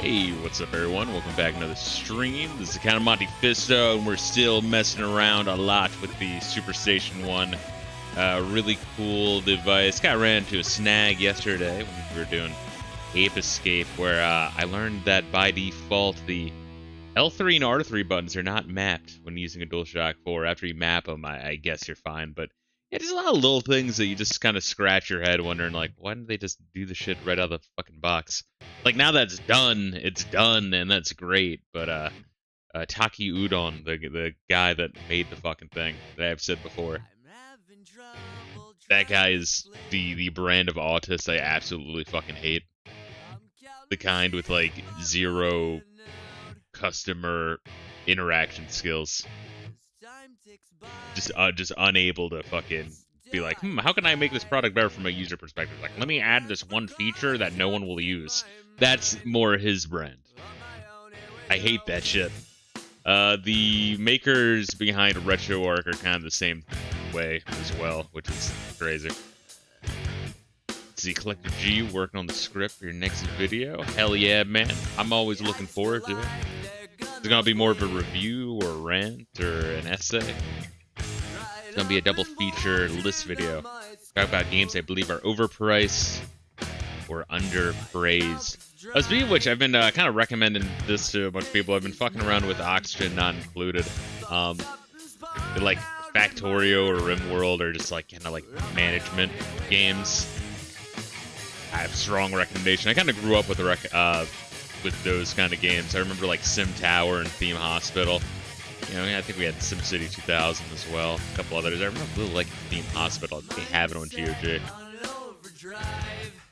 Hey, what's up everyone? Welcome back to another stream. This is kind of Monte Fisto, and we're still messing around a lot with the SuperStation One. Really cool device. Got ran into a snag yesterday when we were doing Ape Escape, where I learned that by default the L3 and R3 buttons are not mapped when using a DualShock 4. After you map them, I guess you're fine, but yeah, there's a lot of little things that you just kind of scratch your head wondering, like, why didn't they just do the shit right out of the fucking box? Like, now that's done, it's done, and that's great, but, Taki Udon, the guy that made the fucking thing, that I've said before, that guy is the brand of autist I absolutely fucking hate. The kind with, like, zero customer interaction skills. Just unable to fucking be like, how can I make this product better from a user perspective? Like, let me add this one feature that no one will use. That's more his brand. I hate that shit. The makers behind RetroArch are kind of the same way as well, which is crazy. Let's see, Collector G working on the script for your next video. Hell yeah, man. I'm always looking forward to it. Is it gonna be more of a review or a rant or an essay? It's gonna be a double feature list video. Talk about games I believe are overpriced or underpraised. Speaking of which, I've been kind of recommending this to a bunch of people. I've been fucking around with Oxygen Not Included. Like Factorio or RimWorld are just like kind of like management games. I have a strong recommendation. I kind of grew up with with those kind of games. I remember like Sim Tower and Theme Hospital. You know, I think we had SimCity 2000 as well. A couple others. I remember really like Theme Hospital. They have it on GOG.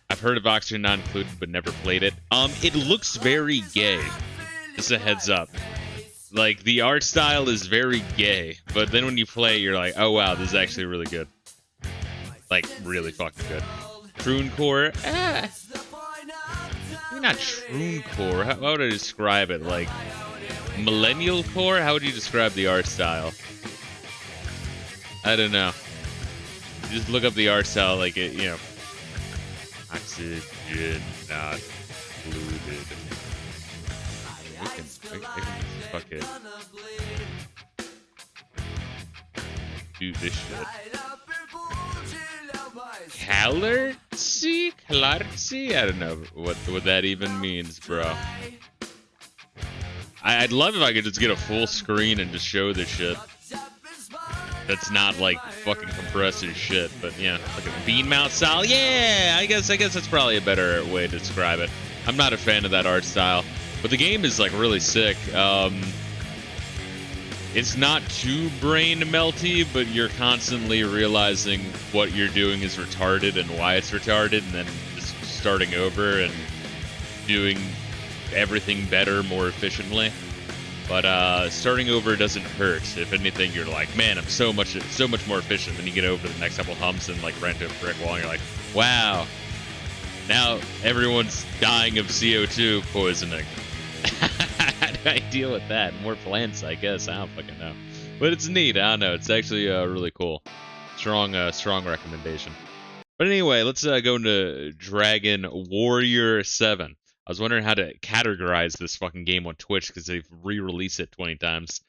I've heard of Oxygen Not Included, but never played it. It looks very gay. Just a heads up. Like, the art style is very gay, but then when you play, you're like, oh wow, this is actually really good. Like, really fucking good. TruneCore, maybe not TruneCore. How would I describe it? Like, Millennial Core? How would you describe the art style? I don't know. Just look up the art style, like it, you know. Oxygen Not Included. I can fuck it. Do this shit. Calartsy? I don't know what that even means, bro. I'd love if I could just get a full screen and just show this shit. That's not like fucking compressed as shit, but yeah, like a bean mount style. Yeah, I guess that's probably a better way to describe it. I'm not a fan of that art style, but the game is like really sick. It's not too brain melty, but you're constantly realizing what you're doing is retarded and why it's retarded, and then just starting over and doing everything better, more efficiently. But starting over doesn't hurt. If anything, you're like, man, I'm so much more efficient. Then you get over the next couple humps and like run into a brick wall, and you're like, wow, now everyone's dying of CO2 poisoning. How do I deal with that? More plants, I guess. I don't fucking know. But it's neat. I don't know. It's actually really cool. Strong recommendation. But anyway, let's go into Dragon Warrior 7. I was wondering how to categorize this fucking game on Twitch because they've re-released it 20 times.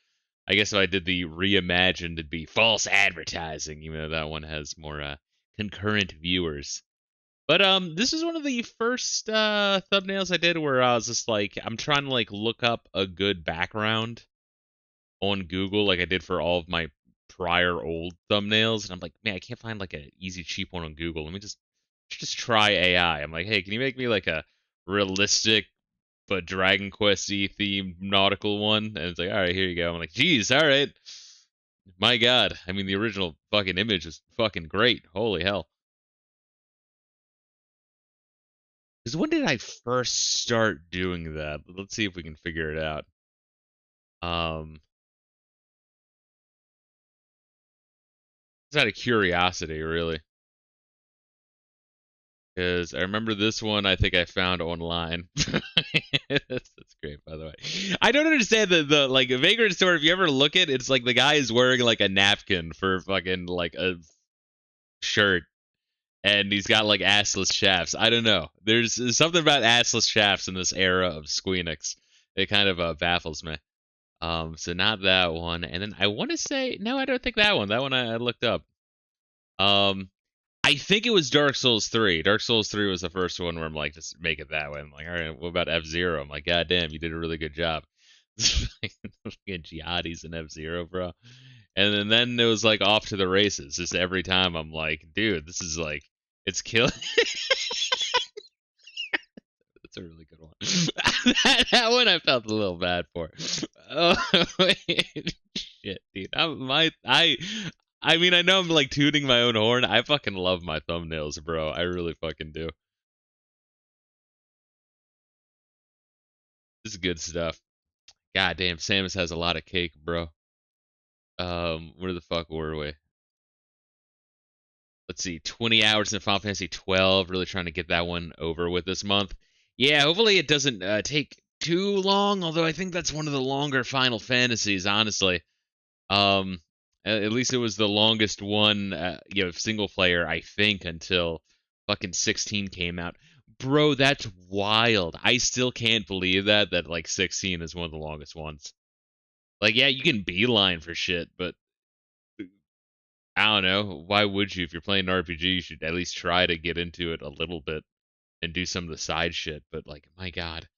I guess if I did the reimagined, it'd be false advertising, even though that one has more concurrent viewers. But this is one of the first thumbnails I did where I was just like, I'm trying to like look up a good background on Google, like I did for all of my prior old thumbnails, and I'm like, man, I can't find like an easy, cheap one on Google. Let me just try AI. I'm like, hey, can you make me like a realistic but Dragon Quest-y themed nautical one? And it's like, all right, here you go. I'm like, geez, all right. My God, I mean, the original fucking image was fucking great. Holy hell. Because when did I first start doing that? Let's see if we can figure it out. It's out of curiosity, really. Because I remember this one I think I found online. That's great, by the way. I don't understand the like Vagrant Store, if you ever look at it, it's like the guy is wearing like a napkin for fucking like a shirt. and he's got like assless shafts. I don't know. There's something about assless shafts in this era of Squeenix. It kind of baffles me. So not that one. And then I want to say no, I don't think that one. That one I looked up. Um, I think it was Dark Souls 3. Dark Souls 3 was the first one where I'm like, just make it that way. I'm like, all right, what about F-Zero? I'm like, God damn, you did a really good job. Fucking jihadis and F-Zero, bro. And then it was like off to the races. Just every time I'm like, dude, this is like, it's killing. That's a really good one. that one I felt a little bad for. Oh, wait. Shit, dude. I mean, I know I'm like tooting my own horn. I fucking love my thumbnails, bro. I really fucking do. This is good stuff. God damn, Samus has a lot of cake, bro. Where the fuck were we? Let's see, 20 hours in Final Fantasy 12. Really trying to get that one over with this month. Yeah, hopefully it doesn't take too long. Although I think that's one of the longer Final Fantasies, honestly. Um, at least it was the longest one, single player, I think, until fucking 16 came out. Bro, that's wild. I still can't believe that like 16 is one of the longest ones. Like, yeah, you can beeline for shit, but I don't know. Why would you? If you're playing an RPG, you should at least try to get into it a little bit and do some of the side shit. But like, my God,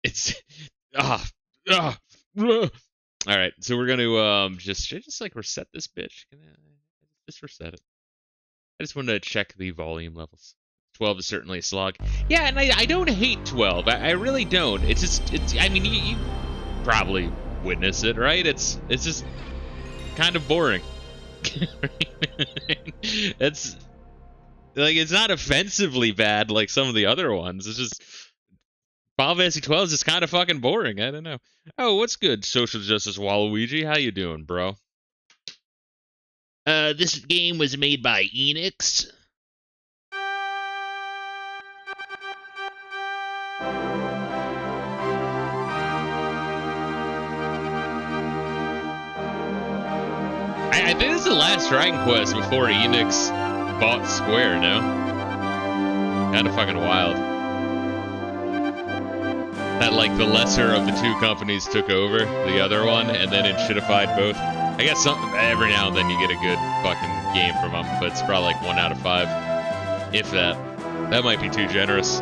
it's ah ah. All right, so we're gonna just like reset this bitch. Can I just reset it? I just wanted to check the volume levels. 12 is certainly a slog. Yeah, and I don't hate 12. I really don't. It's I mean you probably witness it, right? It's just kind of boring. It's like it's not offensively bad like some of the other ones. It's just Final Fantasy 12 is just kind of fucking boring. I don't know. Oh, what's good, Social Justice Waluigi? How you doing, bro? This game was made by Enix. I think this is the last Dragon Quest before Enix bought Square, no? Kind of fucking wild. That, like, the lesser of the two companies took over the other one, and then it shittified both. I guess every now and then you get a good fucking game from them, but it's probably like 1 out of 5. If that. That might be too generous.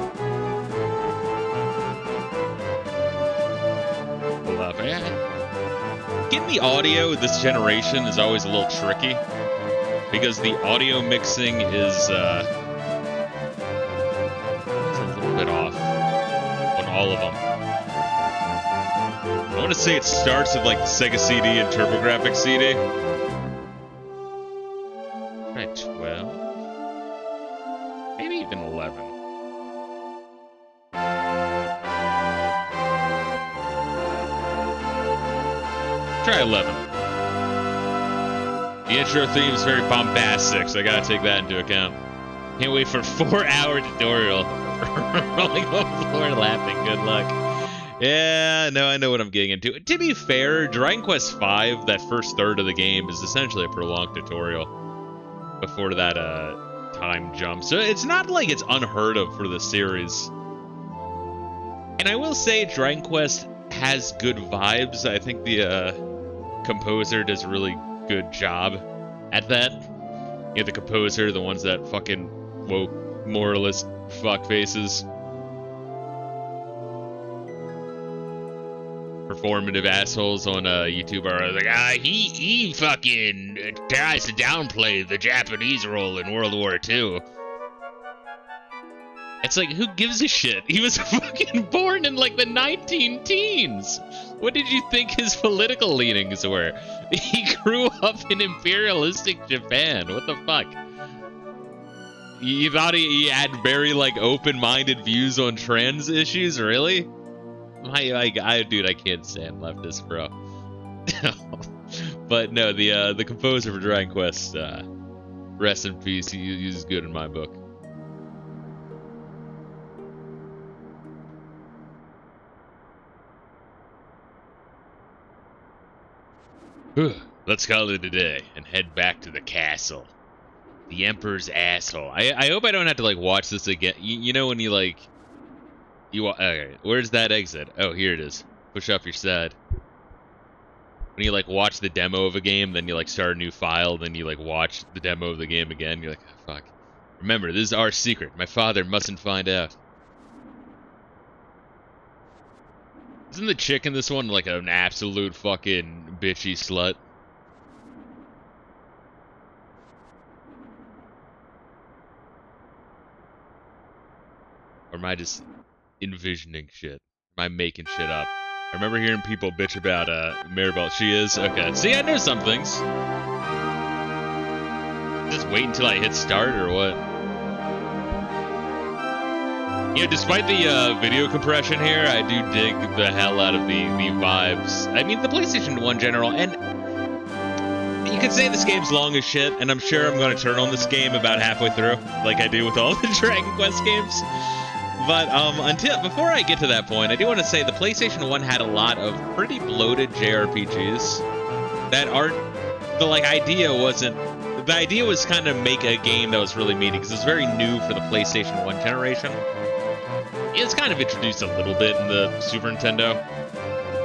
Hold up. Getting the audio this generation is always a little tricky, because the audio mixing is a little bit off on all of them. I want to say it starts with like the Sega CD and TurboGrafx CD. Try 12. Maybe even 11. Try 11. The intro theme is very bombastic, so I gotta take that into account. Can't wait for a 4-hour tutorial. Rolling on the floor laughing. Good luck. Yeah, no, I know what I'm getting into. To be fair, Dragon Quest V, that first third of the game, is essentially a prolonged tutorial before that time jump. So it's not like it's unheard of for the series. And I will say Dragon Quest has good vibes. I think the composer does a really good job at that. You know, the composer, the ones that fucking woke moralist fuckfaces. Performative assholes on YouTube are like, he fucking tries to downplay the Japanese role in World War II. It's like, who gives a shit? He was fucking born in like the 19-teens. What did you think his political leanings were? He grew up in imperialistic Japan. What the fuck? You thought he had very like open-minded views on trans issues? Really? Dude, I can't stand leftists, bro. But no, the composer for Dragon Quest, rest in peace. He's good in my book. Let's call it a day and head back to the castle. The Emperor's asshole. I hope I don't have to like watch this again. You know when you like okay, where's that exit? Oh, here it is. Push up your side. When you like watch the demo of a game, then you like start a new file, then you like watch the demo of the game again. You're like, oh, fuck. Remember, this is our secret. My father mustn't find out. Isn't the chick in this one like an absolute fucking bitchy slut? Or am I just envisioning shit? Am I making shit up? I remember hearing people bitch about Maribel. She is? Okay. See, I know some things. Just wait until I hit start or what? Yeah, despite the video compression here, I do dig the hell out of the vibes. I mean, the PlayStation 1 general, and you could say this game's long as shit, and I'm sure I'm going to turn on this game about halfway through, like I do with all the Dragon Quest games. But before I get to that point, I do want to say the PlayStation 1 had a lot of pretty bloated JRPGs that aren't... The idea wasn't... The idea was kind of make a game that was really meaty, because it's very new for the PlayStation 1 generation. It's kind of introduced a little bit in the Super Nintendo,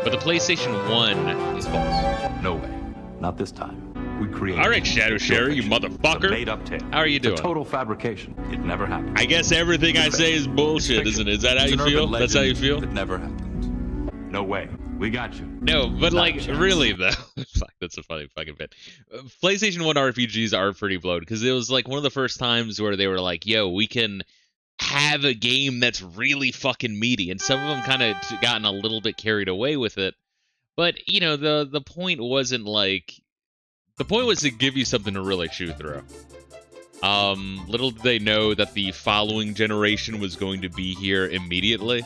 but the PlayStation 1 is false. No way. Not this time. We created. All right, Shadow Sherry, you motherfucker. Made-up tale. How are you doing? It's a total fabrication. It never happened. I guess everything I say is bullshit, isn't it? Is that how you feel? That's how you feel? It never happened. No way. We got you. No, but really though. Fuck, that's a funny fucking bit. PlayStation 1 RPGs are pretty bloated because it was like one of the first times where they were like, "Yo, we can have a game that's really fucking meaty," and some of them kind of gotten a little bit carried away with it. But you know, the point wasn't like. The point was to give you something to really chew through. Little did they know that the following generation was going to be here immediately.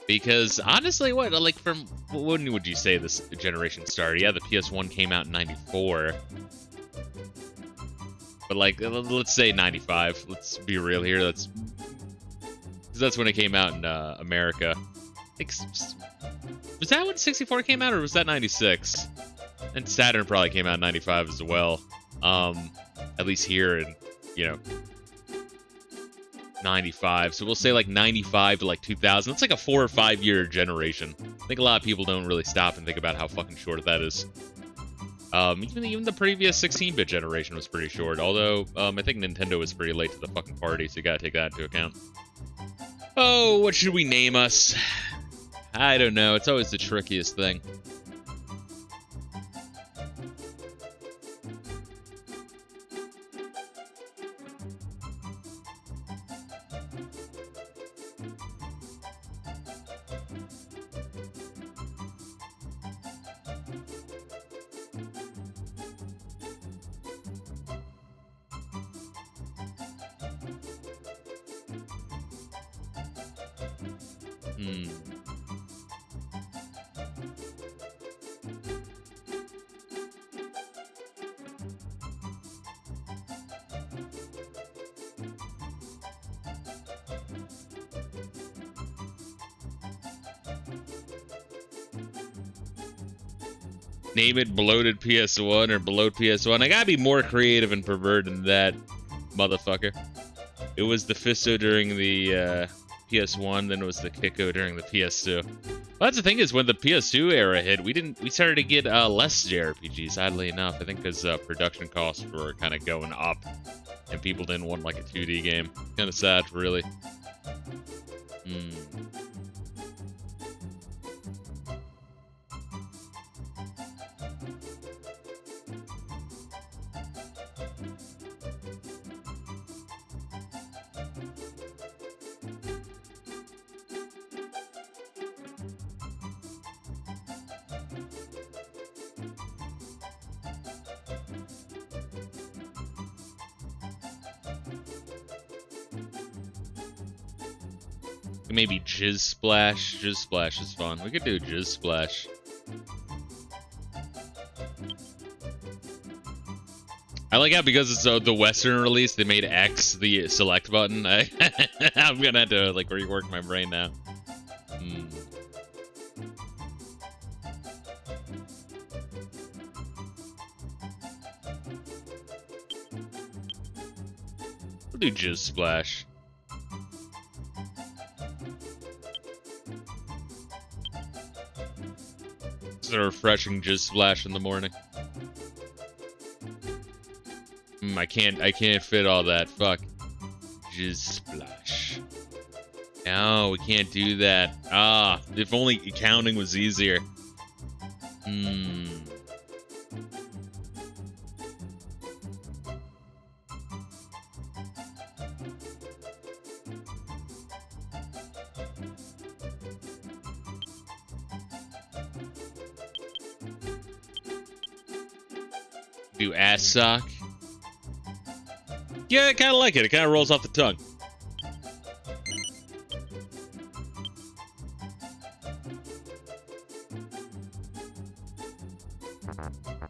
Because, honestly, when would you say this generation started? Yeah, the PS1 came out in 94. But, let's say 95. Let's be real here. Because that's when it came out in America. Was that when 64 came out, or was that 96? And Saturn probably came out in 95 as well. At least here in, 95. So we'll say 95 to 2000. That's like a 4 or 5 year generation. I think a lot of people don't really stop and think about how fucking short that is. Even the previous 16-bit generation was pretty short. Although, I think Nintendo was pretty late to the fucking party, so you gotta take that into account. Oh, what should we name us? I don't know. It's always the trickiest thing. Name it bloated PS1 or bloat PS1. I gotta be more creative and perverted than that, motherfucker. It was the Fisto during the PS1, then it was the Kiko during the PS2. Well, that's the thing is, when the PS2 era hit, we started to get less JRPGs, oddly enough. I think because production costs were kind of going up, and people didn't want a 2D game. Kind of sad, really. Maybe Jizz Splash. Jizz Splash is fun. We could do Jizz Splash. I like how because it's the Western release, they made X the select button. I'm gonna have to rework my brain now. do Jizz Splash. It's a refreshing Jizz Splash in the morning. I can't fit all that. Fuck. Jizz Splash. No, we can't do that. Ah, if only counting was easier. Do ass sock. Yeah, I kind of like it. It kind of rolls off the tongue.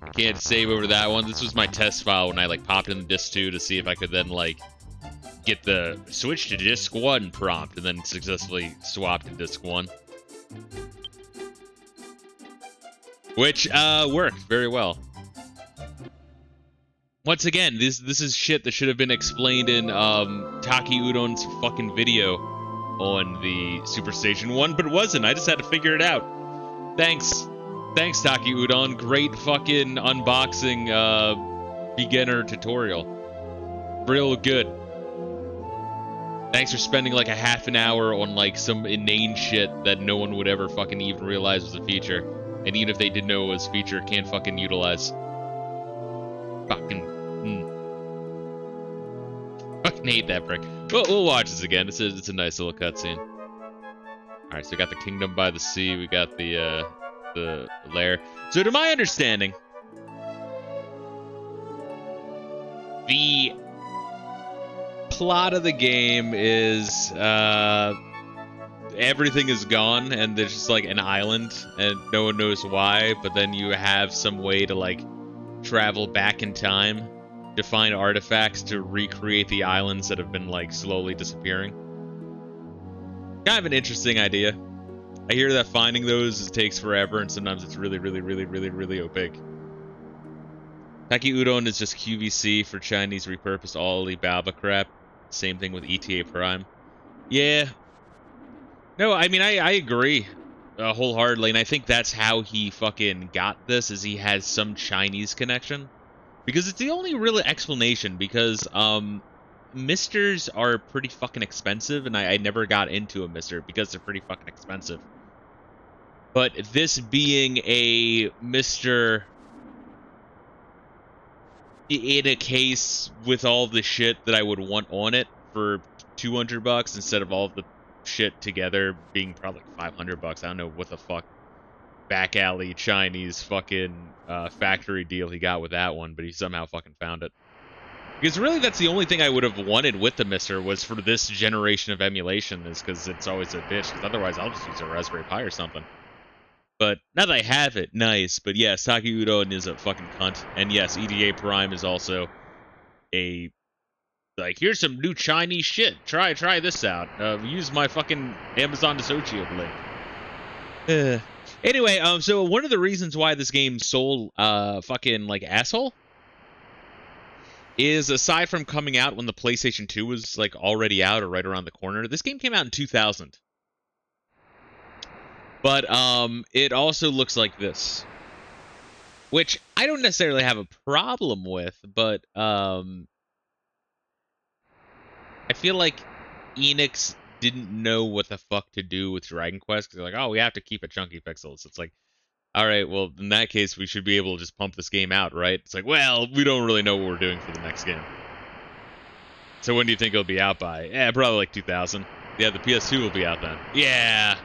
I can't save over that one. This was my test file when I like popped in the disc 2 to see if I could then like get the switch to disc 1 prompt and then successfully swapped to disc 1. Which worked very well. Once again, this is shit that should have been explained in Taki Udon's fucking video on the SuperStation One, but it wasn't. I just had to figure it out. Thanks, Taki Udon. Great fucking unboxing beginner tutorial. Real good. Thanks for spending like a half an hour on like some inane shit that no one would ever fucking even realize was a feature, and even if they did know it was a feature, can't fucking utilize. Fucking hate that brick. We'll watch this again. It's a nice little cutscene. All right, so we got the kingdom by the sea. We got the lair. So to my understanding, the plot of the game is everything is gone and there's just like an island and no one knows why. But then you have some way to like travel back in time to find artifacts to recreate the islands that have been like slowly disappearing. Kind of an interesting idea. I hear that finding those takes forever and sometimes it's really opaque. Taki Udon is just QVC for Chinese repurposed Alibaba crap. Same thing with ETA Prime. Yeah. No, I mean I agree wholeheartedly, and I think that's how he fucking got this, is he has some Chinese connection. Because it's the only real explanation, because misters are pretty fucking expensive, and I never got into a mister because they're pretty fucking expensive. But this being a mister in a case with all the shit that I would want on it for $200 instead of all of the shit together being probably $500. I don't know what the fuck back alley Chinese fucking factory deal he got with that one, but he somehow fucking found it. Because really that's the only thing I would have wanted with the mister was for this generation of emulation, is because it's always a bitch, because otherwise I'll just use a Raspberry Pi or something. But now that I have it, nice. But yes, Taki Udon is a fucking cunt. And yes, EDA Prime is also a, like, here's some new Chinese shit. Try this out. Use my fucking Amazon Associate link. Anyway, so one of the reasons why this game sold fucking like asshole is, aside from coming out when the PlayStation 2 was like already out or right around the corner, this game came out in 2000. But it also looks like this, which I don't necessarily have a problem with, but I feel like Enix didn't know what the fuck to do with Dragon Quest, because they're like, oh, we have to keep it chunky pixels. It's like, all right, well, in that case, we should be able to just pump this game out, right? It's like, well, we don't really know what we're doing for the next game. So when do you think it'll be out by? Yeah, probably like 2000. Yeah, the PS2 will be out then. Yeah.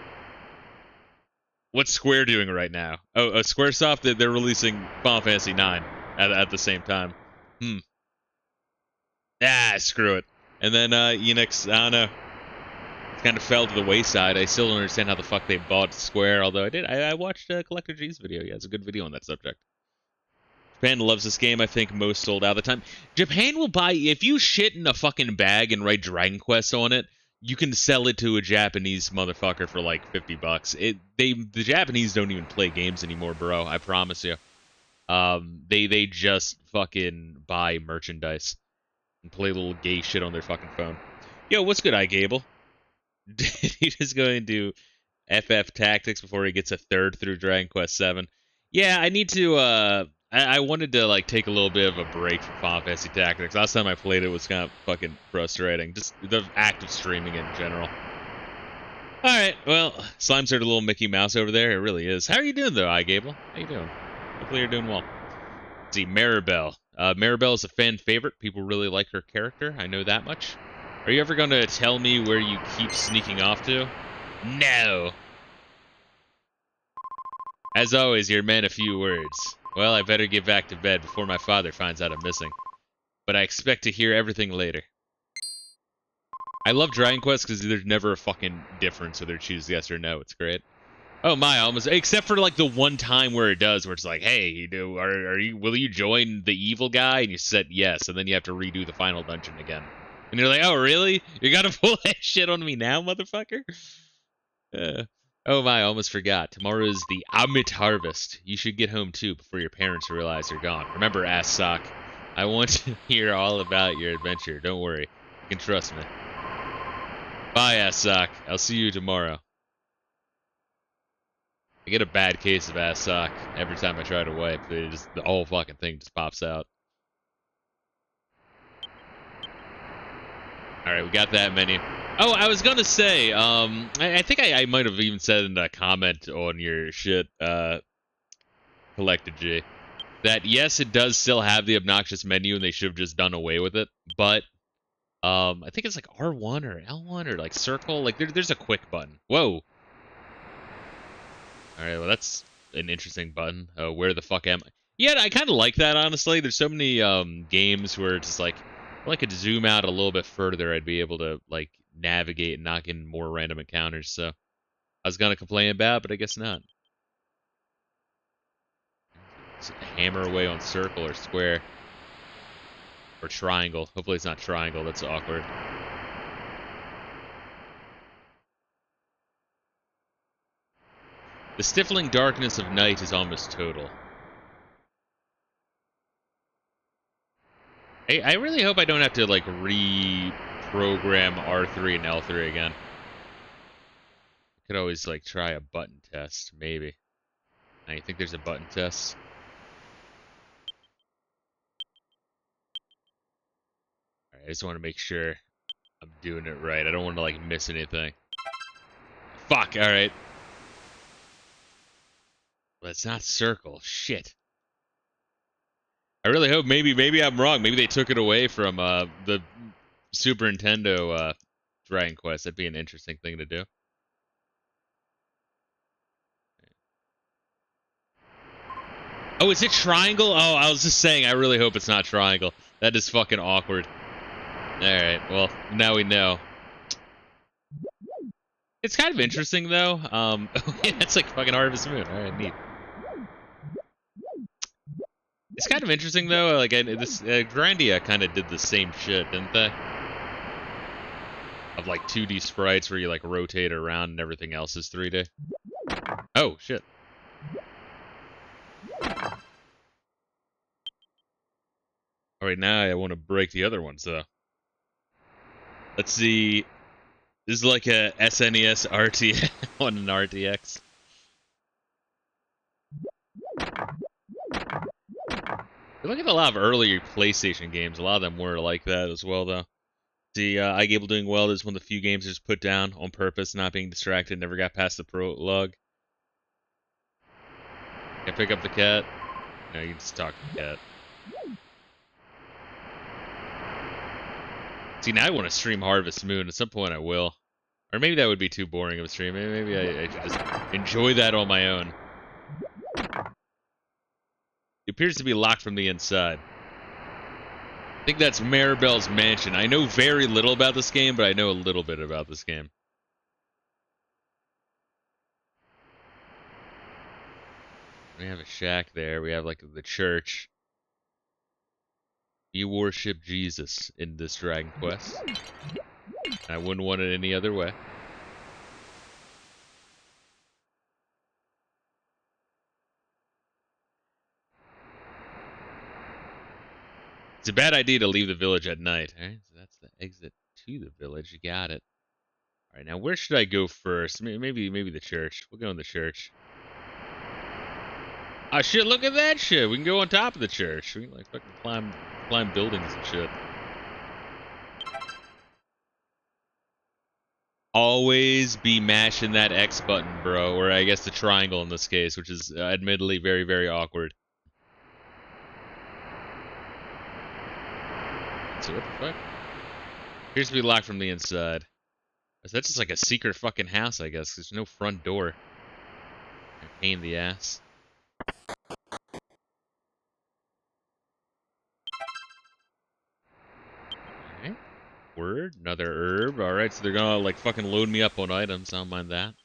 What's Square doing right now? Oh, Squaresoft, they're releasing Final Fantasy IX at the same time. Screw it. And then Enix, I don't know, kind of fell to the wayside. I still don't understand how the fuck they bought Square, although I watched Collector G's video. He has a good video on that subject. Japan loves this game. I think most sold out at the time. Japan will buy, if you shit in a fucking bag and write Dragon Quest on it, you can sell it to a Japanese motherfucker for like $50. The Japanese don't even play games anymore, bro. I promise you. They just fucking buy merchandise. and play a little gay shit on their fucking phone. Yo, what's good, iGable? He just going to do FF Tactics before he gets a third through Dragon Quest VII. Yeah, I need to. I wanted to like take a little bit of a break from Final Fantasy Tactics. Last time I played it was kind of fucking frustrating. Just the act of streaming in general. All right, well, Slime's are a little Mickey Mouse over there. It really is. How are you doing though, iGable? How you doing? Hopefully you're doing well. Let's see, Maribel. Maribel is a fan favorite. People really like her character. I know that much. Are you ever going to tell me where you keep sneaking off to? No. As always, you're man of few words. Well, I better get back to bed before my father finds out I'm missing. But I expect to hear everything later. I love Dragon Quest because there's never a fucking difference whether choose yes or no. It's great. Oh my, almost except for like the one time where it does, where it's like, hey, you know, will you join the evil guy? And you said yes, and then you have to redo the final dungeon again. And you're like, oh really? You gotta pull that shit on me now, motherfucker? Oh my, I almost forgot. Tomorrow is the Amit Harvest. You should get home too before your parents realize you're gone. Remember, ass sock, I want to hear all about your adventure. Don't worry. You can trust me. Bye, ass sock. I'll see you tomorrow. I get a bad case of ass sock every time I try to wipe. The whole fucking thing just pops out. Alright, we got that menu. Oh, I was gonna say, I think I might have even said in a comment on your shit, Collected G, that yes, it does still have the obnoxious menu and they should have just done away with it, but, I think it's like R1 or L1 or like circle, like there's a quick button. Whoa! Alright, well that's an interesting button. Where the fuck am I? Yeah, I kind of like that, honestly. There's so many, games where it's just like, if I could zoom out a little bit further, I'd be able to, like, navigate and not get in more random encounters, so I was gonna complain about, but I guess not. Just hammer away on circle or square. Or triangle. Hopefully it's not triangle, that's awkward. The stifling darkness of night is almost total. I really hope I don't have to, like, reprogram R3 and L3 again. I could always, like, try a button test, maybe. Now, you think there's a button test? Alright, I just want to make sure I'm doing it right. I don't want to, like, miss anything. Fuck, alright. Well, it's not circle. Shit. I really hope maybe I'm wrong. Maybe they took it away from the Super Nintendo Dragon Quest. That'd be an interesting thing to do. Oh, is it triangle? Oh, I was just saying, I really hope it's not triangle. That is fucking awkward. Alright, well, now we know. It's kind of interesting, though. Yeah, it's like fucking Harvest Moon. Alright, neat. It's kind of interesting, though. Like, this Grandia kind of did the same shit, didn't they? Of, like, 2D sprites where you, like, rotate around and everything else is 3D. Oh, shit. Alright, now I want to break the other ones, though. Let's see. This is like a SNES RTX on an RTX. You look at a lot of earlier PlayStation games. A lot of them were like that as well, though. See, iGable doing well is one of the few games I just put down on purpose, not being distracted, never got past the prologue. Can I pick up the cat? No, you can just talk to the cat. See, now I want to stream Harvest Moon. At some point I will. Or maybe that would be too boring of a stream. Maybe I should just enjoy that on my own. It appears to be locked from the inside. I think that's Maribel's mansion. I know very little about this game, but I know a little bit about this game. We have a shack there. We have, like, the church. You worship Jesus in this Dragon Quest. I wouldn't want it any other way. It's a bad idea to leave the village at night. All right, so that's the exit to the village. You got it. All right, now where should I go first? Maybe the church. We'll go in the church. Oh shit! Look at that shit. We can go on top of the church. We can like fucking climb buildings and shit. Always be mashing that X button, bro, or I guess the triangle in this case, which is admittedly very, very awkward. So what the fuck? Appears to be locked from the inside. Is that just like a secret fucking house, I guess? There's no front door. Pain in the ass. Alright. Word. Another herb. Alright, so they're gonna like fucking load me up on items. I don't mind that.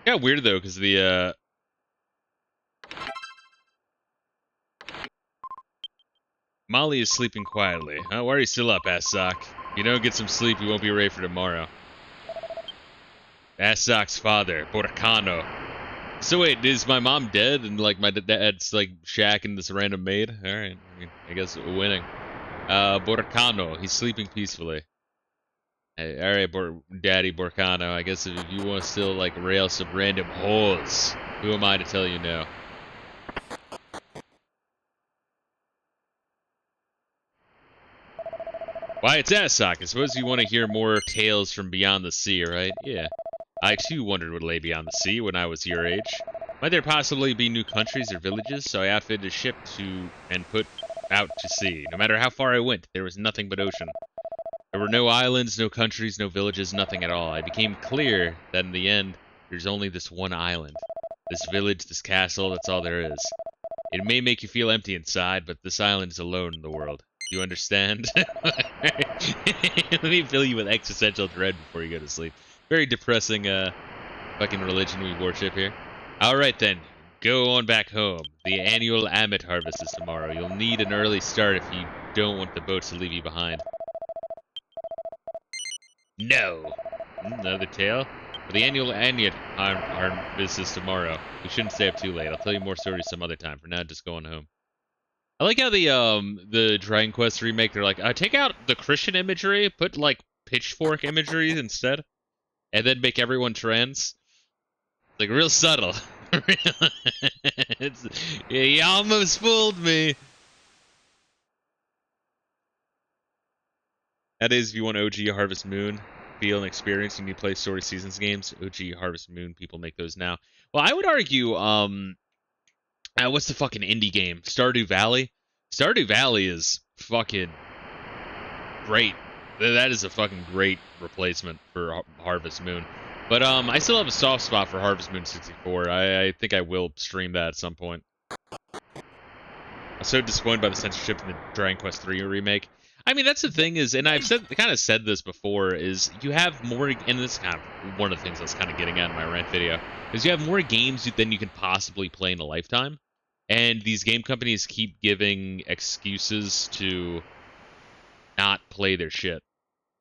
Yeah, weird though, because the Molly is sleeping quietly. Huh? Why are you still up, Assock? If you don't get some sleep, you won't be ready for tomorrow. Assock's father, Borcano. So wait, is my mom dead and like my dad's like shacking this random maid? Alright, I guess we're winning. Borcano, he's sleeping peacefully. Hey, alright, Daddy Borcano, I guess if you want to still like rail some random hoes, who am I to tell you no? Why, it's Assock. I suppose you want to hear more tales from beyond the sea, right? Yeah. I too wondered what lay beyond the sea when I was your age. Might there possibly be new countries or villages? So I outfitted a ship and put out to sea. No matter how far I went, there was nothing but ocean. There were no islands, no countries, no villages, nothing at all. It became clear that in the end, there's only this one island. This village, this castle, that's all there is. It may make you feel empty inside, but this island is alone in the world. Do you understand? Let me fill you with existential dread before you go to sleep. Very depressing, fucking religion we worship here. Alright then, go on back home. The annual Amit harvest is tomorrow. You'll need an early start if you don't want the boats to leave you behind. No! Another tale? For the annual Amit harvest is tomorrow. We shouldn't stay up too late. I'll tell you more stories some other time. For now, just going home. I like how the Dragon Quest remake, they're like, take out the Christian imagery, put like pitchfork imagery instead, and then make everyone trans. Like real subtle. Yeah, you almost fooled me. That is, if you want OG Harvest Moon feel and experience, you need to play Story Seasons games. OG Harvest Moon, people make those now. Well, I would argue, what's the fucking indie game? Stardew Valley? Stardew Valley is fucking great. That is a fucking great replacement for Harvest Moon. But I still have a soft spot for Harvest Moon 64. I think I will stream that at some point. I'm so disappointed by the censorship in the Dragon Quest III remake. I mean, that's the thing is, and I've kind of said this before, is you have more, and this is kind of one of the things I was kind of getting at in my rant video, is you have more games than you can possibly play in a lifetime. And these game companies keep giving excuses to not play their shit.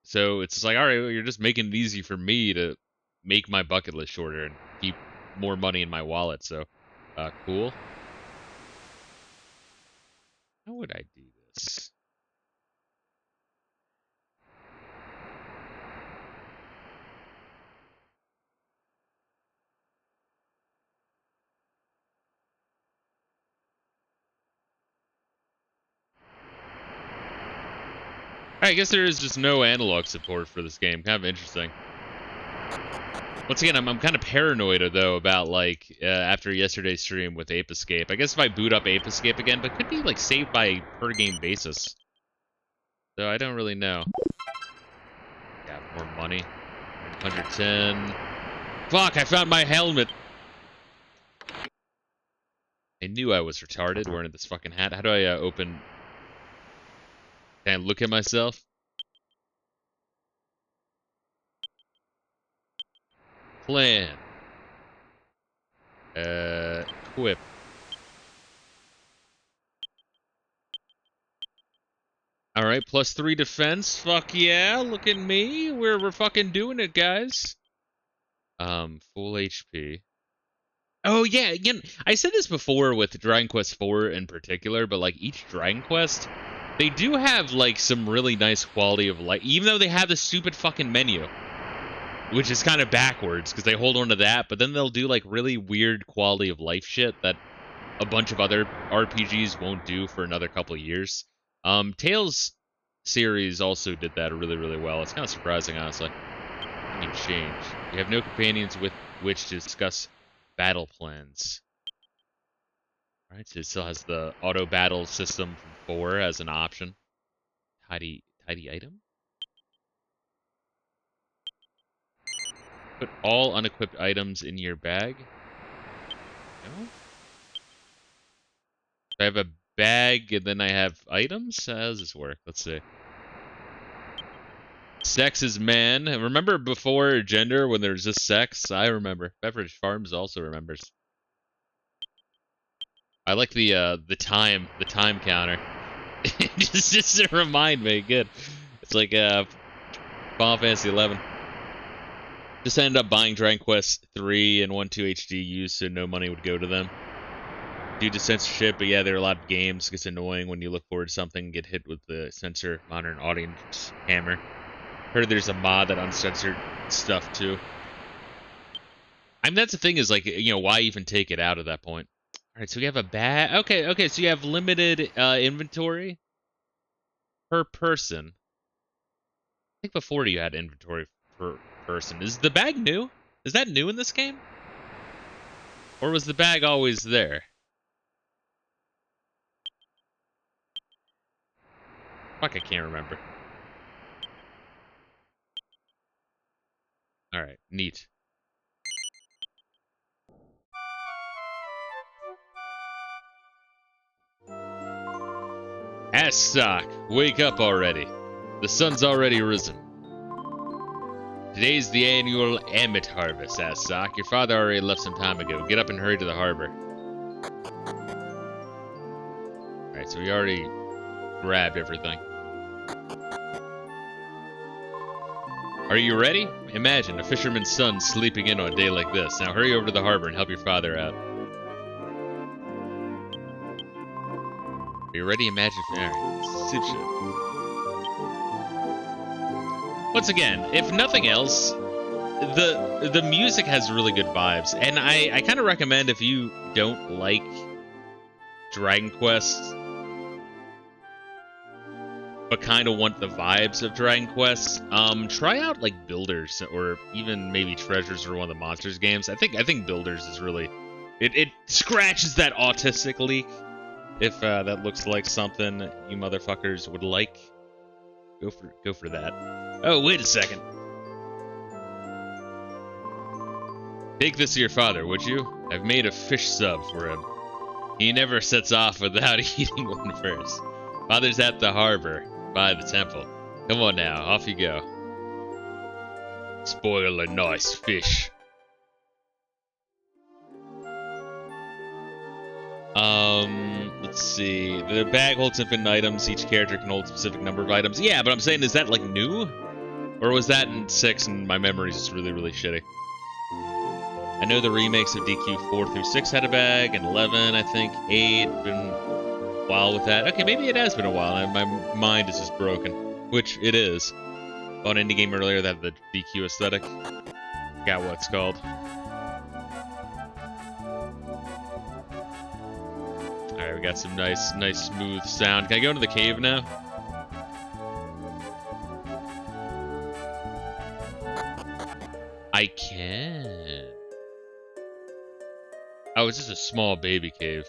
So it's just like, all right, well, you're just making it easy for me to make my bucket list shorter and keep more money in my wallet. So, cool. How would I do this? I guess there is just no analog support for this game. Kind of interesting. Once again, I'm kind of paranoid though about like after yesterday's stream with Ape Escape. I guess if I boot up Ape Escape again, but it could be like saved by per game basis. So I don't really know. Got more money. 110. Fuck! I found my helmet. I knew I was retarded wearing this fucking hat. How do I open? Can I look at myself? Plan. Equip. Alright, +3 defense. Fuck yeah, look at me. We're fucking doing it, guys. Full HP. Oh yeah, again, I said this before with Dragon Quest IV in particular, but like each Dragon Quest, they do have like some really nice quality of life, even though they have the stupid fucking menu, which is kind of backwards because they hold on to that, but then they'll do like really weird quality of life shit that a bunch of other RPGs won't do for another couple of years. Tales series also did that really, really well. It's kind of surprising, honestly. Menu change. You have no companions with which to discuss battle plans. Alright, so it still has the auto battle system from 4 as an option. Tidy item? Put all unequipped items in your bag. No? I have a bag and then I have items? How does this work? Let's see. Sex is man. Remember before gender when there's just sex? I remember. Beverage Farms also remembers. I like the time counter. just to remind me. Good. It's like Final Fantasy 11. Just ended up buying Dragon Quest 3 and 1-2 HD used, so no money would go to them. Due to censorship, but yeah, there are a lot of games. It gets annoying when you look forward to something and get hit with the censor modern audience hammer. Heard there's a mod that uncensored stuff too. I mean, that's the thing is like, you know, why even take it out at that point? All right, so we have a bag. Okay, so you have limited inventory per person. I think before you had inventory per person. Is the bag new? Is that new in this game? Or was the bag always there? Fuck, I can't remember. Alright, neat. Asstock, wake up already. The sun's already risen. Today's the annual Amit harvest, Asstock. Your father already left some time ago. Get up and hurry to the harbor. Alright, so we already grabbed everything. Are you ready? Imagine a fisherman's son sleeping in on a day like this. Now hurry over to the harbor and help your father out. Are you ready? Imagine. Alright, shit. Once again, if nothing else, the music has really good vibes, and I kind of recommend if you don't like Dragon Quest, but kind of want the vibes of Dragon Quest, try out like Builders or even maybe Treasures or one of the Monsters games. I think Builders is really it scratches that autistic leak. If that looks like something you motherfuckers would like, go for that. Oh, wait a second. Take this to your father, would you? I've made a fish sub for him. He never sets off without eating one first. Father's at the harbor, by the temple. Come on now, off you go. Spoil a nice fish. Let's see. The bag holds infinite items. Each character can hold a specific number of items. Yeah, but I'm saying, is that like new? Or was that in 6 and my memory's just really, really shitty? I know the remakes of DQ 4 through 6 had a bag, and 11, I think, 8, been a while with that. Okay, maybe it has been a while, and my mind is just broken. Which it is. Bought an indie game earlier that had the DQ aesthetic. Forgot what it's called. Alright, we got some nice smooth sound. Can I go into the cave now? I can. Oh, it's just a small baby cave.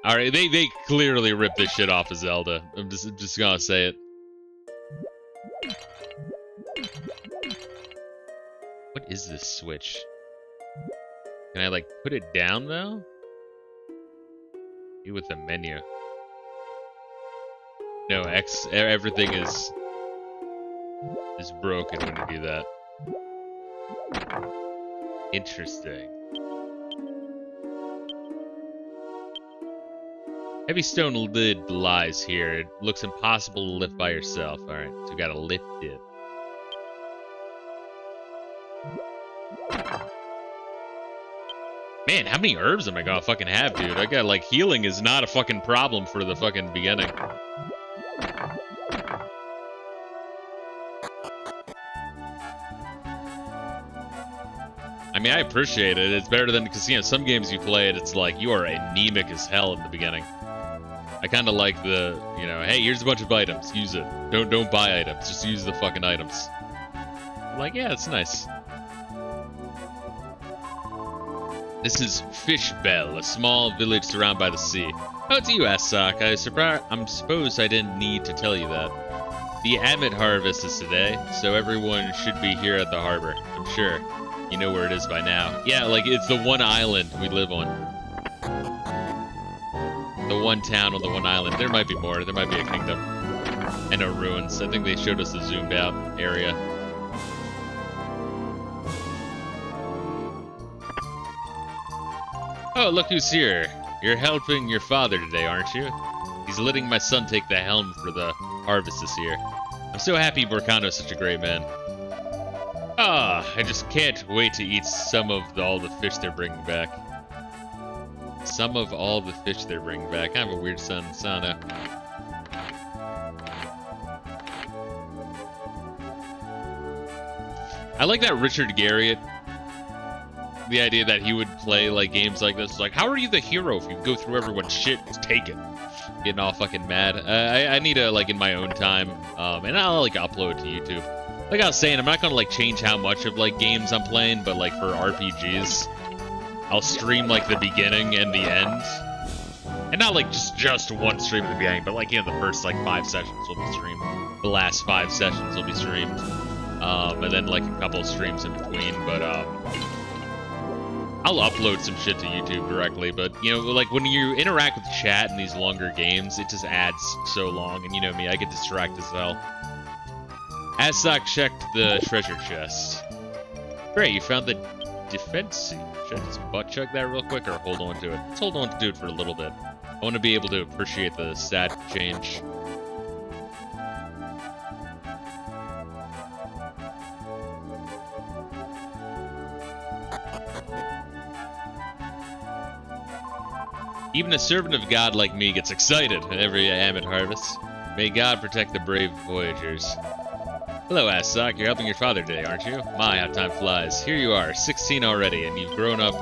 Alright, they clearly ripped this shit off of Zelda. I'm just gonna say it. What is this switch? Can I like put it down though? Maybe with the menu. No, everything is broken when you do that. Interesting. Heavy stone lid lies here. It looks impossible to lift by yourself. Alright, so we gotta lift it. Man, how many herbs am I gonna fucking have, dude? I got, like, healing is not a fucking problem for the fucking beginning. I mean, I appreciate it. It's better than, because, you know, some games you play it, it's like, you are anemic as hell in the beginning. I kind of like the, you know, hey, here's a bunch of items, use it. Don't buy items, just use the fucking items. I'm like, yeah, it's nice. This is Fishbell, a small village surrounded by the sea. Oh, it's you, Asok. I'm supposed I didn't need to tell you that. The Amit harvest is today, so everyone should be here at the harbor. I'm sure. You know where it is by now. Yeah, like, it's the one island we live on. The one town on the one island. There might be more. There might be a kingdom. And no ruins. I think they showed us a zoomed out area. Oh, look who's here. You're helping your father today, aren't you? He's letting my son take the helm for the harvest this year. I'm so happy Borcano's such a great man. Ah, I just can't wait to eat some of all the fish they're bringing back. Some of all the fish they're bringing back. Kind of a weird sauna. I like that Richard Garriott. The idea that he would play like games like this. Like, how are you the hero if you go through everyone's shit and take it? Getting all fucking mad. I need to, like, in my own time, and I'll, like, upload to YouTube. Like I was saying, I'm not gonna, like, change how much of, like, games I'm playing, but, like, for RPGs, I'll stream, like, the beginning and the end. And not, like, just one stream at the beginning, but, like, you know, the first, like, 5 sessions will be streamed. The last 5 sessions will be streamed. And then, like, a couple of streams in between, but, I'll upload some shit to YouTube directly, but, you know, like, when you interact with chat in these longer games, it just adds so long, and you know me, I get distracted as hell. Asok checked the treasure chest. Great, you found the defense. Should I just butt chug that real quick, or hold on to it? Let's hold on to it for a little bit. I want to be able to appreciate the stat change. Even a servant of God like me gets excited at every Amit harvest. May God protect the brave voyagers. Hello, Asok. You're helping your father today, aren't you? My, how time flies. Here you are, 16 already, and you've grown up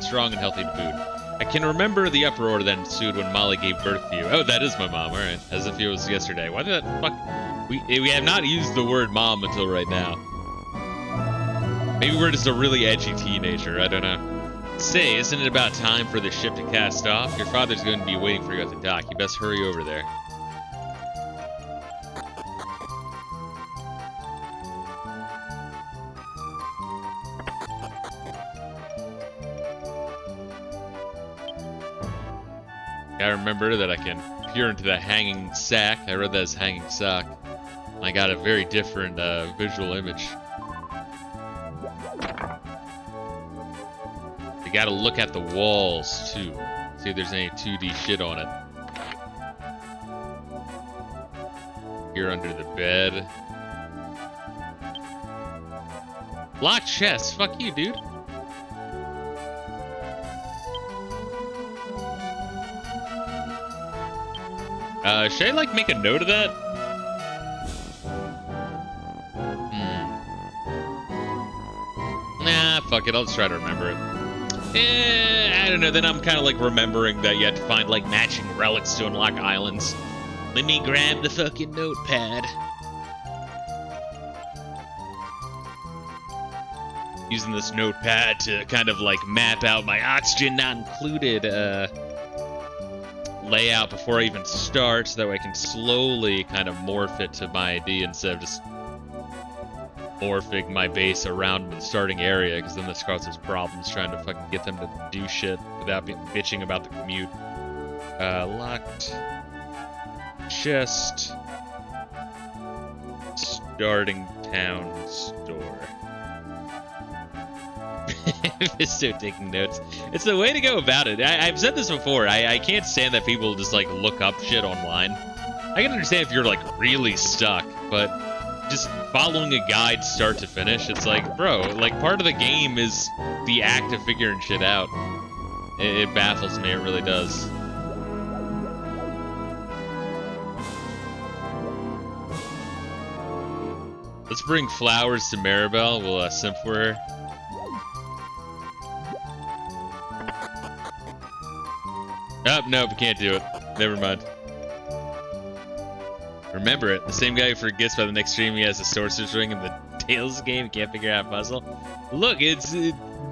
strong and healthy to boot. I can remember the uproar that ensued when Molly gave birth to you. Oh, that is my mom, alright. As if it was yesterday. Why did that fuck... We have not used the word mom until right now. Maybe we're just a really edgy teenager, I don't know. Say, isn't it about time for the ship to cast off? Your father's going to be waiting for you at the dock. You best hurry over there. I remember that I can peer into the hanging sack. I read that as hanging sock. I got a very different visual image. You gotta look at the walls, too. See if there's any 2D shit on it. Here under the bed. Locked chest. Fuck you, dude. Should I, like, make a note of that? Nah, fuck it. I'll just try to remember it. I don't know, then I'm kind of like remembering that you have to find like matching relics to unlock islands. Let me grab the fucking notepad. Using this notepad to kind of like map out my oxygen not included layout before I even start, so that way I can slowly kind of morph it to my ID instead of just morphing my base around the starting area, because then this causes problems trying to fucking get them to do shit without bitching about the commute. Locked chest, starting town store. Fisto taking notes. It's the way to go about it. I've said this before. I can't stand that people just like look up shit online. I can understand if you're like really stuck, but just following a guide start to finish, it's like, bro, like part of the game is the act of figuring shit out. It baffles me, it really does. Let's bring flowers to Maribel. We'll simp for her. Oh, nope, can't do it. Never mind. Remember it. The same guy who forgets by the next stream he has a sorcerer's ring in the Tails game, can't figure out puzzle. Look, it's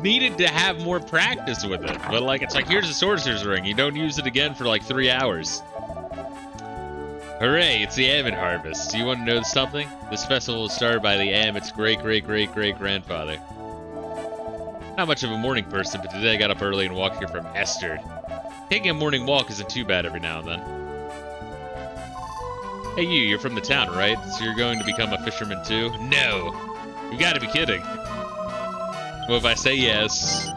needed to have more practice with it. But like, it's like, here's a sorcerer's ring. You don't use it again for like 3 hours. Hooray, it's the almond harvest. Do you want to know something? This festival was started by the Amit's great-great-great-great-grandfather. Not much of a morning person, but today I got up early and walked here from Esther. Taking a morning walk isn't too bad every now and then. Hey you're from the town, right? So you're going to become a fisherman too? No! You gotta be kidding. Well, if I say yes...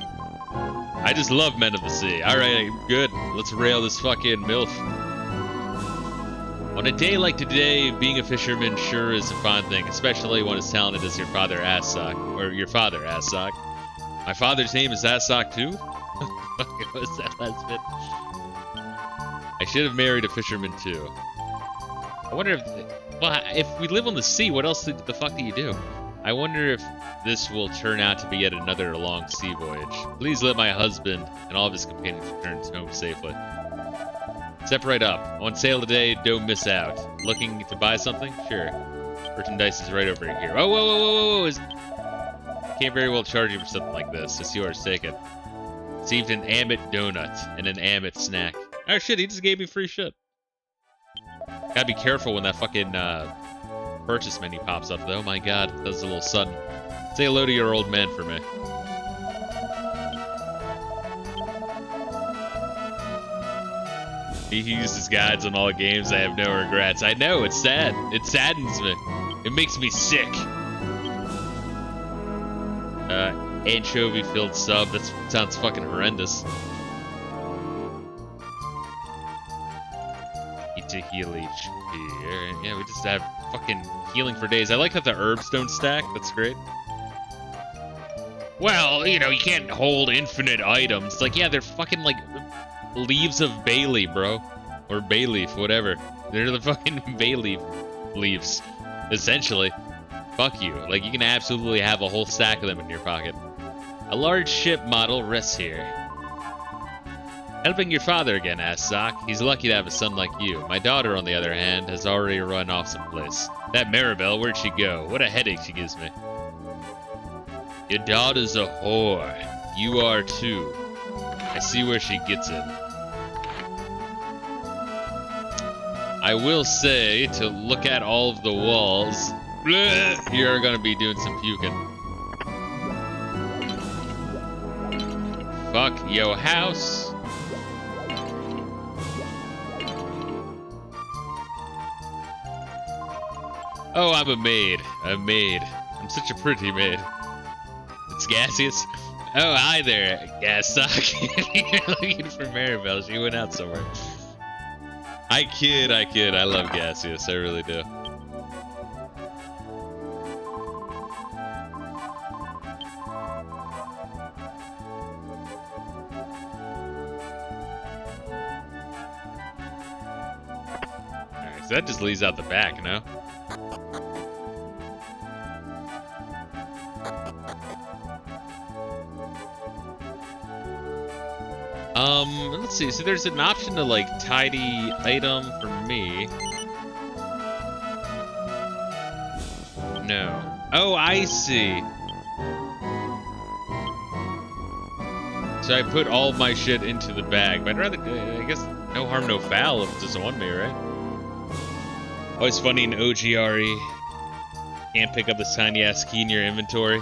I just love men of the sea. Alright, good. Let's rail this fucking MILF. On a day like today, being a fisherman sure is a fine thing, especially when as talented as your father Assock. Or your father, Assock. My father's name is Assock too? What was that last bit? I should have married a fisherman too. I wonder if... Well, if we live on the sea, what else the fuck do you do? I wonder if this will turn out to be yet another long sea voyage. Please let my husband and all of his companions return home safely. Step right up. On sale today, don't miss out. Looking to buy something? Sure. Merchandise is right over here. Oh, whoa. Can't very well charge you for something like this. It's yours, take it. Received an Amit donut and an Amit snack. Oh shit, he just gave me free shit. Gotta be careful when that fucking purchase menu pops up though. My god, that was a little sudden. Say hello to your old man for me. He uses guides on all games. I have no regrets. I know, it's sad. It saddens me. It makes me sick. Anchovy-filled sub. That sounds fucking horrendous. Eat to heal HP. Yeah, we just have fucking healing for days. I like that the herbs don't stack. That's great. Well, you know, you can't hold infinite items. Like, yeah, they're fucking like leaves of bay leaf, bro. Or bay leaf, whatever. They're the fucking bay leaf leaves, essentially. Fuck you. Like, you can absolutely have a whole stack of them in your pocket. A large ship model rests here. Helping your father again, Assock. He's lucky to have a son like you. My daughter, on the other hand, has already run off someplace. That Maribel, where'd she go? What a headache she gives me. Your daughter's a whore. You are too. I see where she gets it. I will say, to look at all of the walls, you're gonna be doing some puking. Fuck yo house. Oh, I'm a maid. A maid. I'm such a pretty maid. It's gaseous. Oh, hi there, Gassock. You're looking for Maribel. She went out somewhere. I kid. I love gaseous. I really do. Alright, so that just leaves out the back, no? Let's see. So there's an option to like tidy item for me. No. Oh, I see. So I put all of my shit into the bag, but I'd rather, I guess, no harm, no foul if it doesn't want me, right? Always funny in OGRE. Can't pick up this tiny ass key in your inventory.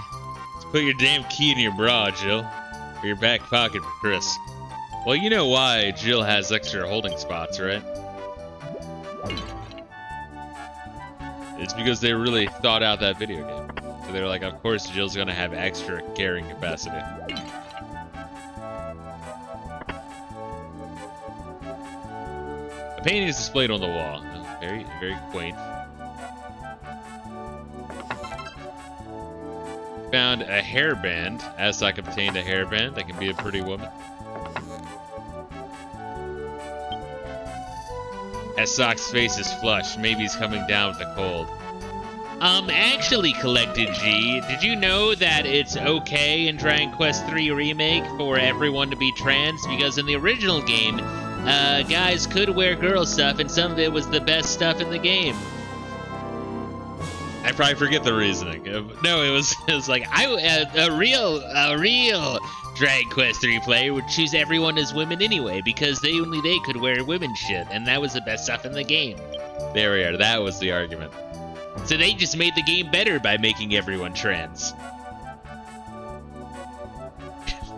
Just put your damn key in your bra, Jill. Or your back pocket for Chris. Well, you know why Jill has extra holding spots, right? It's because they really thought out that video game. So they were like, of course Jill's gonna have extra carrying capacity. A painting is displayed on the wall. Very, very quaint. Found a hairband. Asak obtained a hairband. That can be a pretty woman. Asak's face is flushed. Maybe he's coming down with a cold. Actually, Collected G, did you know that it's okay in Dragon Quest III Remake for everyone to be trans? Because in the original game, guys could wear girl stuff, and some of it was the best stuff in the game. I probably forget the reasoning. No, it was like a real Dragon Quest III player would choose everyone as women anyway, because only they could wear women shit, and that was the best stuff in the game. There we are. That was the argument. So they just made the game better by making everyone trans.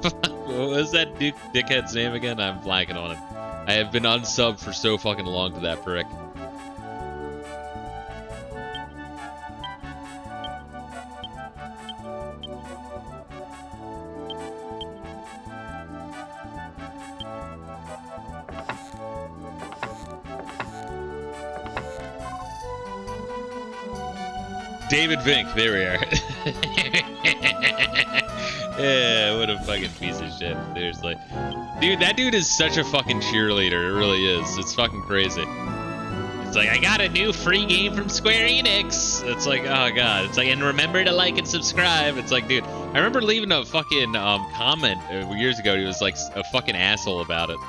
What was that dickhead's name again? I'm blanking on it. I have been unsubbed for so fucking long to that prick. David Vink, there we are. Yeah, what a fucking piece of shit, seriously. Dude, that dude is such a fucking cheerleader, it really is. It's fucking crazy. It's like, I got a new free game from Square Enix. It's like, oh god. It's like, and remember to like and subscribe. It's like, dude, I remember leaving a fucking comment years ago. He was like a fucking asshole about it.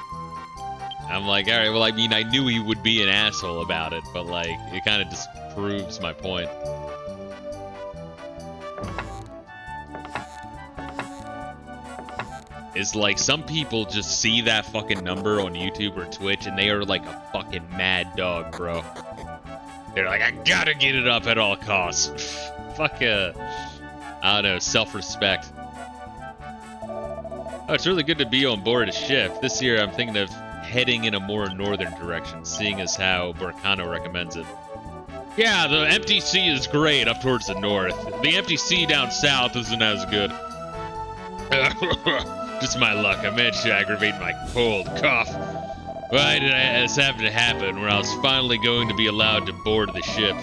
I'm like, alright, well, I mean, I knew he would be an asshole about it, but like, it kind of just proves my point. Is like some people just see that fucking number on YouTube or Twitch and they are like a fucking mad dog, bro. They're like, I gotta get it up at all costs. Fuck I don't know, self-respect. Oh, it's really good to be on board a ship. This year I'm thinking of heading in a more northern direction, seeing as how Burkano recommends it. Yeah, the empty sea is great up towards the north. The empty sea down south isn't as good. Just my luck. I managed to aggravate my cold cough. Why did this happen to happen when I was finally going to be allowed to board the ship?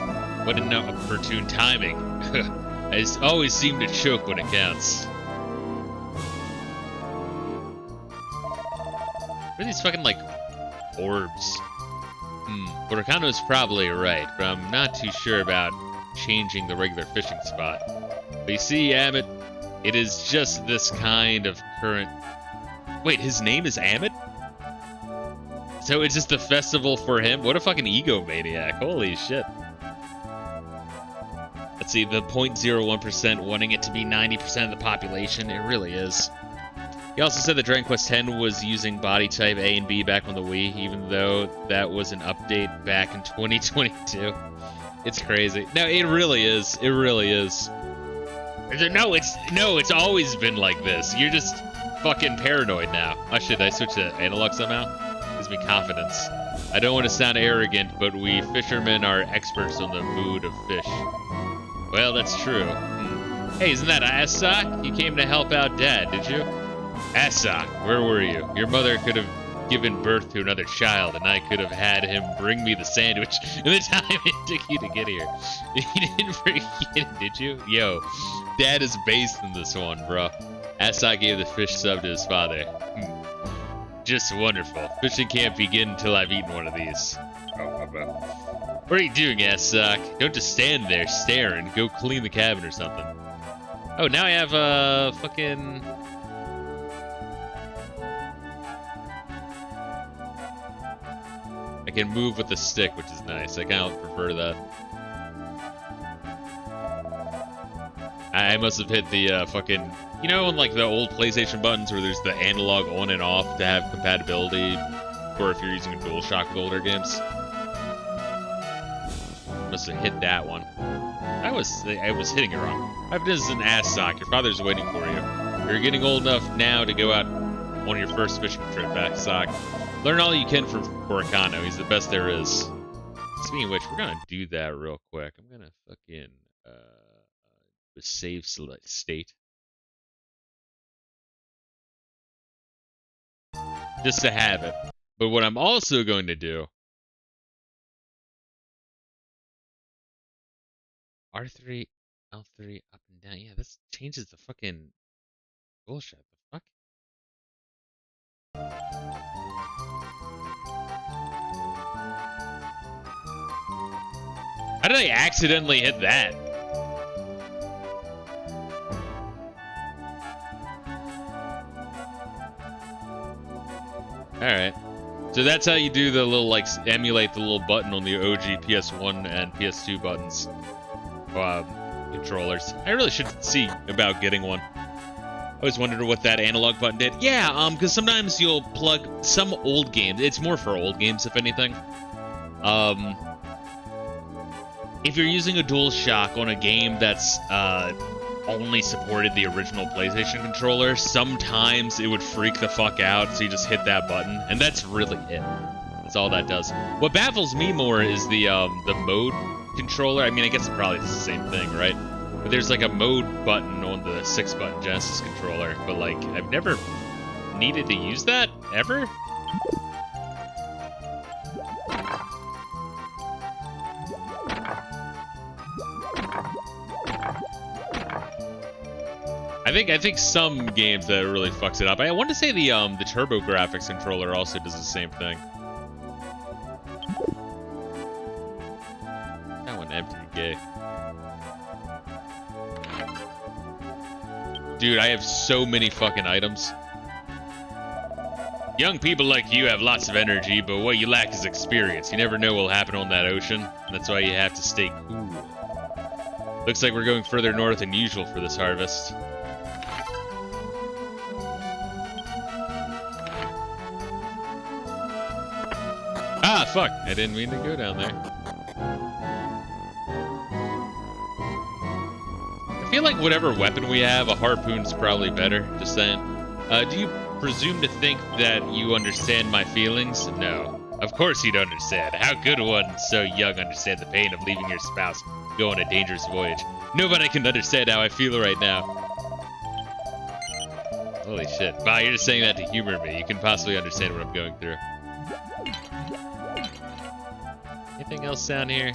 What an opportune timing. I always seem to choke when it counts. What are these fucking, like, orbs? Burkano's probably right, but I'm not too sure about changing the regular fishing spot. But you see, Amit, it is just this kind of current... Wait, his name is Amit? So it's just a festival for him? What a fucking egomaniac. Holy shit. Let's see, the 0.01% wanting it to be 90% of the population. It really is. He also said that Dragon Quest X was using body type A and B back on the Wii, even though that was an update back in 2022. It's crazy. No, it really is. It really is. No, it's always been like this. You're just fucking paranoid now. Oh shit, I switched to analog somehow? Gives me confidence. I don't want to sound arrogant, but we fishermen are experts on the mood of fish. Well, that's true. Hey, isn't that Asak? You came to help out Dad, did you? Asak, where were you? Your mother could have given birth to another child, and I could have had him bring me the sandwich in the time it took you to get here. You didn't forget it, did you? Yo, Dad is based in this one, bro. Asak gave the fish sub to his father. Just wonderful. Fishing can't begin until I've eaten one of these. What are you doing, Asak? Don't just stand there staring. Go clean the cabin or something. Oh, now I have fucking... I can move with the stick, which is nice. I kind of prefer that. I must have hit the fucking... You know, on like the old PlayStation buttons where there's the analog on and off to have compatibility for if you're using a DualShock with older games? Must have hit that one. I was hitting it wrong. I've been as an ass sock. Your father's waiting for you. You're getting old enough now to go out on your first fishing trip back, Sock. Learn all you can from Burkano. He's the best there is. Speaking of which, we're gonna do that real quick. I'm gonna fucking save state. Just to have it. But what I'm also going to do R3, L3, up and down. Yeah, this changes the fucking bullshit. The fuck? How did I accidentally hit that? Alright. So that's how you do the little, like, emulate the little button on the OG PS1 and PS2 buttons. Controllers. I really should see about getting one. I always wondered what that analog button did. Yeah, because sometimes you'll plug some old games. It's more for old games, if anything. If you're using a DualShock on a game that's only supported the original PlayStation controller, sometimes it would freak the fuck out, so you just hit that button, and that's really it. That's all that does. What baffles me more is the mode controller. I mean, I guess it probably is the same thing, right? But there's like a mode button on the 6-button Genesis controller, but like, I've never needed to use that, ever? I think some games that really fucks it up. I want to say the TurboGrafx controller also does the same thing. That one empty, gay. Dude, I have so many fucking items. Young people like you have lots of energy, but what you lack is experience. You never know what will happen on that ocean. And that's why you have to stay cool. Looks like we're going further north than usual for this harvest. Ah, fuck. I didn't mean to go down there. I feel like whatever weapon we have, a harpoon's probably better. Just saying. Do you presume to think that you understand my feelings? No. Of course you don't understand. How could one so young understand the pain of leaving your spouse, go on a dangerous voyage? Nobody can understand how I feel right now. Holy shit. Wow, you're just saying that to humor me. You can possibly understand what I'm going through. Anything else down here?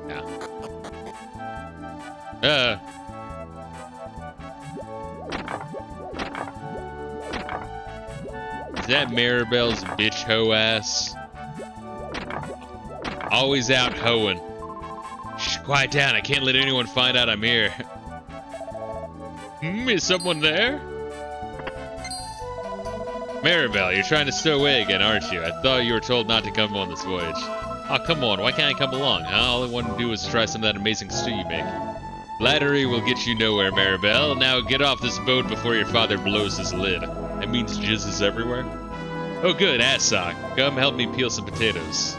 No. Is that Maribel's bitch hoe ass? Always out hoeing. Shh, quiet down. I can't let anyone find out I'm here. Is someone there? Maribel, you're trying to stow away again, aren't you? I thought you were told not to come on this voyage. Oh, come on. Why can't I come along, huh? All I want to do is try some of that amazing stew you make. Flattery will get you nowhere, Maribel. Now get off this boat before your father blows his lid. That means jizz is everywhere. Oh, good. Asssock. Come help me peel some potatoes.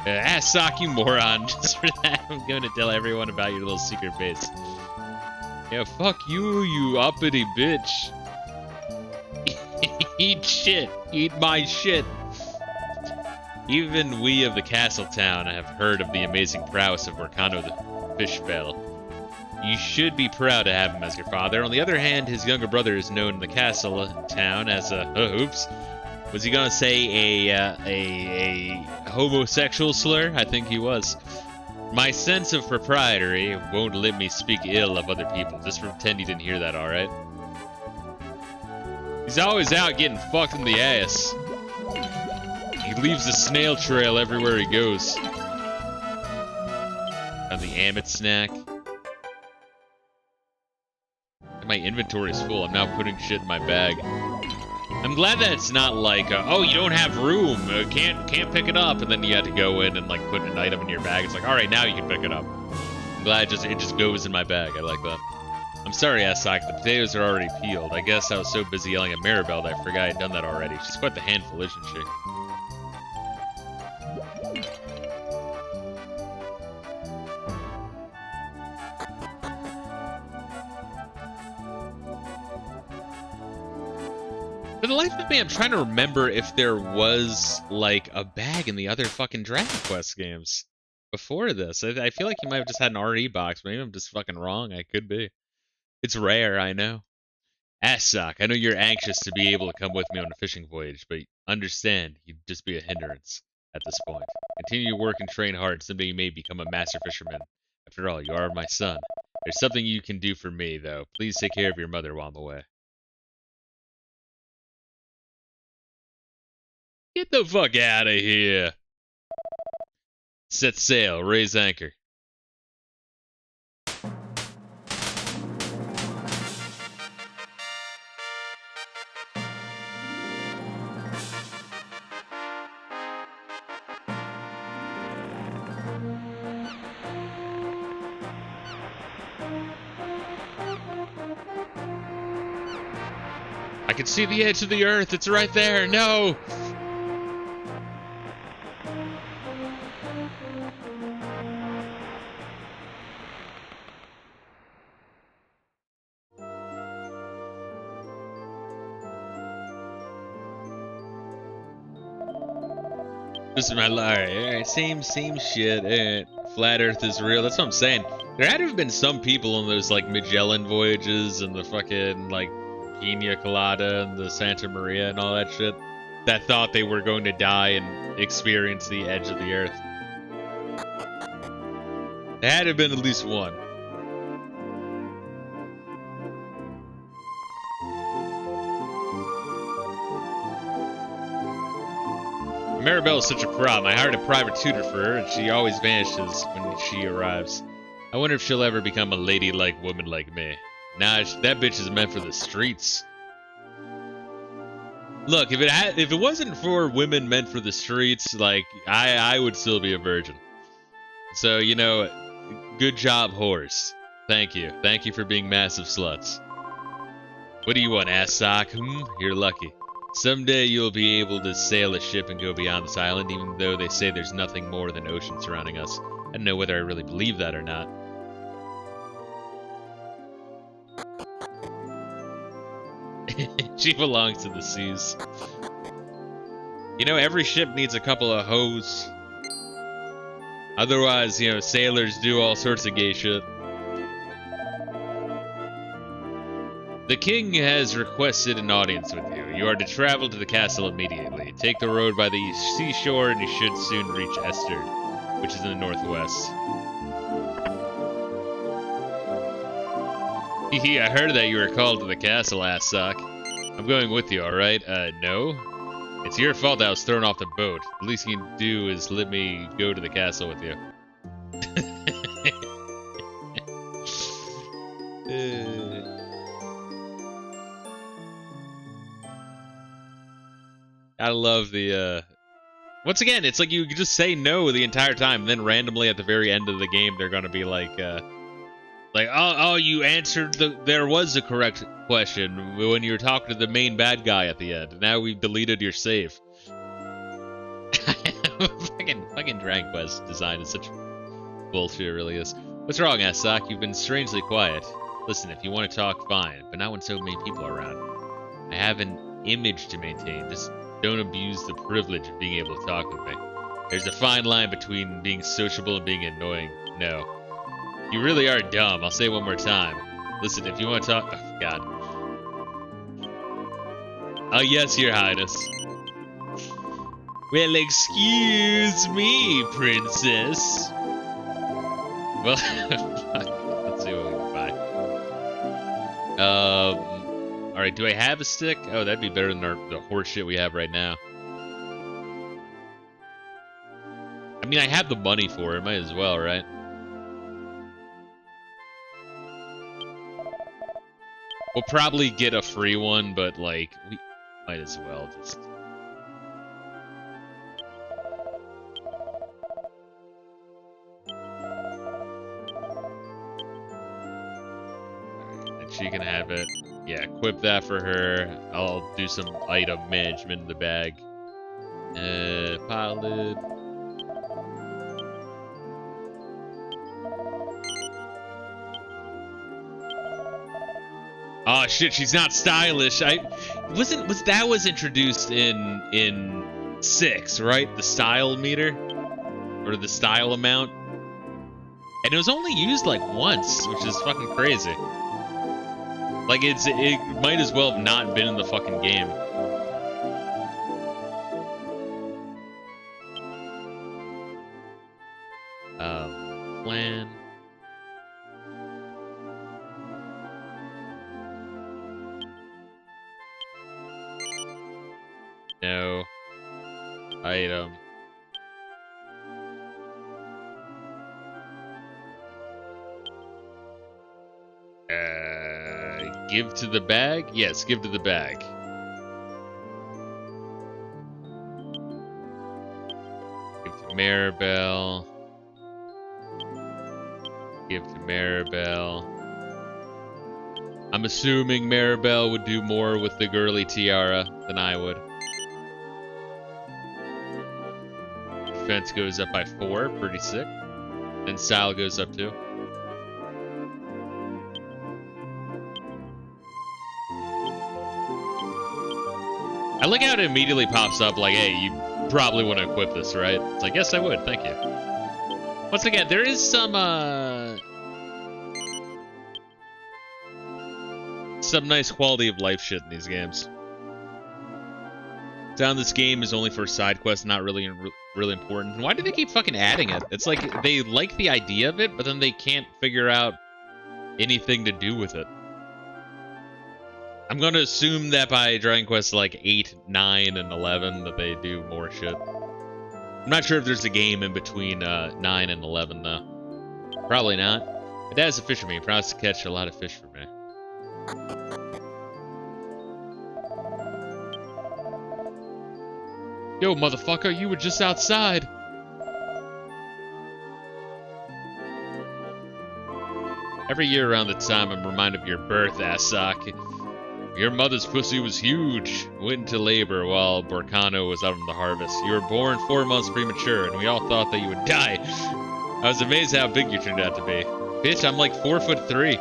Asssock, you moron. Just for that, I'm going to tell everyone about your little secret base. Yeah, fuck you, you uppity bitch. Eat shit. Eat my shit. Even we of the castle town have heard of the amazing prowess of Mercano the Fishbell. You should be proud to have him as your father. On the other hand, his younger brother is known in the castle town as a... oops. Was he gonna say a homosexual slur? I think he was. My sense of propriety won't let me speak ill of other people. Just pretend you didn't hear that, alright? He's always out getting fucked in the ass. He leaves a snail trail everywhere he goes. On the Amit snack. My inventory is full. I'm now putting shit in my bag. I'm glad that it's not like, oh, you don't have room, can't pick it up, and then you have to go in and like put an item in your bag. It's like, all right, now you can pick it up. I'm glad it just goes in my bag. I like that. I'm sorry, Assok. The potatoes are already peeled. I guess I was so busy yelling at Maribel that I forgot I'd done that already. She's quite the handful, isn't she? For the life of me, I'm trying to remember if there was, like, a bag in the other fucking Dragon Quest games before this. I feel like you might have just had an RE box. Maybe I'm just fucking wrong. I could be. It's rare, I know. Assok, I know you're anxious to be able to come with me on a fishing voyage, but understand, you'd just be a hindrance. at this point. Continue to work and train hard. Someday you may become a master fisherman. After all, you are my son. There's something you can do for me, though. Please take care of your mother while I'm away. Get the fuck out of here. Set sail. Raise anchor. I can see the edge of the earth. It's right there. No. This is my lie. Alright, same shit. Alright. Flat Earth is real. That's what I'm saying. There had to have been some people on those like Magellan voyages and the fucking like Pina Colada and the Santa Maria and all that shit that thought they were going to die and experience the edge of the earth. There had to have been at least one. Maribel's such a problem. I hired a private tutor for her, and she always vanishes when she arrives. I wonder if she'll ever become a ladylike woman like me. Nah, that bitch is meant for the streets. Look, if it wasn't for women meant for the streets, like I would still be a virgin. So you know, good job, horse. Thank you for being massive sluts. What do you want, ass sock? You're lucky. Someday you'll be able to sail a ship and go beyond this island, even though they say there's nothing more than ocean surrounding us. I don't know whether I really believe that or not. She belongs to the seas. You know, every ship needs a couple of hoes. Otherwise, you know, sailors do all sorts of gay shit. The king has requested an audience with you. You are to travel to the castle immediately. Take the road by the seashore and you should soon reach Esterd, which is in the northwest. Hee, I heard that you were called to the castle, asssock. I'm going with you, alright? No? It's your fault that I was thrown off the boat. The least you can do is let me go to the castle with you. I love the, once again, it's like you just say no the entire time, and then randomly at the very end of the game, they're gonna be like, oh, you answered there was a correct question when you were talking to the main bad guy at the end. Now we've deleted your save. fucking Dragon Quest design is such bullshit, it really is. What's wrong, Asok? You've been strangely quiet. Listen, if you want to talk, fine, but not when so many people are around. I have an image to maintain. Just don't abuse the privilege of being able to talk with me. There's a fine line between being sociable and being annoying. No. You really are dumb. I'll say it one more time. Listen, if you want to talk... Oh, God. Oh, yes, Your Highness. Well, excuse me, princess. Well, let's see what we can buy. Alright, do I have a stick? Oh, that'd be better than the horse shit we have right now. I mean, I have the money for it. Might as well, right? We'll probably get a free one, but, like, we might as well just... Alright, and she can have it. Yeah, equip that for her. I'll do some item management in the bag. Pilot. Oh shit, she's not stylish. That was introduced in 6, right? The style meter? Or the style amount? And it was only used like once, which is fucking crazy. Like it might as well have not been in the fucking game. item. Give to the bag? Yes, give to the bag. Give to Maribel. Give to Maribel. I'm assuming Maribel would do more with the girly tiara than I would. Defense goes up by 4, pretty sick. And style goes up too. I like how it immediately pops up like, hey, you probably want to equip this, right? It's like, yes, I would, thank you. Once again, there is some nice quality of life shit in these games. Sound this game is only for side quests, not really important. Why do they keep fucking adding it? It's like they like the idea of it, but then they can't figure out anything to do with it. I'm gonna assume that by Dragon Quest like 8, 9, and 11 that they do more shit. I'm not sure if there's a game in between 9 and 11 though. Probably not. My dad's a fisherman. He promised to catch a lot of fish for me. Yo, motherfucker, you were just outside. Every year around the time I'm reminded of your birth, Asak. Your mother's pussy was huge. Went into labor while Borcano was out on the harvest. You were born 4 months premature, and we all thought that you would die. I was amazed how big you turned out to be. Bitch, I'm like 4'3".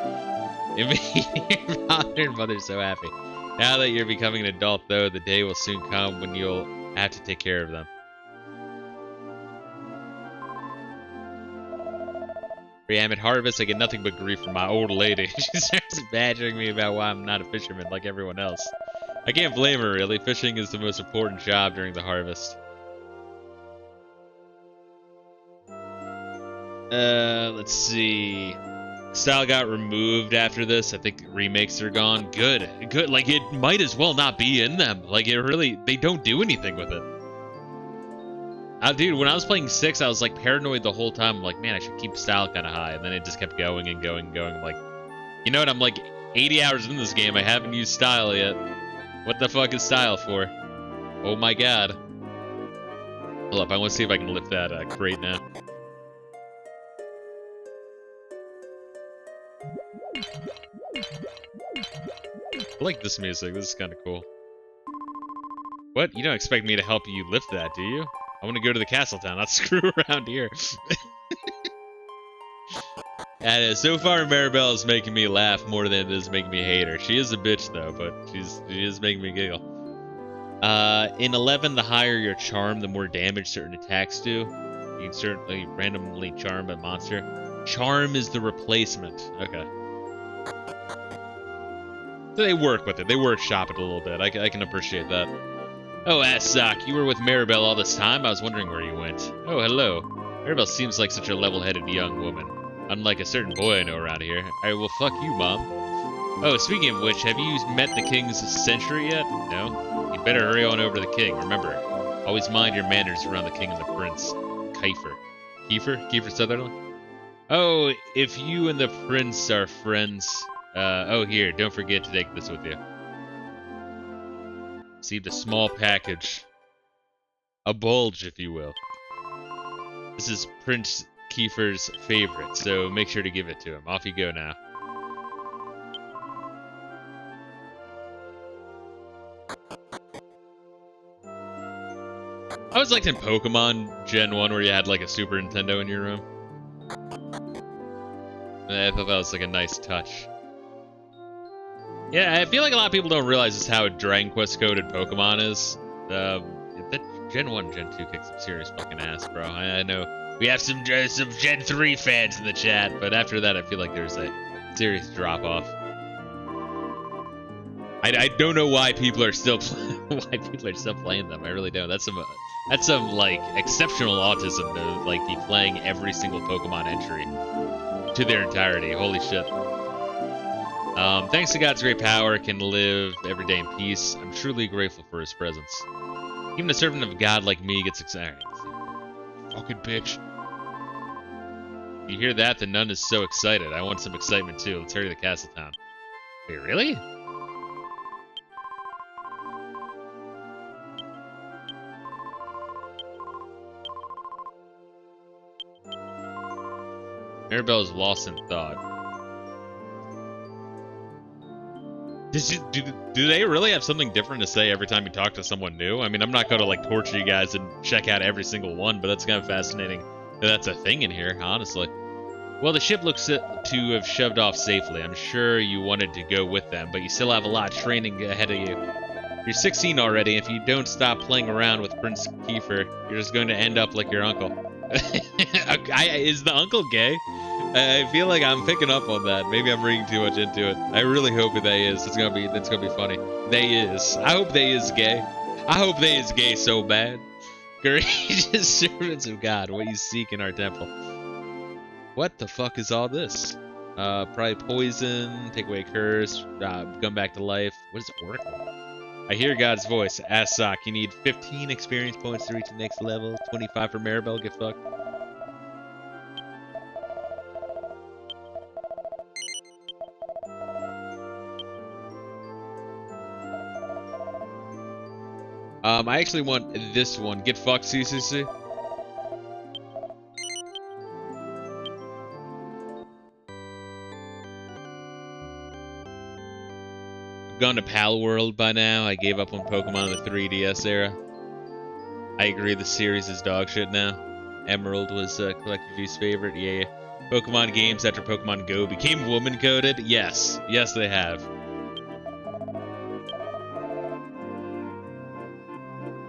It made your father and mother so happy. Now that you're becoming an adult, though, the day will soon come when you'll have to take care of them. I'm at harvest, I get nothing but grief from my old lady. She starts badgering me about why I'm not a fisherman like everyone else. I can't blame her, really. Fishing is the most important job during the harvest. Let's see. Style got removed after this. I think remakes are gone. Good. Good. Like, it might as well not be in them. Like, it really... They don't do anything with it. Dude, when I was playing 6, I was like paranoid the whole time. I'm like, man, I should keep style kind of high. And then it just kept going and going and going. I'm like, you know what? I'm like 80 hours in this game. I haven't used style yet. What the fuck is style for? Oh my god. Hold up, I want to see if I can lift that crate now. I like this music. This is kind of cool. What? You don't expect me to help you lift that, do you? I want to go to the castle town, not screw around here. And so far, Maribel is making me laugh more than it is making me hate her. She is a bitch, though, but she is making me giggle. In 11, the higher your charm, the more damage certain attacks do. You can certainly randomly charm a monster. Charm is the replacement. Okay. So they work with it. They workshop it a little bit. I can appreciate that. Oh, Asak, you were with Maribel all this time? I was wondering where you went. Oh, hello. Maribel seems like such a level-headed young woman. Unlike a certain boy I know around here. Alright, well, fuck you, Mom. Oh, speaking of which, have you met the King's Sentry yet? No? You'd better hurry on over to the King. Remember, always mind your manners around the King and the Prince. Kiefer. Kiefer? Kiefer Sutherland? Oh, if you and the Prince are friends... oh, here, don't forget to take this with you. Received a small package. A bulge, if you will. This is Prince Kiefer's favorite, so make sure to give it to him. Off you go now. I always liked in Pokemon Gen 1 where you had like a Super Nintendo in your room. I thought that was like a nice touch. Yeah, I feel like a lot of people don't realize just how Dragon Quest coded Pokemon is. That Gen 1, Gen 2 kicks some serious fucking ass, bro. I know we have some Gen 3 fans in the chat, but after that, I feel like there's a serious drop-off. I don't know why people are still playing them. I really don't. That's some like exceptional autism to like be playing every single Pokemon entry to their entirety. Holy shit. Thanks to God's great power, can live every day in peace. I'm truly grateful for his presence. Even a servant of God like me gets excited. Fucking bitch. You hear that? The nun is so excited. I want some excitement too. Let's hurry to the castle town. Wait, really? Maribel is lost in thought. Do they really have something different to say every time you talk to someone new? I mean, I'm not going to, like, torture you guys and check out every single one, but that's kind of fascinating that that's a thing in here, honestly. Well, the ship looks to have shoved off safely. I'm sure you wanted to go with them, but you still have a lot of training ahead of you. You're 16 already. If you don't stop playing around with Prince Kiefer, you're just going to end up like your uncle. Is the uncle gay? I feel like I'm picking up on that. Maybe I'm reading too much into it. I really hope they is. That's gonna be funny. They is. I hope they is gay. I hope they is gay so bad. Courageous servants of God, what you seek in our temple. What the fuck is all this? Probably poison, take away curse, come back to life. What is Oracle? I hear God's voice. Assock, you need 15 experience points to reach the next level. 25 for Maribel, get fucked. I actually want this one. Get fucked, CCC. I've gone to Pal World by now. I gave up on Pokemon in the 3DS era. I agree, the series is dog shit now. Emerald was Collector G's favorite. Yeah. Pokemon games after Pokemon Go became woman-coded. Yes. Yes, they have.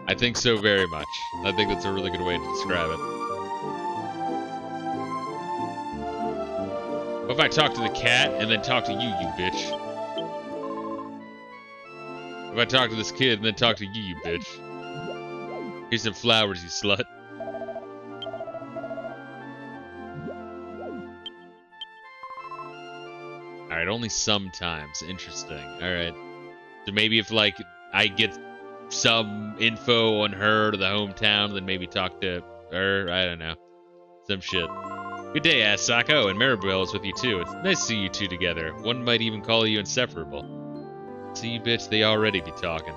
I think so very much. I think that's a really good way to describe it. What if I talk to the cat and then talk to you, you bitch? If I talk to this kid and then talk to you, you bitch? Here's some flowers, you slut. Alright, only sometimes. Interesting. Alright. So maybe if, like, I get some info on her to the hometown, then maybe talk to her. I don't know. Some shit. Good day, Asako, and Maribel is with you too. It's nice to see you two together. One might even call you inseparable. See, bitch, they already be talking.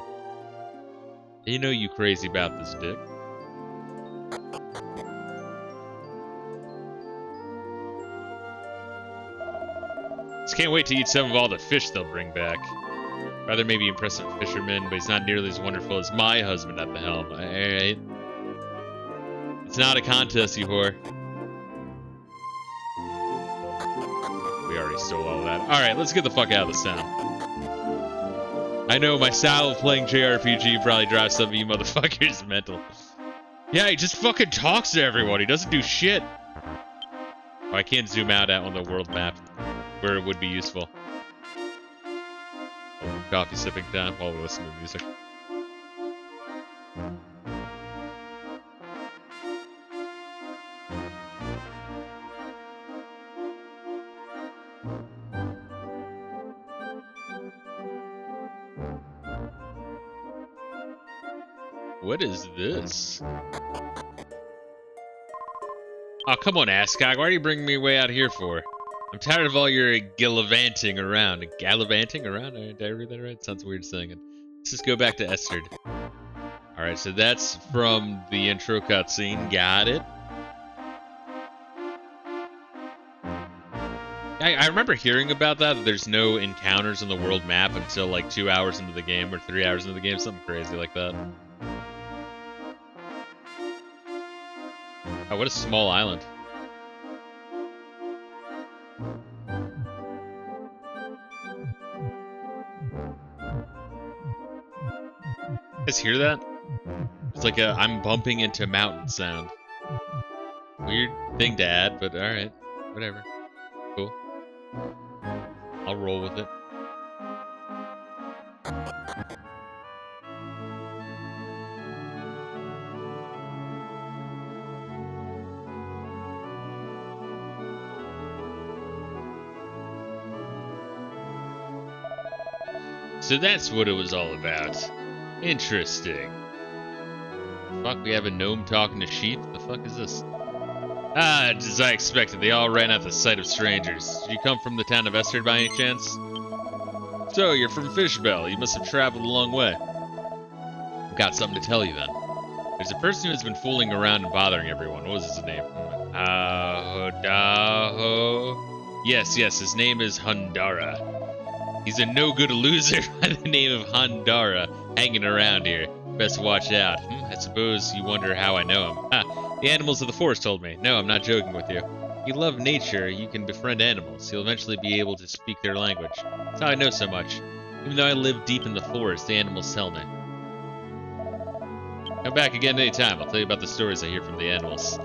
You know you crazy about this dick. Just can't wait to eat some of all the fish they'll bring back. Rather maybe impressive fisherman, but he's not nearly as wonderful as my husband at the helm. Alright. It's not a contest, you whore. We already stole all that. Alright, let's get the fuck out of this town. I know my style of playing JRPG probably drives some of you motherfuckers mental. Yeah, he just fucking talks to everyone. He doesn't do shit. Oh, I can't zoom out on the world map where it would be useful. Coffee sipping time while we listen to music. What is this? Oh, come on, Ascog. Why are you bringing me way out here for? I'm tired of all your gallivanting around. Gallivanting around? Did I read that right? Sounds weird saying it. Let's just go back to Esther. Alright, so that's from the intro cutscene. Got it. I remember hearing about that there's no encounters on the world map until like 2 hours into the game or 3 hours into the game. Something crazy like that. Oh, what a small island. You guys hear that? It's like a I'm bumping into mountain sound. Weird thing to add, but alright. Whatever. Cool. I'll roll with it. So that's what it was all about. Interesting. Fuck, we have a gnome talking to sheep? The fuck is this? Ah, as I expected, they all ran at the sight of strangers. Did you come from the town of Esther by any chance? So, you're from Fishbell. You must have traveled a long way. I've got something to tell you then. There's a person who's been fooling around and bothering everyone. What was his name? Daho. Yes, his name is Handara. He's a no-good loser by the name of Handara hanging around here. Best watch out. I suppose you wonder how I know him. The animals of the forest told me. No, I'm not joking with you. If you love nature, you can befriend animals. You'll eventually be able to speak their language. That's how I know so much. Even though I live deep in the forest, the animals tell me. Come back again anytime. I'll tell you about the stories I hear from the animals.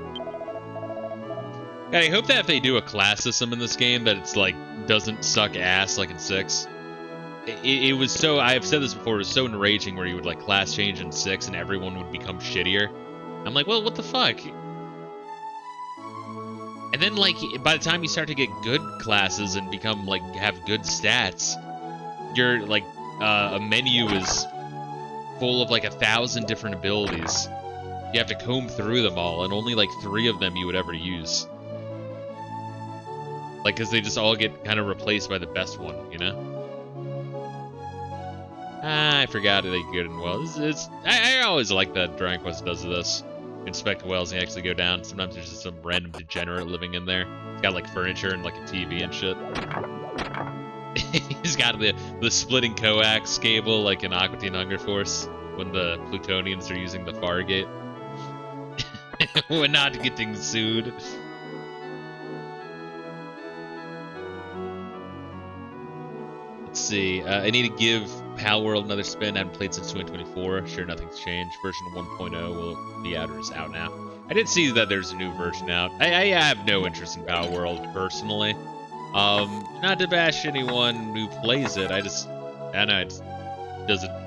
God, I hope that if they do a class system in this game, that it's like doesn't suck ass like in 6. It was so, I've said this before, it was so enraging where you would like class change in 6 and everyone would become shittier. I'm like, well, what the fuck? And then like, by the time you start to get good classes and become like, have good stats, your like, a menu is full of like 1,000 different abilities. You have to comb through them all, and only like 3 of them you would ever use. Like, because they just all get kind of replaced by the best one, you know? I forgot they good and well. I always like that Dragon Quest does this. Inspect wells and you actually go down. Sometimes there's just some random degenerate living in there. It's got like furniture and like a TV and shit. He's got the splitting coax cable like in Aqua Teen Hunger Force when the Plutonians are using the Fargate. We're not getting sued. Let's see. I need to give Pal World another spin. I haven't played since 2024. Sure, nothing's changed. Version 1.0 will be out or is out now. I did see that there's a new version out. I have no interest in Pal World personally. Not to bash anyone who plays it. I don't know. It just doesn't.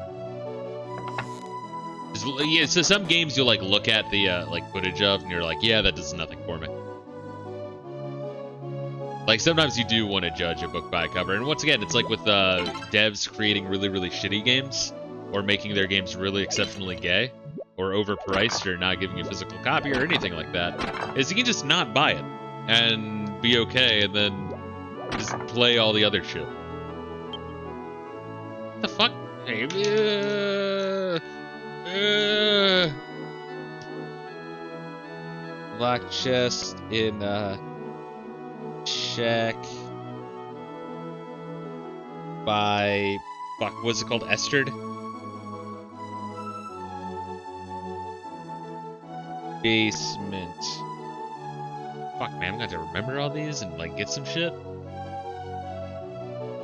Yeah, so some games you'll like look at the like footage of, and you're like, yeah, that does nothing for me. Like, sometimes you do want to judge a book by a cover. And once again, it's like with devs creating really, really shitty games, or making their games really exceptionally gay, or overpriced, or not giving you a physical copy, or anything like that, is you can just not buy it, and be okay, and then just play all the other shit. What the fuck? Hey, lock chest in, check by fuck, what's it called? Esterd? Basement. Fuck man, I'm gonna have to remember all these and like get some shit.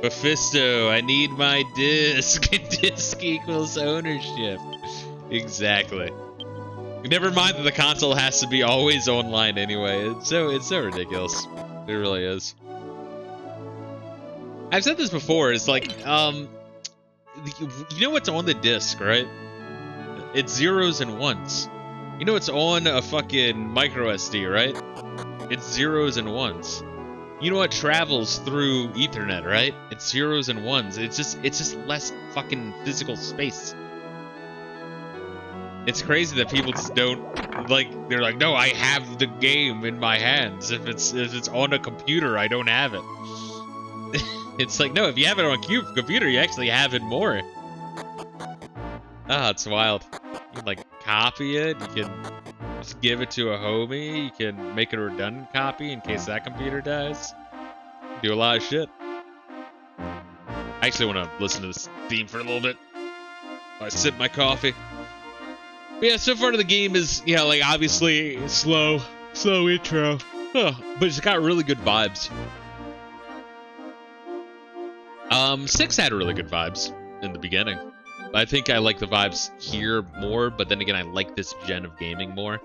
But Fisto, I need my disc. Disc equals ownership. Exactly. Never mind that the console has to be always online anyway. It's so ridiculous. It really is. I've said this before, it's like, you know what's on the disc, right? It's zeros and ones. You know what's on a fucking micro SD, right? It's zeros and ones. You know what travels through Ethernet, right? It's zeros and ones. It's just less fucking physical space. It's crazy that people just don't, like, they're like, no, I have the game in my hands. If it's on a computer, I don't have it. It's like, no, if you have it on a computer, you actually have it more. Ah, it's wild. You can, like, copy it. You can just give it to a homie. You can make a redundant copy in case that computer dies. Do a lot of shit. I actually want to listen to this theme for a little bit while I sip my coffee. But yeah, so far the game is, yeah, like, obviously slow intro. But it's got really good vibes. 6 had really good vibes in the beginning. I think I like the vibes here more, but then again, I like this gen of gaming more.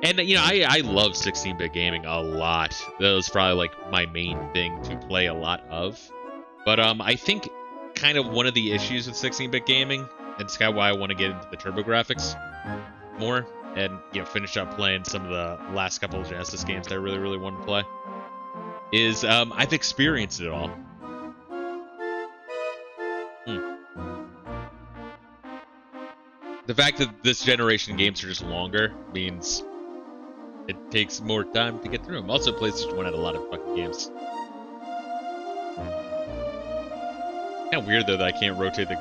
And, you know, I love 16-bit gaming a lot. That was probably, like, my main thing to play a lot of. But, I think kind of one of the issues with 16-bit gaming, and it's kind of why I want to get into the TurboGrafx more, and, you know, finish up playing some of the last couple of Genesis games that I really, really want to play, is, I've experienced it all. The fact that this generation games are just longer means it takes more time to get through them. Also, PlayStation 1 had a lot of fucking games. Kind of weird though that I can't rotate the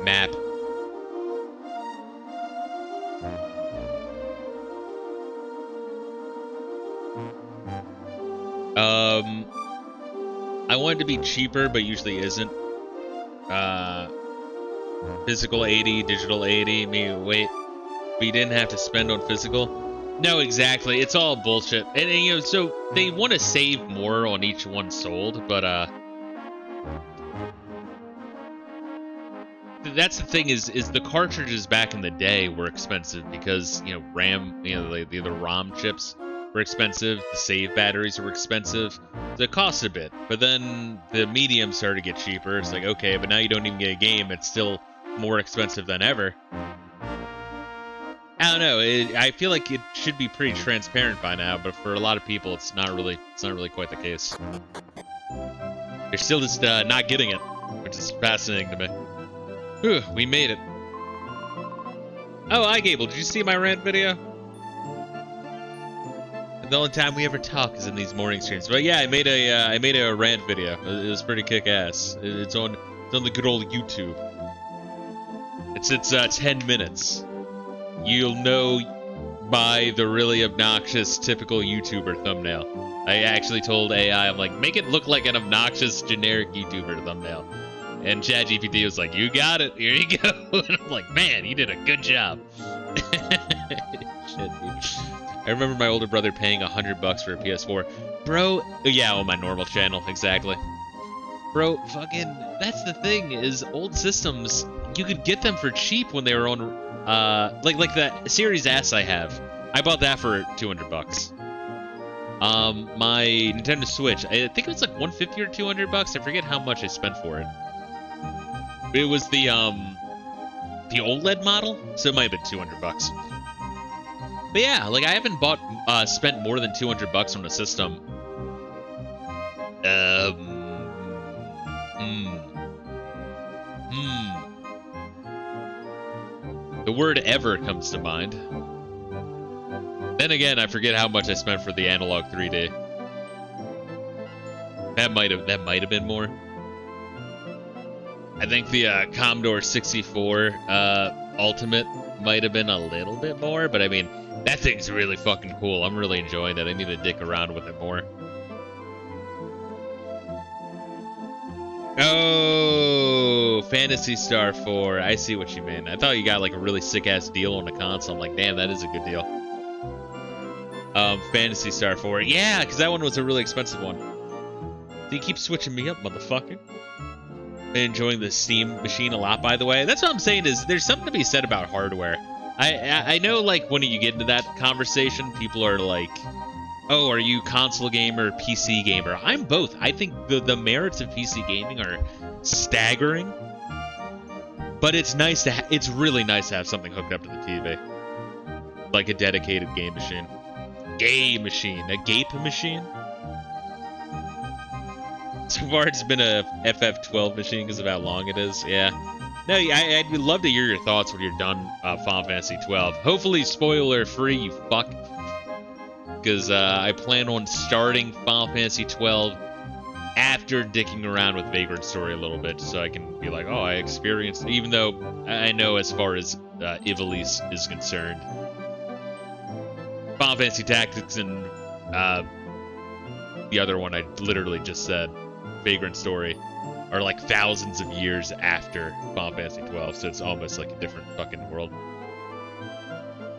map. I want it to be cheaper, but usually isn't. Physical 80, digital 80. Wait, we didn't have to spend on physical. No, exactly. It's all bullshit. And you know, so they want to save more on each one sold, but that's the thing is the cartridges back in the day were expensive because, you know, RAM, you know, the ROM chips were expensive, the save batteries were expensive, so it cost a bit. But then the medium started to get cheaper. It's like, okay, but now you don't even get a game. It's still more expensive than ever. I don't know. I feel like it should be pretty transparent by now, but for a lot of people, it's not really quite the case. They're still just not getting it, which is fascinating to me. Whew, we made it. Oh, hi, Gable. Did you see my rant video? The only time we ever talk is in these morning streams. But yeah, I made a rant video. It was pretty kick-ass. It's on the good old YouTube. It's 10 minutes. You'll know by the really obnoxious typical YouTuber thumbnail. I actually told AI, I'm like, make it look like an obnoxious generic YouTuber thumbnail. And ChatGPT was like, you got it, here you go. And I'm like, man, you did a good job. Shit, dude. I remember my older brother paying $100 for a PS4. Bro, yeah, on my normal channel, exactly. Bro, fucking, that's the thing, is old systems, you could get them for cheap when they were on, like the Series S I have. I bought that for $200. My Nintendo Switch, I think it was like $150 or $200. I forget how much I spent for it. It was the OLED model, so it might have been $200. But yeah, like I haven't spent more than $200 on a system. The word ever comes to mind. Then again, I forget how much I spent for the Analog 3D. That might have been more. I think the Commodore 64 Ultimate might have been a little bit more, but I mean, that thing's really fucking cool. I'm really enjoying it. I need to dick around with it more. Oh, Phantasy Star 4. I see what you mean. I thought you got like a really sick-ass deal on the console. I'm like, damn, that is a good deal. Phantasy Star 4. Yeah, because that one was a really expensive one. So you keep switching me up, motherfucker. Been enjoying the Steam machine a lot, by the way. That's what I'm saying is there's something to be said about hardware. I know, like, when you get into that conversation, people are like, oh, are you console gamer, PC gamer? I'm both. I think the merits of PC gaming are staggering. But it's nice to it's really nice to have something hooked up to the TV. Like a dedicated game machine. Game machine. A gape machine? So far, it's been a FF12 machine because of how long it is. Yeah. No, I'd love to hear your thoughts when you're done Final Fantasy 12. Hopefully spoiler-free, you fuck. Because I plan on starting Final Fantasy 12 after dicking around with Vagrant Story a little bit, so I can be like, oh, I experienced... Even though I know as far as Ivalice is concerned, Final Fantasy Tactics and the other one I literally just said, Vagrant Story, are like thousands of years after Final Fantasy 12, so it's almost like a different fucking world.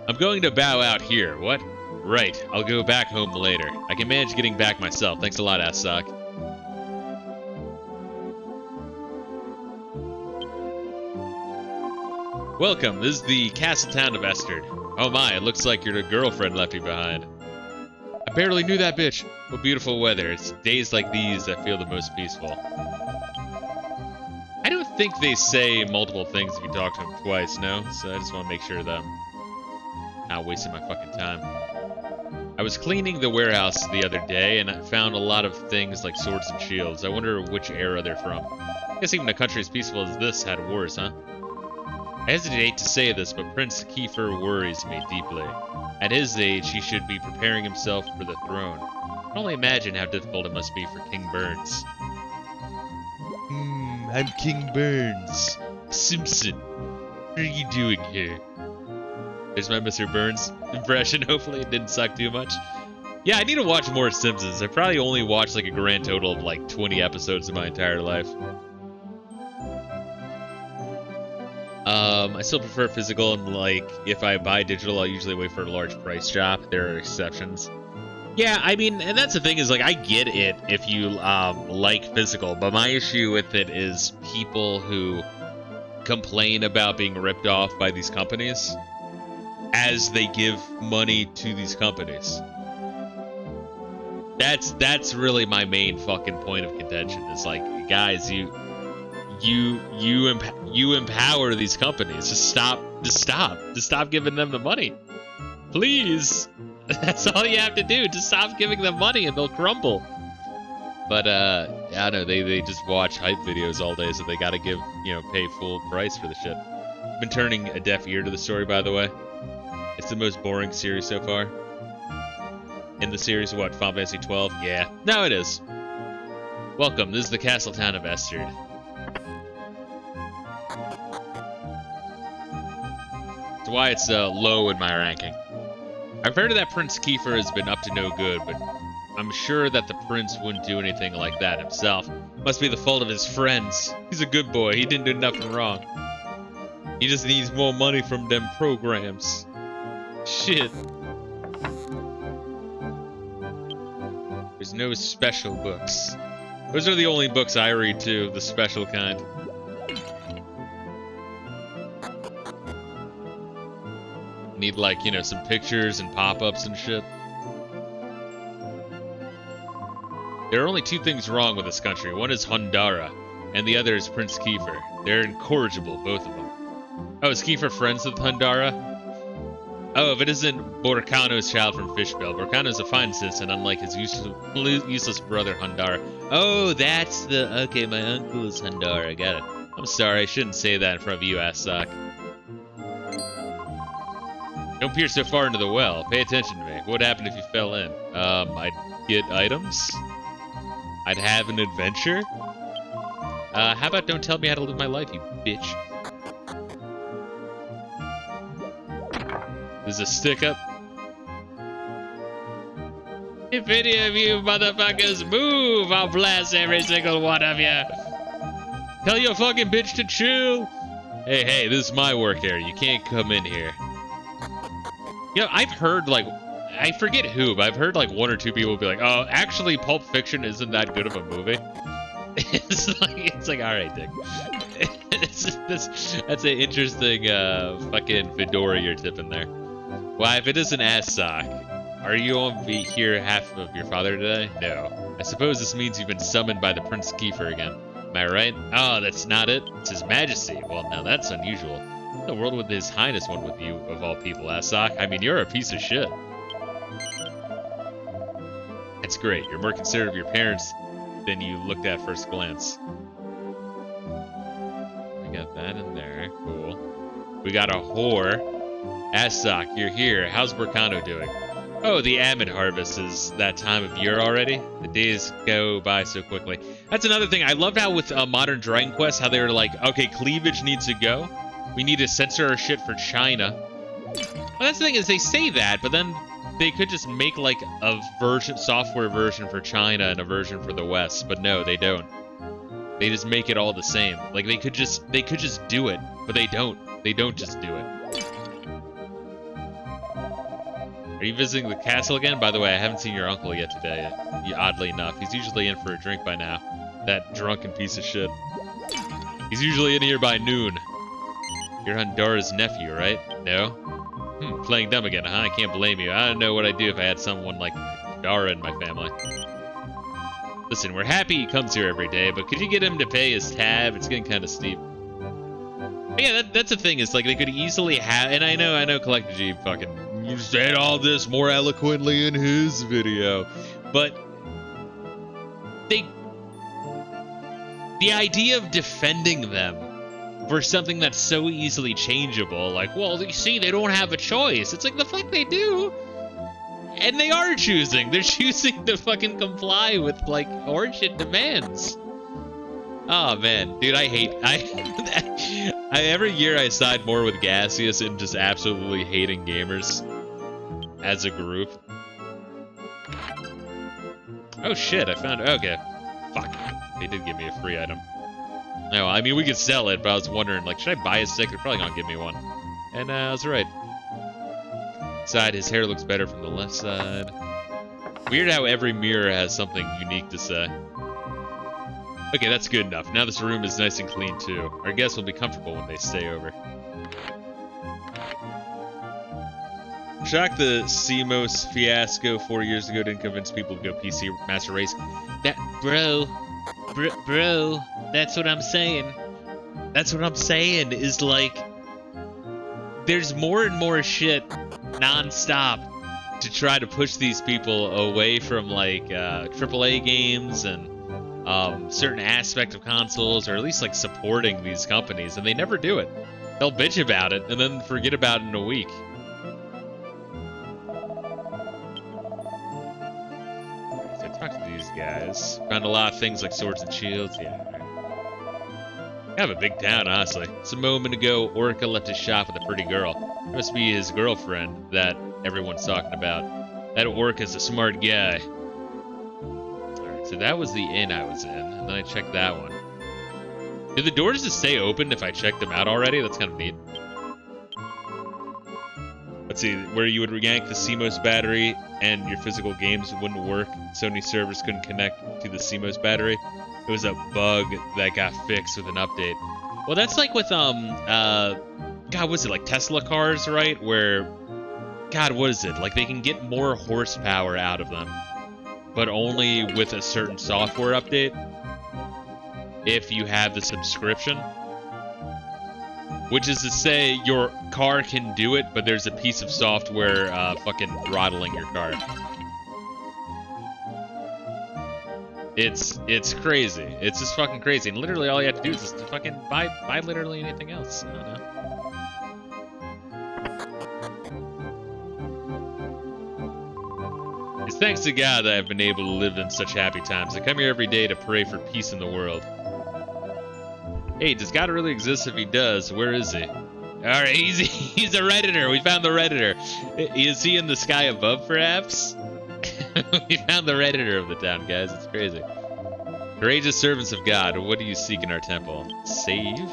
I'm going to bow out here. What? Right, I'll go back home later. I can manage getting back myself. Thanks a lot, Assock. Welcome, this is the castle town of Esterd. Oh my, it looks like your girlfriend left you behind. I barely knew that bitch. What beautiful weather. It's days like these that feel the most peaceful. I don't think they say multiple things if you talk to them twice, no? So I just want to make sure that I'm not wasting my fucking time. I was cleaning the warehouse the other day, and I found a lot of things like swords and shields. I wonder which era they're from. I guess even a country as peaceful as this had wars, huh? I hesitate to say this, but Prince Kiefer worries me deeply. At his age, he should be preparing himself for the throne. I can only imagine how difficult it must be for King Burns. I'm King Burns. Simpson, what are you doing here? There's my Mr. Burns impression. Hopefully it didn't suck too much. Yeah, I need to watch more Simpsons. I probably only watched like a grand total of like 20 episodes in my entire life. I still prefer physical, and like if I buy digital, I'll usually wait for a large price drop. There are exceptions. Yeah, I mean, and that's the thing is like I get it if you like physical, but my issue with it is people who complain about being ripped off by these companies as they give money to these companies. That's really my main fucking point of contention. Is like, guys, you empower these companies. Just stop giving them the money, please. That's all you have to do. Just stop giving them money, and they'll crumble. But I don't know. They just watch hype videos all day, so they gotta pay full price for the shit. I've been turning a deaf ear to the story, by the way. It's the most boring series so far. In the series, what, Final Fantasy 12? Yeah. No, it is. Welcome, this is the castle town of Esterd. That's why it's low in my ranking. I've heard that Prince Kiefer has been up to no good, but I'm sure that the prince wouldn't do anything like that himself. Must be the fault of his friends. He's a good boy, he didn't do nothing wrong. He just needs more money from them programs. Shit. There's no special books. Those are the only books I read too, the special kind. Need like, some pictures and pop-ups and shit. There are only two things wrong with this country. One is Hundara, and the other is Prince Kiefer. They're incorrigible, both of them. Oh, is Kiefer friends with Hundara? Oh, if it isn't Borcano's child from Fishbill. Borcano's a fine citizen, unlike his useless brother, Hundara. Oh, that's the... Okay, my uncle is Hundara. Got it. I'm sorry, I shouldn't say that in front of you, ass sock. Don't peer so far into the well. Pay attention to me. What would happen if you fell in? I'd get items. I'd have an adventure. How about don't tell me how to live my life, you bitch? There's a stick up. If any of you motherfuckers move, I'll blast every single one of you. Tell your fucking bitch to chill. Hey, this is my work area. You can't come in here. I've heard, like, I forget who, but I've heard, like, one or two people be like, oh, actually, Pulp Fiction isn't that good of a movie. It's like, all right, Dick. That's an interesting, fucking fedora you're tipping there. Why, if it isn't ass sock, are you going to be here half of your father today? No. I suppose this means you've been summoned by the Prince Kiefer again. Am I right? Oh, that's not it. It's His Majesty. Well, now that's unusual. What in the world would His Highness want with you, of all people, ass sock? I mean, you're a piece of shit. That's great. You're more considerate of your parents than you looked at first glance. We got that in there. Cool. We got a whore. Assock, you're here. How's Borcano doing? Oh, the almond harvest is that time of year already. The days go by so quickly. That's another thing. I loved how with Modern Dragon Quest, how they were like, okay, cleavage needs to go. We need to censor our shit for China. Well, that's the thing is they say that, but then they could just make like a software version for China and a version for the West. But no, they don't. They just make it all the same. Like they could just do it, but they don't. They don't just do it. Are you visiting the castle again? By the way, I haven't seen your uncle yet today, oddly enough. He's usually in for a drink by now. That drunken piece of shit. He's usually in here by noon. You're Hundara's nephew, right? No? Playing dumb again, huh? I can't blame you. I don't know what I'd do if I had someone like Hundara in my family. Listen, we're happy he comes here every day, but could you get him to pay his tab? It's getting kind of steep. But yeah, that's the thing. Is like they could easily have, and I know Collector G fucking said all this more eloquently in his video, but the idea of defending them for something that's so easily changeable. Like, well, you see, they don't have a choice. It's like, the fuck they do. And they are choosing. They're choosing to fucking comply with, like, horseshit demands. Oh, man. Dude, every year I side more with Gaseous and just absolutely hating gamers as a group. Oh, shit. I found... Okay. Fuck. They did give me a free item. No, I mean, we could sell it, but I was wondering, like, should I buy a stick? They're probably gonna give me one. And, I was right. Side, his hair looks better from the left side. Weird how every mirror has something unique to say. Okay, that's good enough. Now this room is nice and clean, too. Our guests will be comfortable when they stay over. Shocked the CMOS fiasco 4 years ago didn't convince people to go PC Master Race. That, bro, that's what I'm saying. That's what I'm saying, is like, there's more and more shit non-stop to try to push these people away from, like, AAA games and certain aspect of consoles, or at least, like, supporting these companies, and they never do it. They'll bitch about it and then forget about it in a week. So I talked to these guys. Found a lot of things like swords and shields. Yeah. Kind of a big town, honestly. Just a moment ago, Orca left his shop with a pretty girl. It must be his girlfriend that everyone's talking about. That Orca's a smart guy. Alright, so that was the inn I was in, and then I checked that one. Do the doors just stay open if I checked them out already? That's kind of neat. Let's see, where you would yank the CMOS battery and your physical games wouldn't work. Sony servers couldn't connect to the CMOS battery. It was a bug that got fixed with an update. Well, that's like with, God, was it like Tesla cars, right? Where, God, what is it? Like, they can get more horsepower out of them, but only with a certain software update if you have the subscription. Which is to say, your car can do it, but there's a piece of software fucking throttling your car. It's crazy. It's just fucking crazy. And literally all you have to do is just fucking buy literally anything else. I don't know. It's thanks to God that I've been able to live in such happy times. I come here every day to pray for peace in the world. Hey, does God really exist? If he does, where is he? Alright, he's a Redditor. We found the Redditor. Is he in the sky above, perhaps? We found the Redditor of the town, guys. It's crazy. Courageous servants of God, what do you seek in our temple? Save?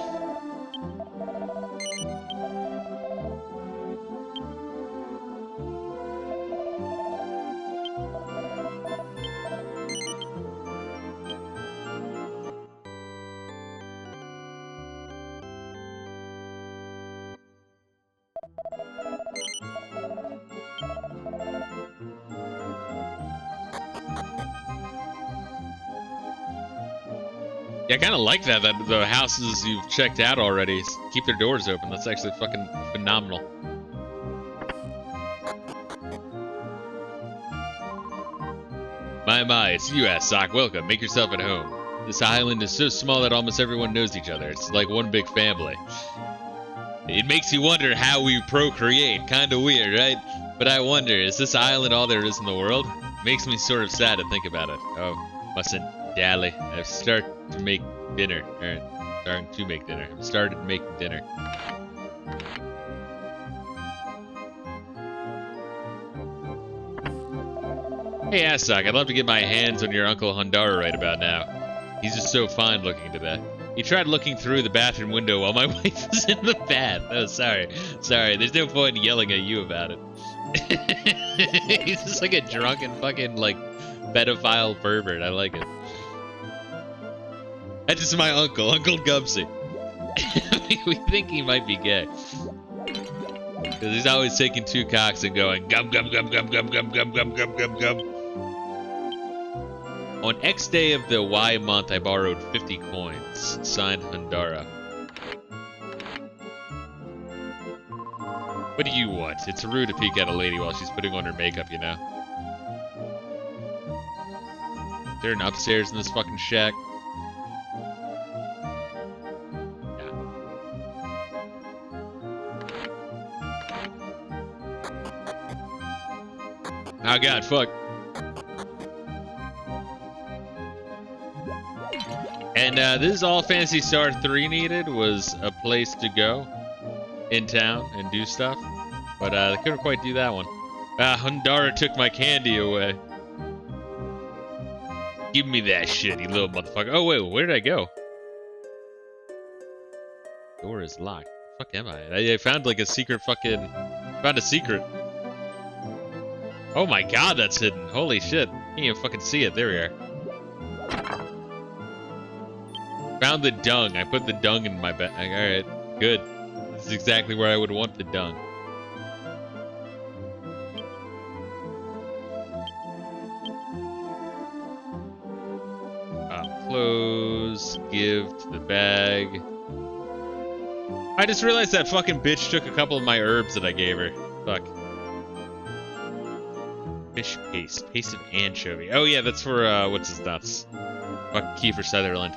Yeah, I kind of like that the houses you've checked out already keep their doors open. That's actually fucking phenomenal. My, it's you, Sock. Welcome. Make yourself at home. This island is so small that almost everyone knows each other. It's like one big family. It makes you wonder how we procreate. Kinda weird, right? But I wonder, is this island all there is in the world? Makes me sort of sad to think about it. Oh, mustn't dally. I've started to make dinner. Alright, starting to make dinner. I've started making dinner. Hey, Assock, I'd love to get my hands on your Uncle Hundara right about now. He's just so fine looking today. He tried looking through the bathroom window while my wife was in the bath. Oh, sorry. Sorry, there's no point in yelling at you about it. He's just like a drunken fucking, like, pedophile pervert. I like it. That's just my uncle, Uncle Gubsy. We think he might be gay. Because he's always taking two cocks and going, gum, gum, gum, gum, gum, gum, gum, gum, gum, gum, gum. On X day of the Y month, I borrowed 50 coins. Signed, Hundara. What do you want? It's rude to peek at a lady while she's putting on her makeup, you know? Is there an upstairs in this fucking shack? Yeah. Oh god, fuck. And this is all Phantasy Star 3 needed, was a place to go in town and do stuff. But they couldn't quite do that one. Hundara took my candy away. Give me that shit, you little motherfucker. Oh wait, where did I go? Door is locked. Fuck am I? I found like a secret fucking... Found a secret. Oh my god, that's hidden. Holy shit. Can't even fucking see it. There we are. Found the dung. I put the dung in my bag. Alright, good. This is exactly where I would want the dung. Clothes. Give to the bag. I just realized that fucking bitch took a couple of my herbs that I gave her. Fuck. Fish paste. Paste of anchovy. Oh yeah, that's for, what's his nuts? Fuck Kiefer Sutherland.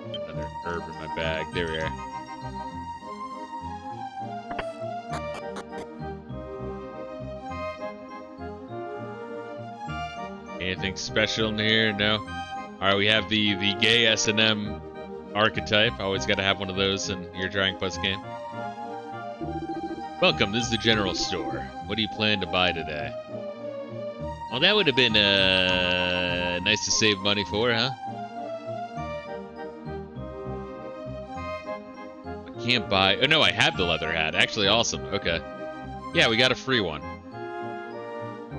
Another herb in my bag. There we are. Anything special in here? No. Alright, we have the gay S&M archetype. Always gotta have one of those in your Dragon Quest game. Welcome, this is the general store. What do you plan to buy today? Well, that would have been nice to save money for, huh? I can't buy... Oh no, I have the leather hat. Actually, awesome. Okay. Yeah, we got a free one.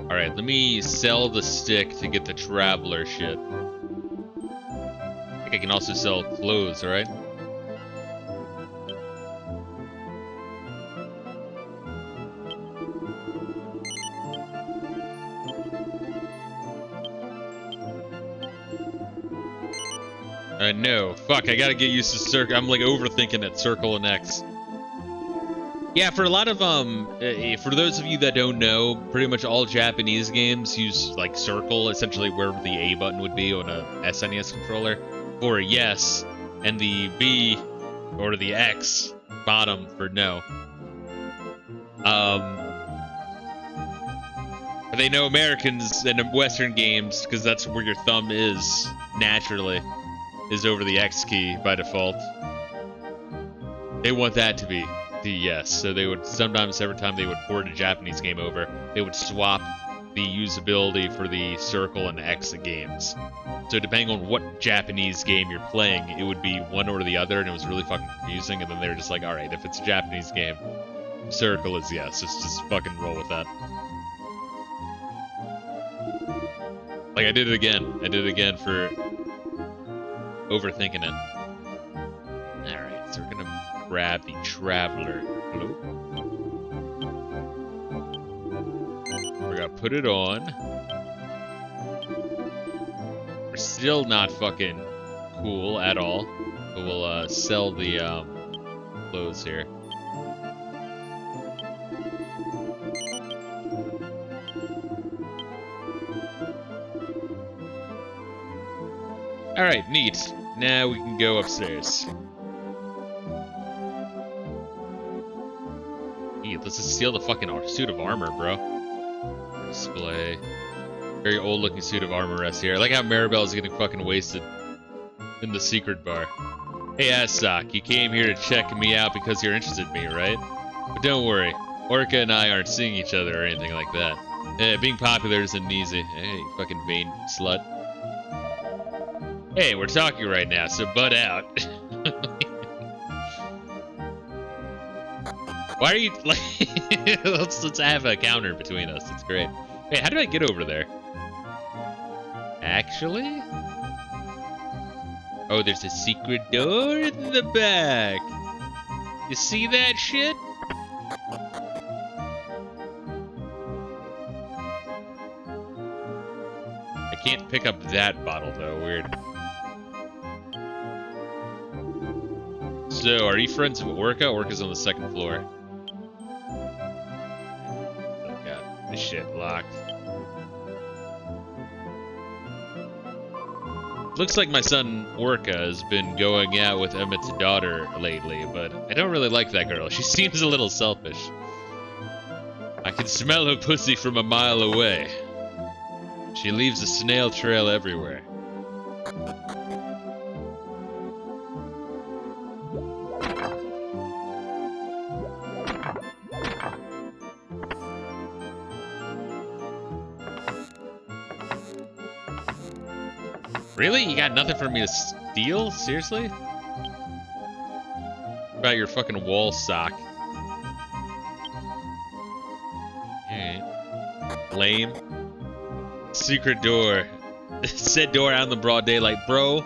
Alright, let me sell the stick to get the traveler shit. I think I can also sell clothes, right? No. Fuck, I gotta get used to circle. I'm like overthinking it, circle and X. Yeah, for a lot of, for those of you that don't know, pretty much all Japanese games use, like, circle, essentially where the A button would be on a SNES controller, for yes, and the B, or the X, bottom, for no. They know Americans and Western games, because that's where your thumb is, naturally, is over the X key by default. They want that to be the yes, so they would sometimes, every time they would port a Japanese game over, they would swap the usability for the circle and X games. So depending on what Japanese game you're playing, it would be one or the other, and it was really fucking confusing, and then they were just like, alright, if it's a Japanese game, circle is yes, just fucking roll with that. Like, I did it again for overthinking it. Alright, so we're gonna grab the Traveler Cloak. We're gonna put it on. We're still not fucking cool at all, but we'll sell the clothes here. Alright, neat. Now we can go upstairs. Neat, let's just steal the fucking suit of armor, bro. Display. Very old looking suit of armor rests here. I like how Maribel's getting fucking wasted in the secret bar. Hey Asok, you came here to check me out because you're interested in me, right? But don't worry, Orca and I aren't seeing each other or anything like that. Being popular isn't easy. Hey, you fucking vain slut. Hey, we're talking right now, so butt out. Why are you like? let's have a counter between us. It's great. Hey, how do I get over there? Actually? Oh, there's a secret door in the back. You see that shit? I can't pick up that bottle though. Weird. So, are you friends with Orca? Orca's on the second floor. Oh god, this shit locked. Looks like my son Orca has been going out with Emmett's daughter lately, but I don't really like that girl. She seems a little selfish. can smell her pussy from a mile away. She leaves a snail trail everywhere. Really? You got nothing for me to steal? Seriously? What about your fucking wall sock? Alright. Lame. Secret door. Said door out in the broad daylight. Bro,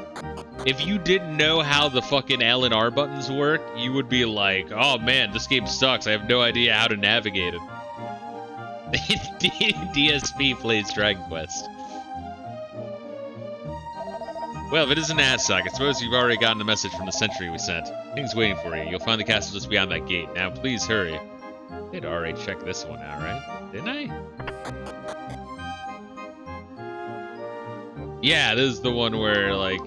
if you didn't know how the fucking L and R buttons work, you would be like, oh man, this game sucks. I have no idea how to navigate it. DSP plays Dragon Quest. Well, if it is an ad sock, I suppose you've already gotten the message from the sentry we sent. Thing's waiting for you. You'll find the castle just beyond that gate. Now, please hurry. I did already check this one out, right? Didn't I? Yeah, this is the one where, like...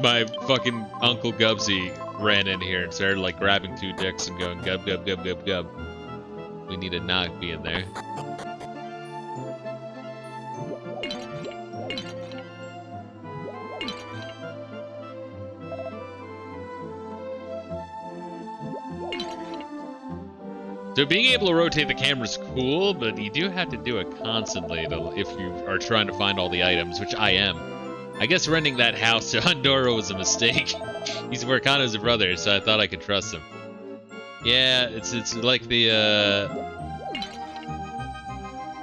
my fucking Uncle Gubsy ran in here and started, like, grabbing two dicks and going gub, gub, gub, gub, gub. We need a knock be in there. So being able to rotate the camera's cool, but you do have to do it constantly if you are trying to find all the items, which I am. I guess renting that house to Honduras was a mistake. He's Wakano's brother, so I thought I could trust him. Yeah, it's like the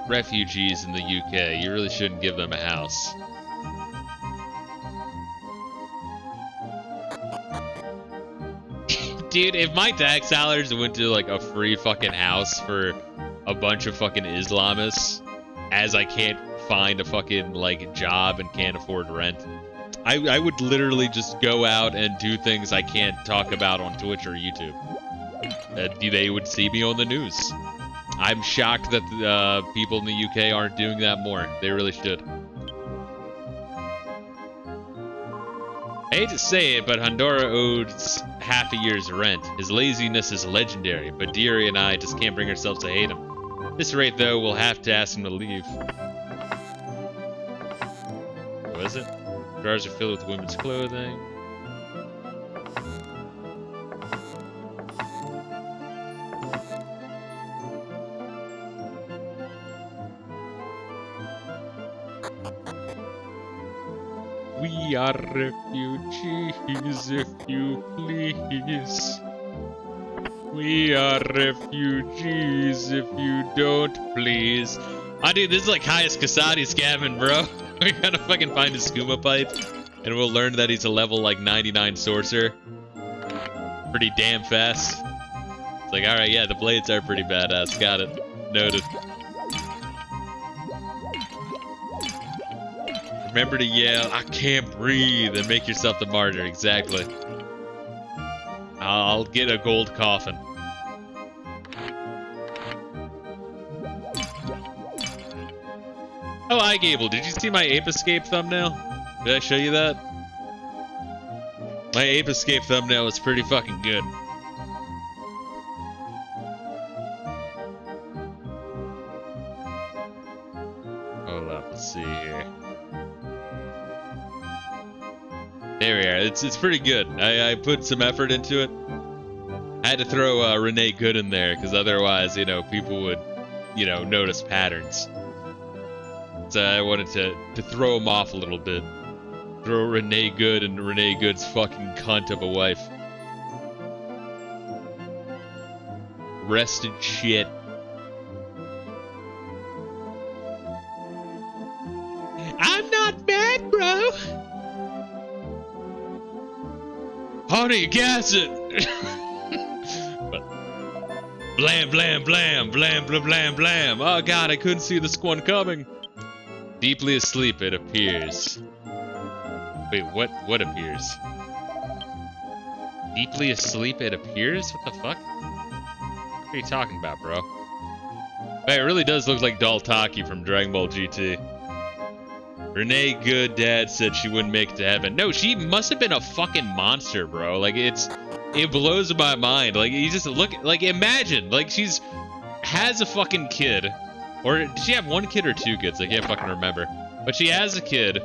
refugees in the UK. You really shouldn't give them a house. Dude, if my tax dollars went to like a free fucking house for a bunch of fucking Islamists, as I can't find a fucking like job and can't afford rent, I would literally just go out and do things I can't talk about on Twitch or YouTube. They would see me on the news. I'm shocked that people in the UK aren't doing that more. They really should. I hate to say it, but Honduras owes half a year's rent. His laziness is legendary, but Deary and I just can't bring ourselves to hate him. At this rate, though, we'll have to ask him to leave. What is it? Drawers are filled with women's clothing. We are refugees, if you please. We are refugees, if you don't please. Oh, dude, this is like highest Kasadi scamming, bro. We gotta fucking find a skooma pipe, and we'll learn that he's a level like 99 sorcerer. Pretty damn fast. It's like, alright, yeah, the blades are pretty badass. Got it. Noted. Remember to yell, I can't breathe, and make yourself the martyr. Exactly. I'll get a gold coffin. Oh, hi, Gable. Did you see my Ape Escape thumbnail? Did I show you that? My Ape Escape thumbnail is pretty fucking good. Hold up, let's see here. There we are. It's pretty good. I put some effort into it. I had to throw Renee Good in there, because otherwise, you know, people would, you know, notice patterns. So I wanted to throw him off a little bit. Throw Renee Good and Renee Good's fucking cunt of a wife. Rested shit. I'm not mad, bro. Honey, gas it. Blam, blam, blam, blam, blam, blam, blam. Oh god, I couldn't see this one coming. Deeply asleep, it appears. Wait, what appears? Deeply asleep, it appears? What the fuck? What are you talking about, bro? Hey, it really does look like Doll Taki from Dragon Ball GT. Renee Good Dad said she wouldn't make it to heaven. No, she must have been a fucking monster, bro. Like, it's It blows my mind. Like, you just look, like, imagine, like, has a fucking kid. Or did she have one kid or two kids? I can't fucking remember. But she has a kid,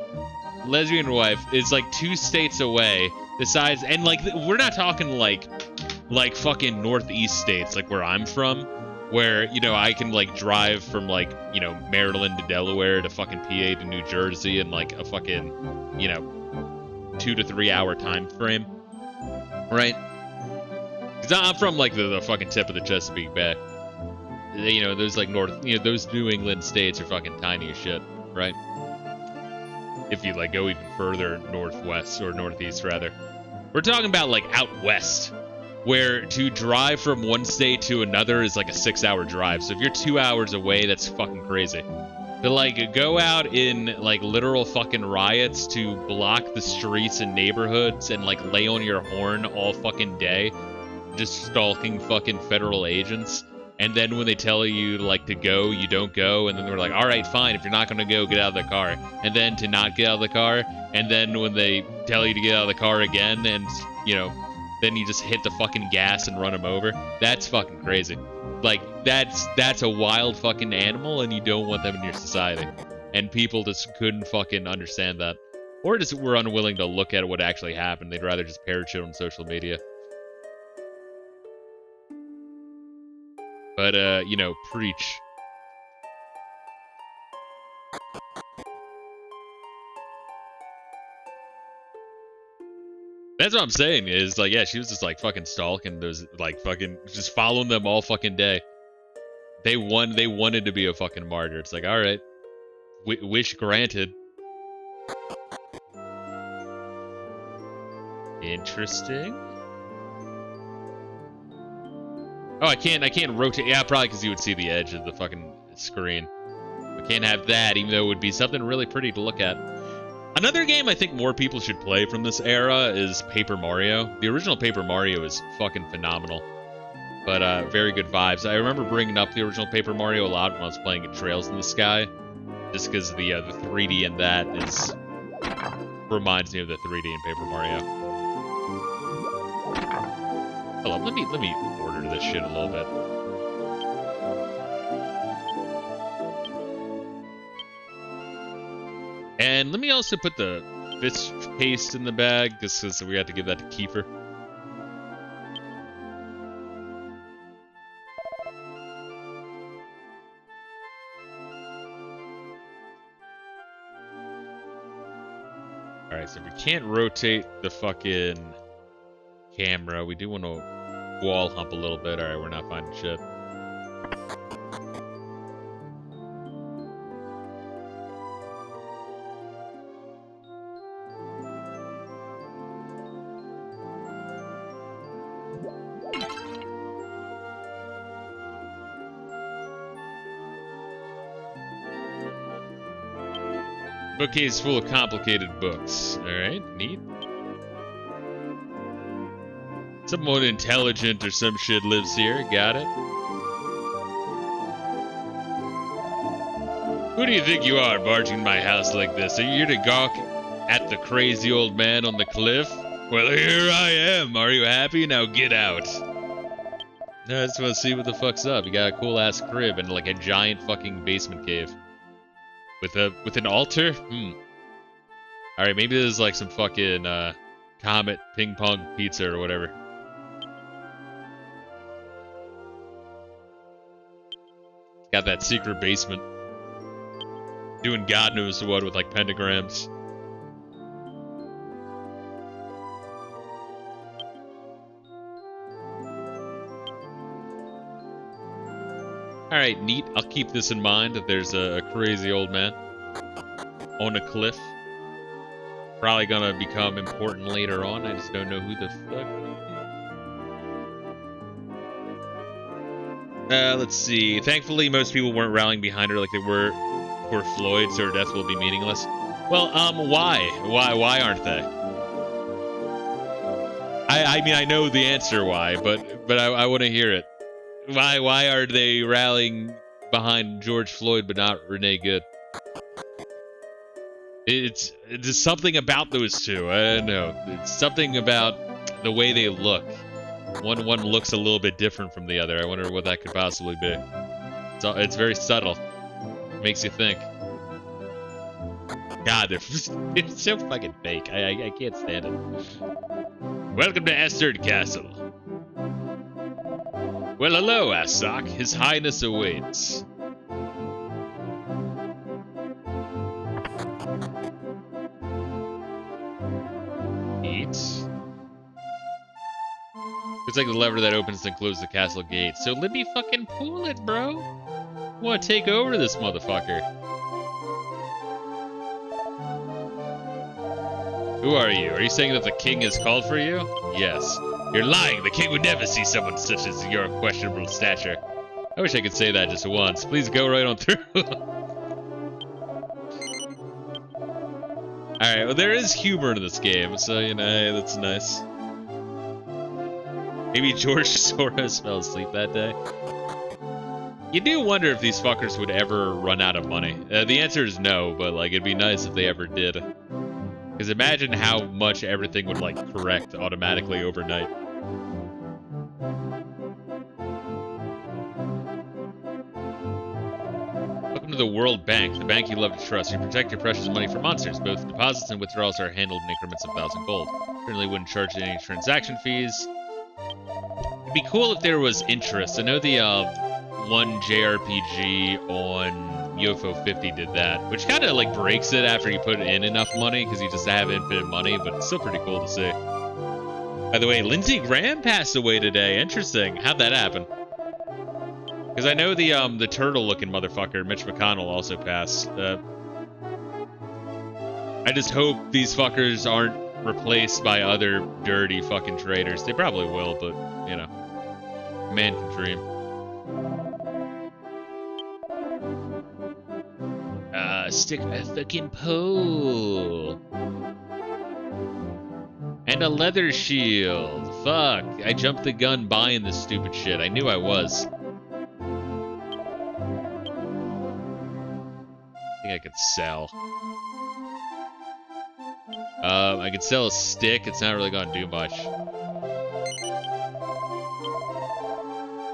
lesbian wife, is like 2 states away, decides, and like, we're not talking like fucking northeast states, like where I'm from, where, you know, I can like drive from like, you know, Maryland to Delaware to fucking PA to New Jersey in like a fucking, you know, 2 to 3 hour time frame, right? Because I'm from like the fucking tip of the Chesapeake Bay. You know, those like those New England states are fucking tiny as shit, right? If you like go even further northwest or northeast rather. We're talking about like out west, where to drive from one state to another is like a 6-hour drive. So if you're 2 hours away, that's fucking crazy. To like go out in like literal fucking riots to block the streets and neighborhoods and like lay on your horn all fucking day, just stalking fucking federal agents. And then when they tell you like to go, you don't go, and then they're like, all right, fine, if you're not gonna go, get out of the car. And then to not get out of the car, and then when they tell you to get out of the car again, and you know, then you just hit the fucking gas and run them over. That's fucking crazy. Like, that's a wild fucking animal, and you don't want them in your society. And people just couldn't fucking understand that. Or just were unwilling to look at what actually happened. They'd rather just parrot shit on social media. But, you know, preach. That's what I'm saying, is, like, yeah, she was just, like, fucking stalking those, like, fucking, just following them all fucking day. They wanted to be a fucking martyr. It's like, alright. Wish granted. Interesting. Oh, I can't rotate. Yeah, probably because you would see the edge of the fucking screen. I can't have that, even though it would be something really pretty to look at. Another game I think more people should play from this era is Paper Mario. The original Paper Mario is fucking phenomenal. But, very good vibes. I remember bringing up the original Paper Mario a lot when I was playing at Trails in the Sky. Just because the 3D in that reminds me of the 3D in Paper Mario. Hold on, let me order this shit a little bit. And let me also put the fish paste in the bag, just because we had to give that to Kiefer. Alright, so we can't rotate the fucking camera. We do want to wall hump a little bit. Alright, we're not finding shit. Bookcase full of complicated books. Alright, neat. Someone intelligent or some shit lives here. Got it. Who do you think you are, barging in my house like this? Are you here to gawk at the crazy old man on the cliff? Well, here I am. Are you happy? Now get out. No, I just want to see what the fuck's up. You got a cool-ass crib and, like, a giant fucking basement cave. With an altar? Alright, maybe there's like some fucking Comet ping pong pizza or whatever. Got that secret basement. Doing God knows what with like pentagrams. Alright, neat. I'll keep this in mind if there's a crazy old man on a cliff. Probably gonna become important later on. I just don't know who the fuck. Let's see. Thankfully, most people weren't rallying behind her like they were for Floyd, so her death will be meaningless. Well, why? Why aren't they? I mean, I know the answer why, but I want to hear it. Why are they rallying behind George Floyd but not Renee Good? It's something about those two. I don't know. It's something about the way they look. One looks a little bit different from the other. I wonder what that could possibly be. It's very subtle. Makes you think. God, they're so fucking fake. I can't stand it. Welcome to Esterd Castle. Well, hello, Asok. His Highness awaits. Eat. Looks like the lever that opens and closes the castle gate. So let me fucking pull it, bro. I want to take over this motherfucker. Who are you? Are you saying that the king has called for you? Yes. You're lying. The king would never see someone such as your questionable stature. I wish I could say that just once. Please go right on through. Alright, well there is humor in this game, so you know, that's nice. Maybe George Soros fell asleep that day. You do wonder if these fuckers would ever run out of money. The answer is no, but like it'd be nice if they ever did. Because imagine how much everything would like correct automatically overnight. Welcome to the World Bank, the bank you love to trust. You protect your precious money from monsters. Both deposits and withdrawals are handled in increments of 1,000 gold. Certainly wouldn't charge any transaction fees. It'd be cool if there was interest. I know the one JRPG on UFO 50 did that, which kind of like breaks it after you put in enough money because you just have infinite money, but it's still pretty cool to see. By the way, Lindsey Graham passed away today. Interesting. How'd that happen? Because I know the turtle-looking motherfucker, Mitch McConnell, also passed. I just hope these fuckers aren't replaced by other dirty fucking traitors. They probably will, but, you know. Man can dream. Stick a fucking pole. And a leather shield. Fuck. I jumped the gun buying this stupid shit. I knew I was. I think I could sell. I could sell a stick. It's not really gonna do much.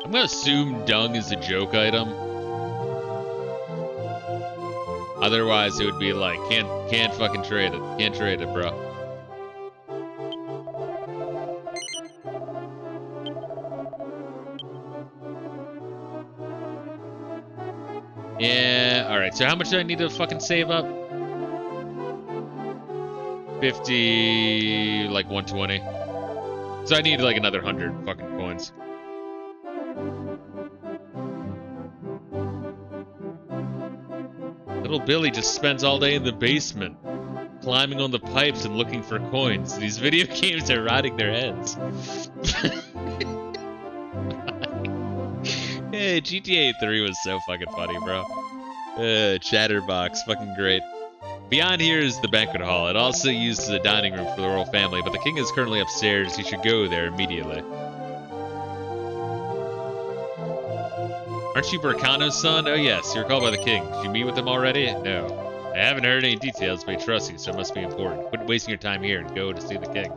I'm gonna assume dung is a joke item. Otherwise, it would be like, can't fucking trade it. Can't trade it, bro. Yeah, alright, so how much do I need to fucking save up? 50, like 120. So I need like another 100 fucking coins. Little Billy just spends all day in the basement, climbing on the pipes and looking for coins. These video games are rotting their heads. Hey, GTA 3 was so fucking funny, bro. Chatterbox, fucking great. Beyond here is the banquet hall. It also used as a dining room for the royal family, but the king is currently upstairs. You should go there immediately. Aren't you Burkano's son? Oh yes, you're called by the king. Did you meet with him already? No. I haven't heard any details, but he trusts you, so it must be important. Quit wasting your time here and go to see the king.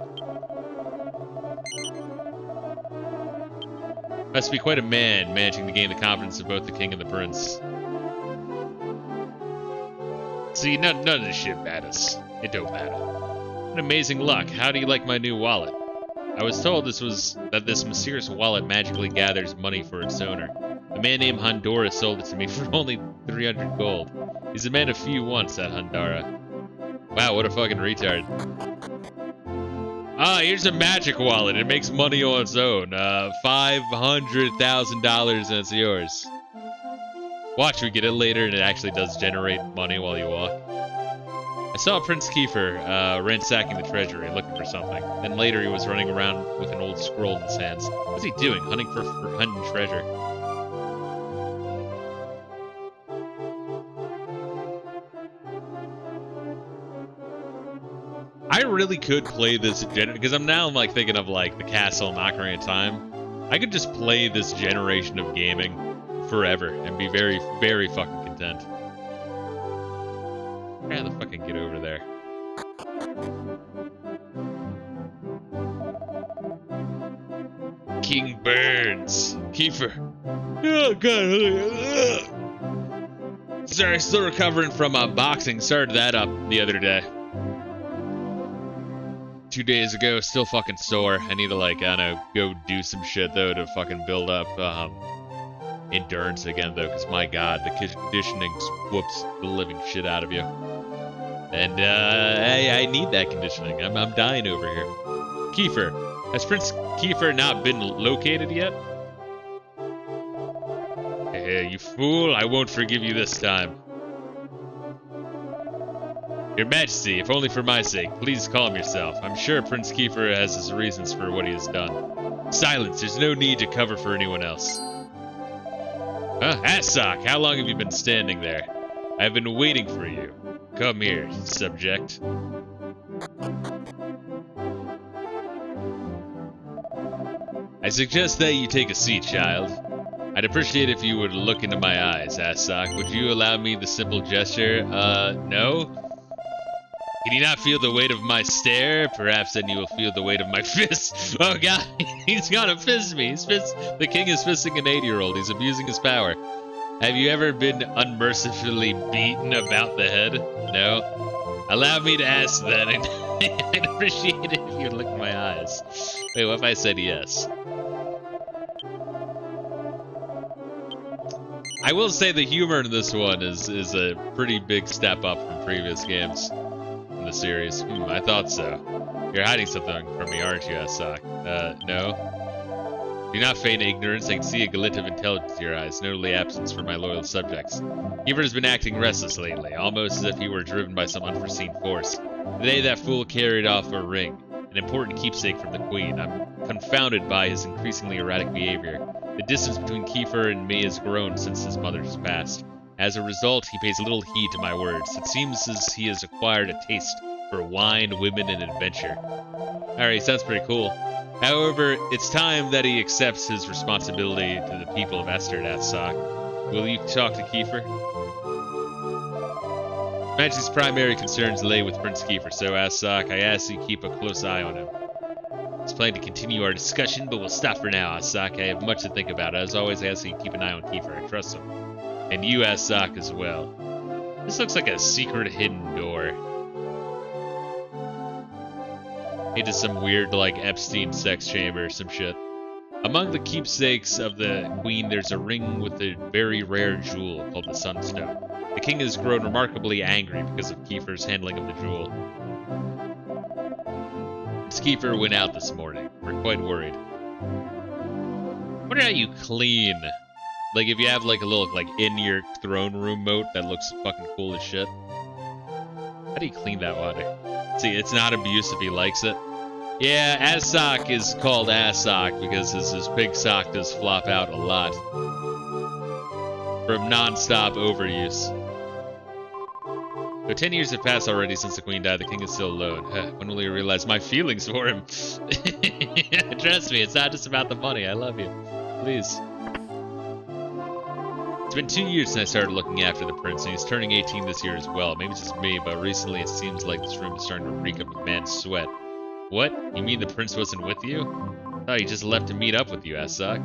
Must be quite a man, managing to gain the confidence of both the king and the prince. See, none of this shit matters. It don't matter. What amazing luck. How do you like my new wallet? I was told that this mysterious wallet magically gathers money for its owner. A man named Honduras sold it to me for only 300 gold. He's a man of few wants, that Hondara. Wow, what a fucking retard. Ah, here's a magic wallet. It makes money on its own. $500,000 and it's yours. Watch, we get it later and it actually does generate money while you walk. I saw Prince Kiefer ransacking the treasury, looking for something. Then later he was running around with an old scroll in his hands. What's he doing? Hunting treasure. I really could play this because I'm like thinking of like the castle and Ocarina of Time. I could just play this generation of gaming forever and be very, very fucking content. How the fucking get over there? king burns. Kiefer. Oh, God. Sorry, still recovering from boxing. Started that up the other day. 2 days ago, still fucking sore. I need to, like, I don't know, go do some shit, though, to fucking build up endurance again, though, because, my God, the conditioning whoops the living shit out of you. And, I need that conditioning. I'm dying over here. Kiefer. Has Prince Kiefer not been located yet? Hey, you fool. I won't forgive you this time. Your Majesty, if only for my sake, please calm yourself. I'm sure Prince Kiefer has his reasons for what he has done. Silence. There's no need to cover for anyone else. Huh? Asok, how long have you been standing there? I've been waiting for you. Come here, subject. I suggest that you take a seat, child. I'd appreciate if you would look into my eyes, Asok. Would you allow me the simple gesture? No? Can you not feel the weight of my stare? Perhaps then you will feel the weight of my fist. Oh God, he's gonna fist me. The king is fisting an 8-year-old. He's abusing his power. Have you ever been unmercifully beaten about the head? No? Allow me to ask then. I'd appreciate it if you would look in my eyes. Wait, what if I said yes? I will say the humor in this one is a pretty big step up from previous games in the series. I thought so. You're hiding something from me, aren't you, Asok? No. Do not feign ignorance. I can see a glint of intelligence in your eyes, notably absence from my loyal subjects. Kiefer has been acting restless lately, almost as if he were driven by some unforeseen force. Today that fool carried off a ring, an important keepsake from the Queen. I'm confounded by his increasingly erratic behavior. The distance between Kiefer and me has grown since his mother has passed. As a result, he pays little heed to my words. It seems as he has acquired a taste for wine, women, and adventure. Alright, sounds pretty cool. However, it's time that he accepts his responsibility to the people of Esterd, Asok. Will you talk to Kiefer? Majesty's primary concerns lay with Prince Kiefer, so Asok, I ask you keep a close eye on him. I plan to continue our discussion, but we'll stop for now, Asok. I have much to think about. As always, I ask you keep an eye on Kiefer. I trust him. And you, Asok, as well. This looks like a secret hidden door. Into some weird, like, Epstein sex chamber or some shit. Among the keepsakes of the Queen, there's a ring with a very rare jewel called the Sunstone. The king has grown remarkably angry because of Kiefer's handling of the jewel. Kiefer went out this morning. We're quite worried. I wonder how you clean. Like, if you have, like, a little, like, in your throne room moat that looks fucking cool as shit. How do you clean that water? See, it's not abuse if he likes it. Yeah, Asok is called Asok because his big sock does flop out a lot. From non-stop overuse. Though 10 years have passed already since the Queen died, the king is still alone. When will he realize my feelings for him? Trust me, it's not just about the money. I love you. Please. It's been 2 years since I started looking after the prince, and he's turning 18 this year as well. Maybe it's just me, but recently it seems like this room is starting to reek of a man's sweat. What? You mean the prince wasn't with you? I thought he just left to meet up with you, Asok.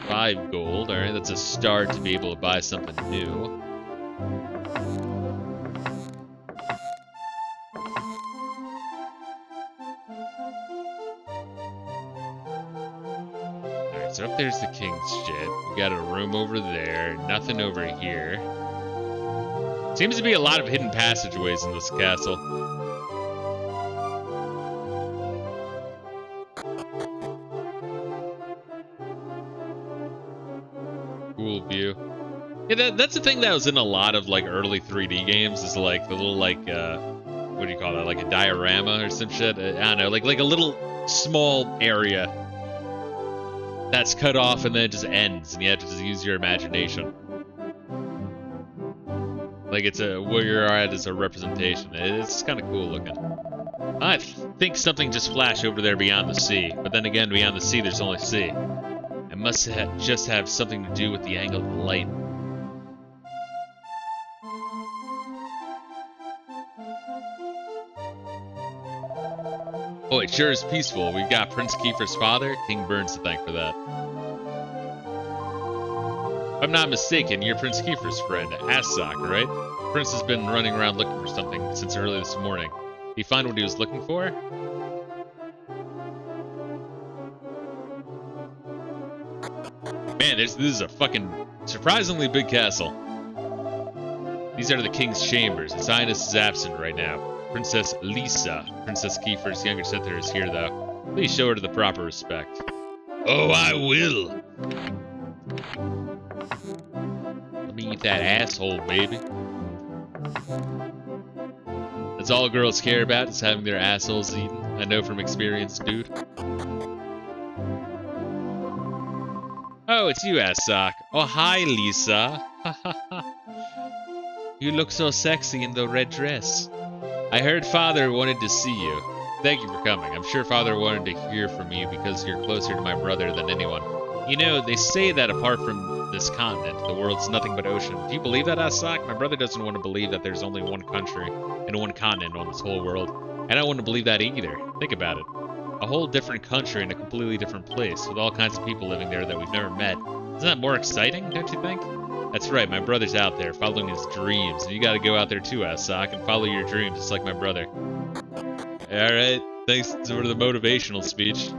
$5 gold. Alright, that's a start to be able to buy something new. Alright, so up there's the king's shit. We got a room over there. Nothing over here. Seems to be a lot of hidden passageways in this castle. Cool view. Yeah, that's the thing that was in a lot of, like, early 3D games, is, like, the little, like, what do you call that? Like a diorama or some shit? I don't know, like a little small area that's cut off and then it just ends, and you have to just use your imagination. Like, it's where you're at is a representation. It's kind of cool looking. I think something just flashed over there beyond the sea, but then again, beyond the sea, there's only sea. It must just have something to do with the angle of the light. Oh, it sure is peaceful. We've got Prince Kiefer's father, King Burns, to thank for that. If I'm not mistaken, you're Prince Kiefer's friend, Assock, right? Prince has been running around looking for something since early this morning. Did he find what he was looking for? Man, this is a fucking surprisingly big castle. These are the king's chambers. His Highness is absent right now. Princess Lisa, Princess Kiefer's younger sister, is here, though. Please show her the proper respect. Oh, I will! Let me eat that asshole, baby. That's all girls care about, is having their assholes eaten. I know from experience, dude. Oh, it's you, Assock. Oh, hi, Lisa. You look so sexy in the red dress. I heard Father wanted to see you. Thank you for coming. I'm sure Father wanted to hear from you because you're closer to my brother than anyone. You know, they say that apart from this continent, the world's nothing but ocean. Do you believe that, Assock? My brother doesn't want to believe that there's only one country and one continent on this whole world. And I don't want to believe that either. Think about it. A whole different country in a completely different place, with all kinds of people living there that we've never met. Isn't that more exciting, don't you think? That's right, my brother's out there, following his dreams, and you gotta go out there too, Assock, and follow your dreams just like my brother. Alright, thanks for the motivational speech.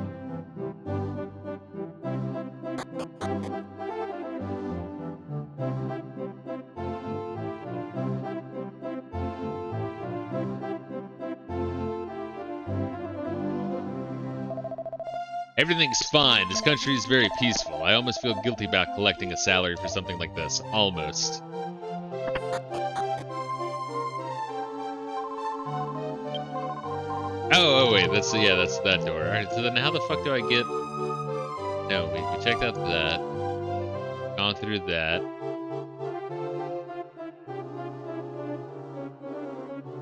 Everything's fine. This country is very peaceful. I almost feel guilty about collecting a salary for something like this. Almost. Oh, wait. That's that door. Alright, so then how the fuck do I get... No, we checked out that. Gone through that.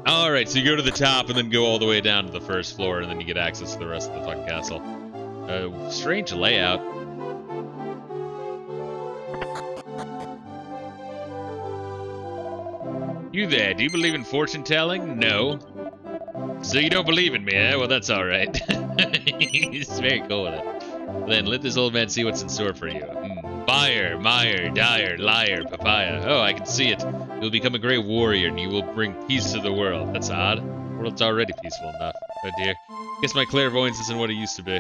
Alright, so you go to the top and then go all the way down to the first floor, and then you get access to the rest of the fucking castle. Strange layout. You there, do you believe in fortune telling? No. So you don't believe in me, eh? Well, that's alright. He's very cool with it. Then let this old man see what's in store for you. Buyer, Meyer, Dyer, Liar, Papaya. Oh, I can see it. You'll become a great warrior and you will bring peace to the world. That's odd. The world's already peaceful enough. Oh dear. Guess my clairvoyance isn't what it used to be.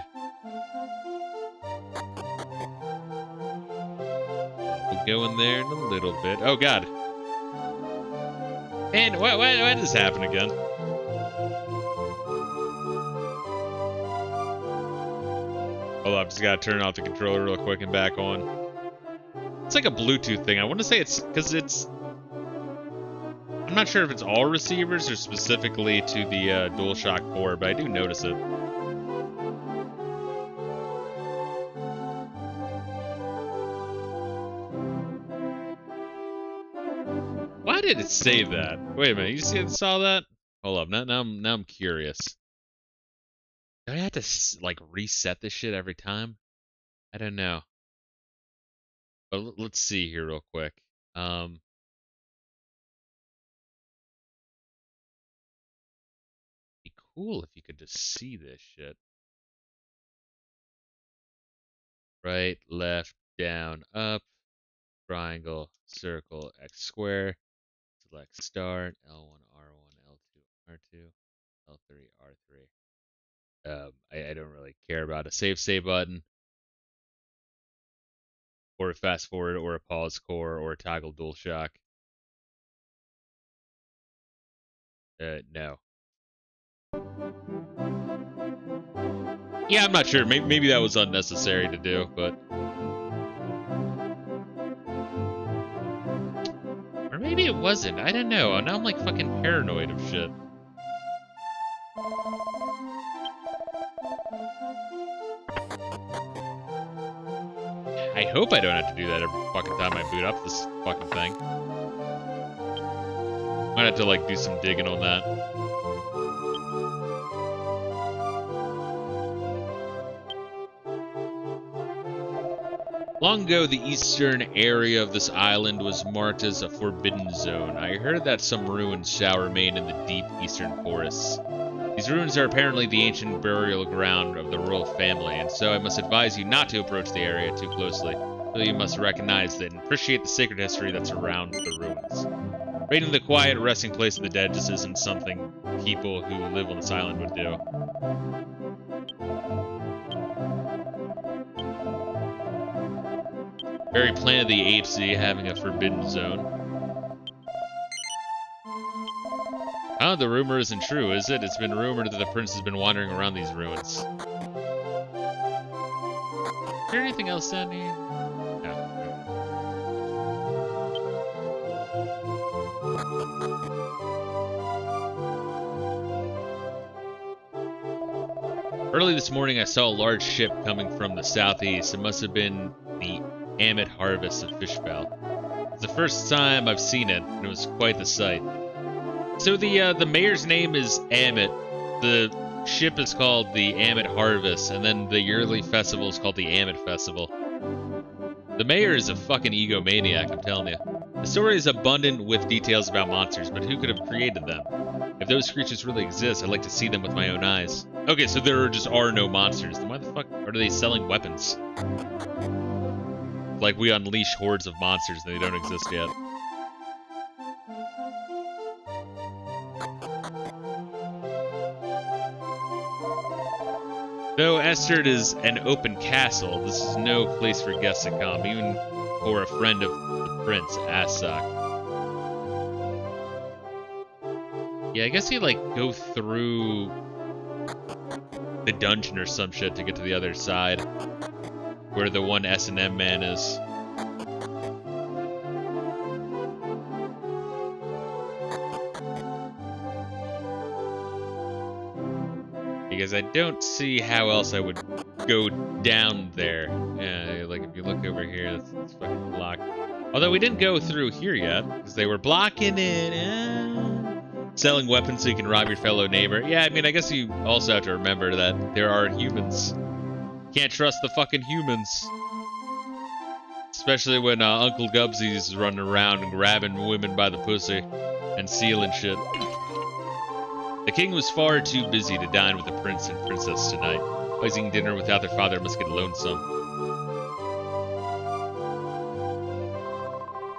We'll go in there in a little bit. Oh god. And why did this happen again? Hold on, I've just gotta turn off the controller real quick and back on. It's like a Bluetooth thing. I want to say it's because it's... I'm not sure if it's all receivers or specifically to the DualShock 4, but I do notice it. Why did it say that? Wait a minute, you saw that? Hold up, now I'm curious. Do I have to like reset this shit every time? I don't know. But let's see here real quick. Be cool if you could just see this shit. Right, left, down, up, triangle, circle, X square, select start, L1, R1, L2, R2, L3, R3. I don't really care about a save button, or a fast forward, or a pause core, or a toggle DualShock. No. Yeah, I'm not sure. Maybe that was unnecessary to do, but... Or maybe it wasn't. I don't know. Now I'm like fucking paranoid of shit. I hope I don't have to do that every fucking time I boot up this fucking thing. Might have to like do some digging on that. Long ago, the eastern area of this island was marked as a forbidden zone. I heard that some ruins shall remain in the deep eastern forests. These ruins are apparently the ancient burial ground of the royal family, and so I must advise you not to approach the area too closely. So you must recognize that and appreciate the sacred history that surrounds the ruins. Raiding the quiet resting place of the dead just isn't something people who live on this island would do. Very Planet of the Apes having a forbidden zone. Oh, the rumor isn't true, is it? It's been rumored that the prince has been wandering around these ruins. Is there anything else down here? No. Early this morning, I saw a large ship coming from the southeast. It must have been the Amit harvest of Fishbell. It's the first time I've seen it, and it was quite the sight. So the mayor's name is Amit. The ship is called the Amit Harvest, and then the yearly festival is called the Amit Festival. The mayor is a fucking egomaniac, I'm telling you. The story is abundant with details about monsters, but who could have created them? If those creatures really exist, I'd like to see them with my own eyes. Okay, so there just are no monsters. Then why the fuck are they selling weapons? Like we unleash hordes of monsters and they don't exist yet. Though Esterd is an open castle, this is no place for guests to come, even for a friend of the prince, Asak. Yeah, I guess you like go through the dungeon or some shit to get to the other side, where the one S&M man is. Because I don't see how else I would go down there. Yeah, like if you look over here, it's fucking blocked. Although we didn't go through here yet, because they were blocking it. Selling weapons so you can rob your fellow neighbor. Yeah, I mean, I guess you also have to remember that there are humans. Can't trust the fucking humans. Especially when Uncle Gubsy's running around and grabbing women by the pussy and stealing shit. The king was far too busy to dine with the prince and princess tonight. Always eating dinner without their father must get lonesome.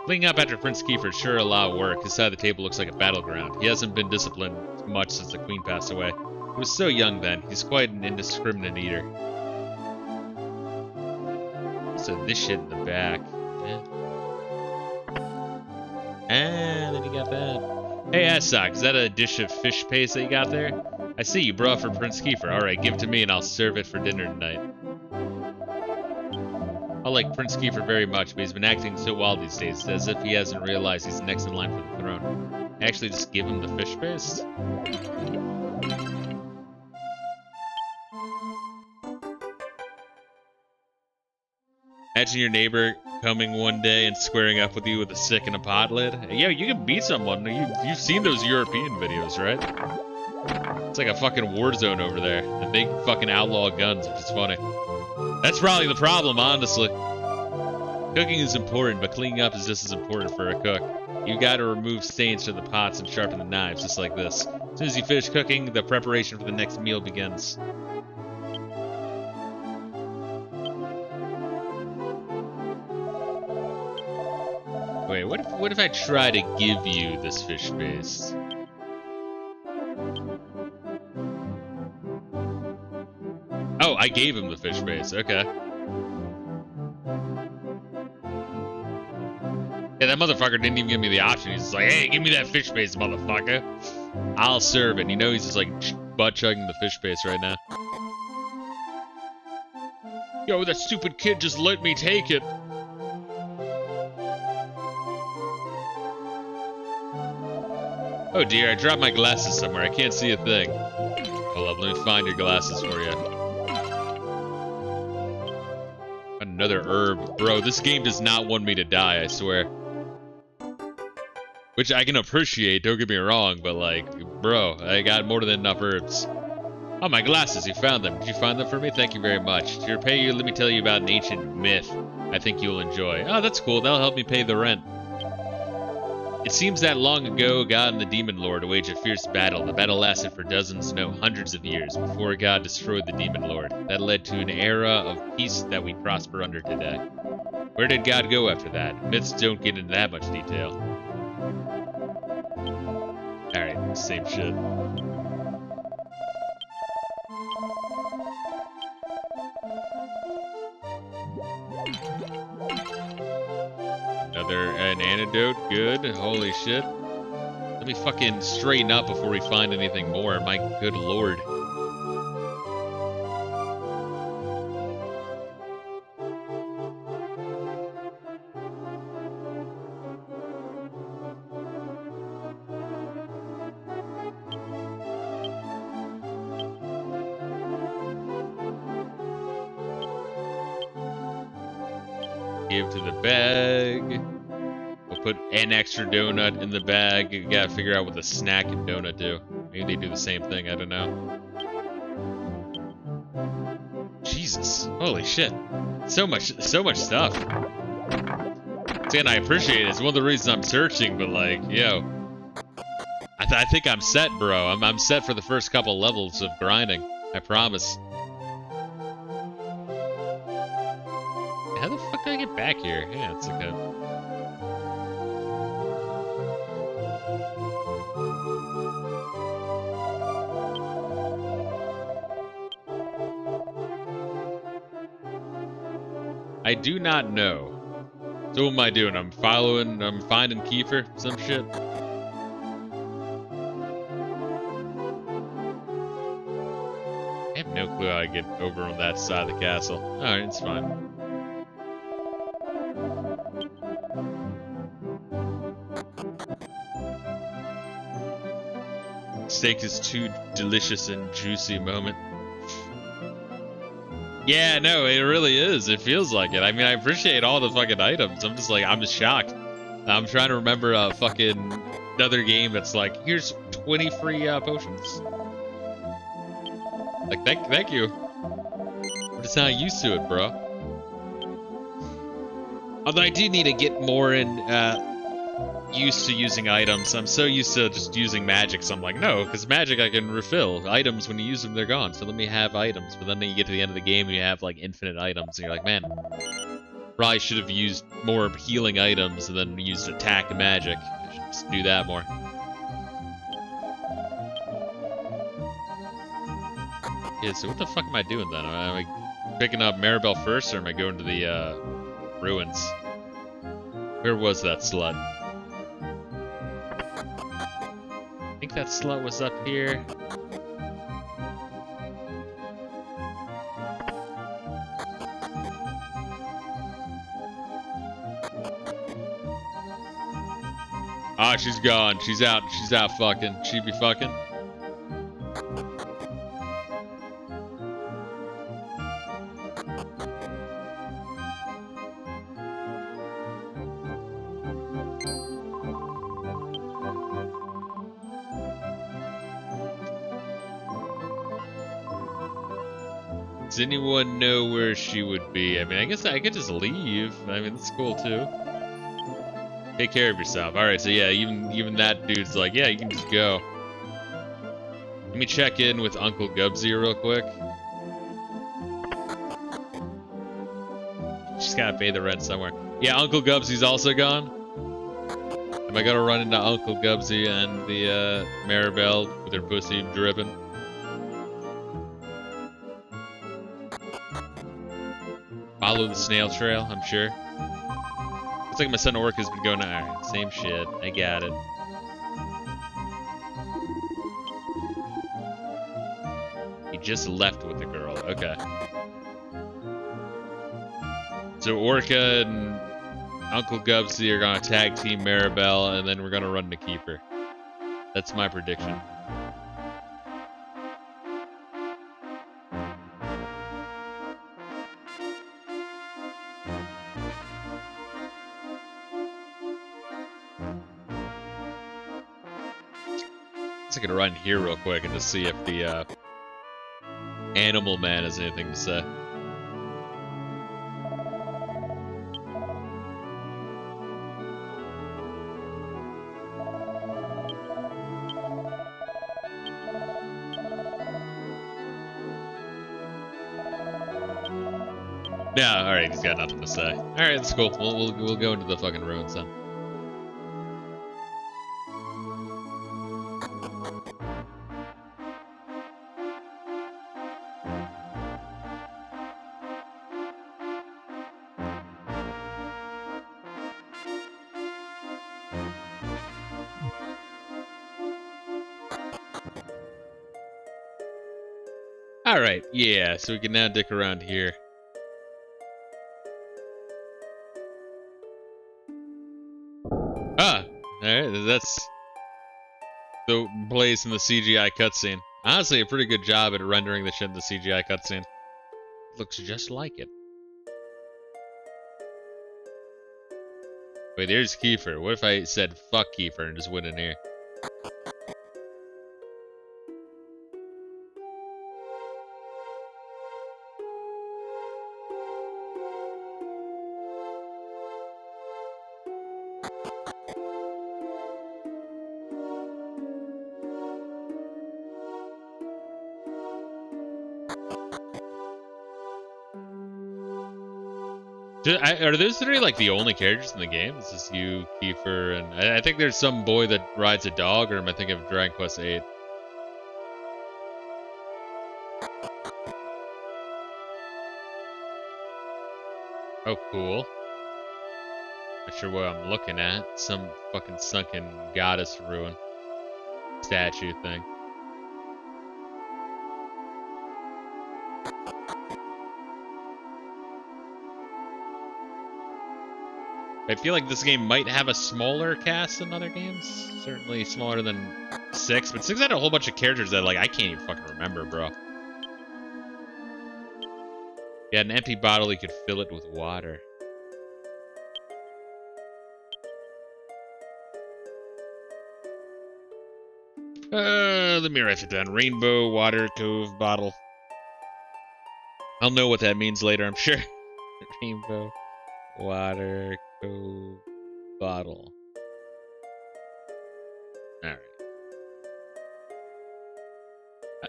Cleaning up after Prince Kiefer is sure a lot of work. His side of the table looks like a battleground. He hasn't been disciplined much since the queen passed away. He was so young then. He's quite an indiscriminate eater. So this shit in the back. Yeah. And then you got that. Hey, Asak, is that a dish of fish paste that you got there? I see you brought for Prince Kiefer. Alright, give it to me and I'll serve it for dinner tonight. I like Prince Kiefer very much, but he's been acting so wild these days, as if he hasn't realized he's next in line for the throne. Actually, just give him the fish paste? Imagine your neighbor coming one day and squaring up with you with a stick and a pot lid. Yo, you can beat someone. You've seen those European videos, right? It's like a fucking war zone over there. The big fucking outlaw guns, which is funny. That's probably the problem, honestly. Cooking is important, but cleaning up is just as important for a cook. You gotta remove stains from the pots and sharpen the knives, just like this. As soon as you finish cooking, the preparation for the next meal begins. Wait, what if I try to give you this fish paste? Oh, I gave him the fish paste, okay. Yeah, that motherfucker didn't even give me the option. He's just like, hey, give me that fish paste, motherfucker. I'll serve it. You know he's just like butt-chugging the fish paste right now. Yo, that stupid kid just let me take it. Oh dear, I dropped my glasses somewhere. I can't see a thing. Hold up, let me find your glasses for you. Another herb. Bro, this game does not want me to die, I swear. Which I can appreciate, don't get me wrong, but like, bro, I got more than enough herbs. Oh, my glasses, you found them. Did you find them for me? Thank you very much. To repay you, let me tell you about an ancient myth I think you'll enjoy. Oh, that's cool. That'll help me pay the rent. It seems that long ago, God and the Demon Lord waged a fierce battle. The battle lasted for dozens, no, hundreds of years before God destroyed the Demon Lord. That led to an era of peace that we prosper under today. Where did God go after that? Myths don't get into that much detail. Alright, same shit. An antidote, good. Holy shit. Let me fucking straighten up before we find anything more. My good lord. Give to the bag. We'll put an extra donut in the bag. You gotta figure out what the snack and donut do. Maybe they do the same thing, I don't know. Jesus. Holy shit. So much stuff. And I appreciate it. It's one of the reasons I'm searching, but like, yo. I think I'm set, bro. I'm set for the first couple levels of grinding. I promise. How the fuck did I get back here? Yeah, it's okay. I do not know. So what am I doing? I'm finding Kiefer, some shit. I have no clue how I get over on that side of the castle. Alright, it's fine. Steak is too delicious and juicy moment. Yeah, no, it really is. It feels like it. I mean, I appreciate all the fucking items. I'm just shocked. I'm trying to remember a fucking another game that's like, here's 20 free potions. Like, thank you. I'm just not used to it, bro. Although I do need to get more used to using items. I'm so used to just using magic, so I'm like, no, because magic I can refill. Items, when you use them, they're gone. So let me have items. But then you get to the end of the game, and you have like infinite items, and you're like, man, probably should have used more healing items and then used attack and magic. I should just do that more. Yeah, so what the fuck am I doing then? Am I picking up Maribel first, or am I going to the ruins? Where was that slut? I think that slut was up here. Ah, she's gone. She's out. She's out fucking. She be fucking. Does anyone know where she would be? I mean, I guess I could just leave. I mean, that's cool too. Take care of yourself. Alright, so yeah, even that dude's like, yeah, you can just go. Let me check in with Uncle Gubsy real quick. Just gotta pay the rent somewhere. Yeah, Uncle Gubsy's also gone. Am I gonna run into Uncle Gubsy and the Maribel with her pussy dripping? Follow the snail trail, I'm sure. Looks like my son Orca's been going. Alright, same shit. I got it. He just left with the girl. Okay. So Orca and Uncle Gubsy are gonna tag team Maribel, and then we're gonna run to Keeper. That's my prediction. I'm gonna run here real quick and just see if the Animal Man has anything to say. Yeah, all right, he's got nothing to say. All right, that's cool. We'll go into the fucking ruins then. All right, yeah. So we can now dick around here. Ah, all right. That's the place in the CGI cutscene. Honestly, a pretty good job at rendering the shit in the CGI cutscene. Looks just like it. Wait, there's Kiefer. What if I said fuck Kiefer and just went in here? Are those three like the only characters in the game? Is this you, Kiefer, and I think there's some boy that rides a dog, or am I thinking of Dragon Quest VIII? Oh, cool. Not sure what I'm looking at. Some fucking sunken goddess ruin statue thing. I feel like this game might have a smaller cast than other games. Certainly smaller than 6, but 6 had a whole bunch of characters that like I can't even fucking remember, bro. Yeah, an empty bottle, you could fill it with water. Let me write it down. Rainbow Water Cove bottle. I'll know what that means later, I'm sure. Rainbow Water Cove bottle. Alright.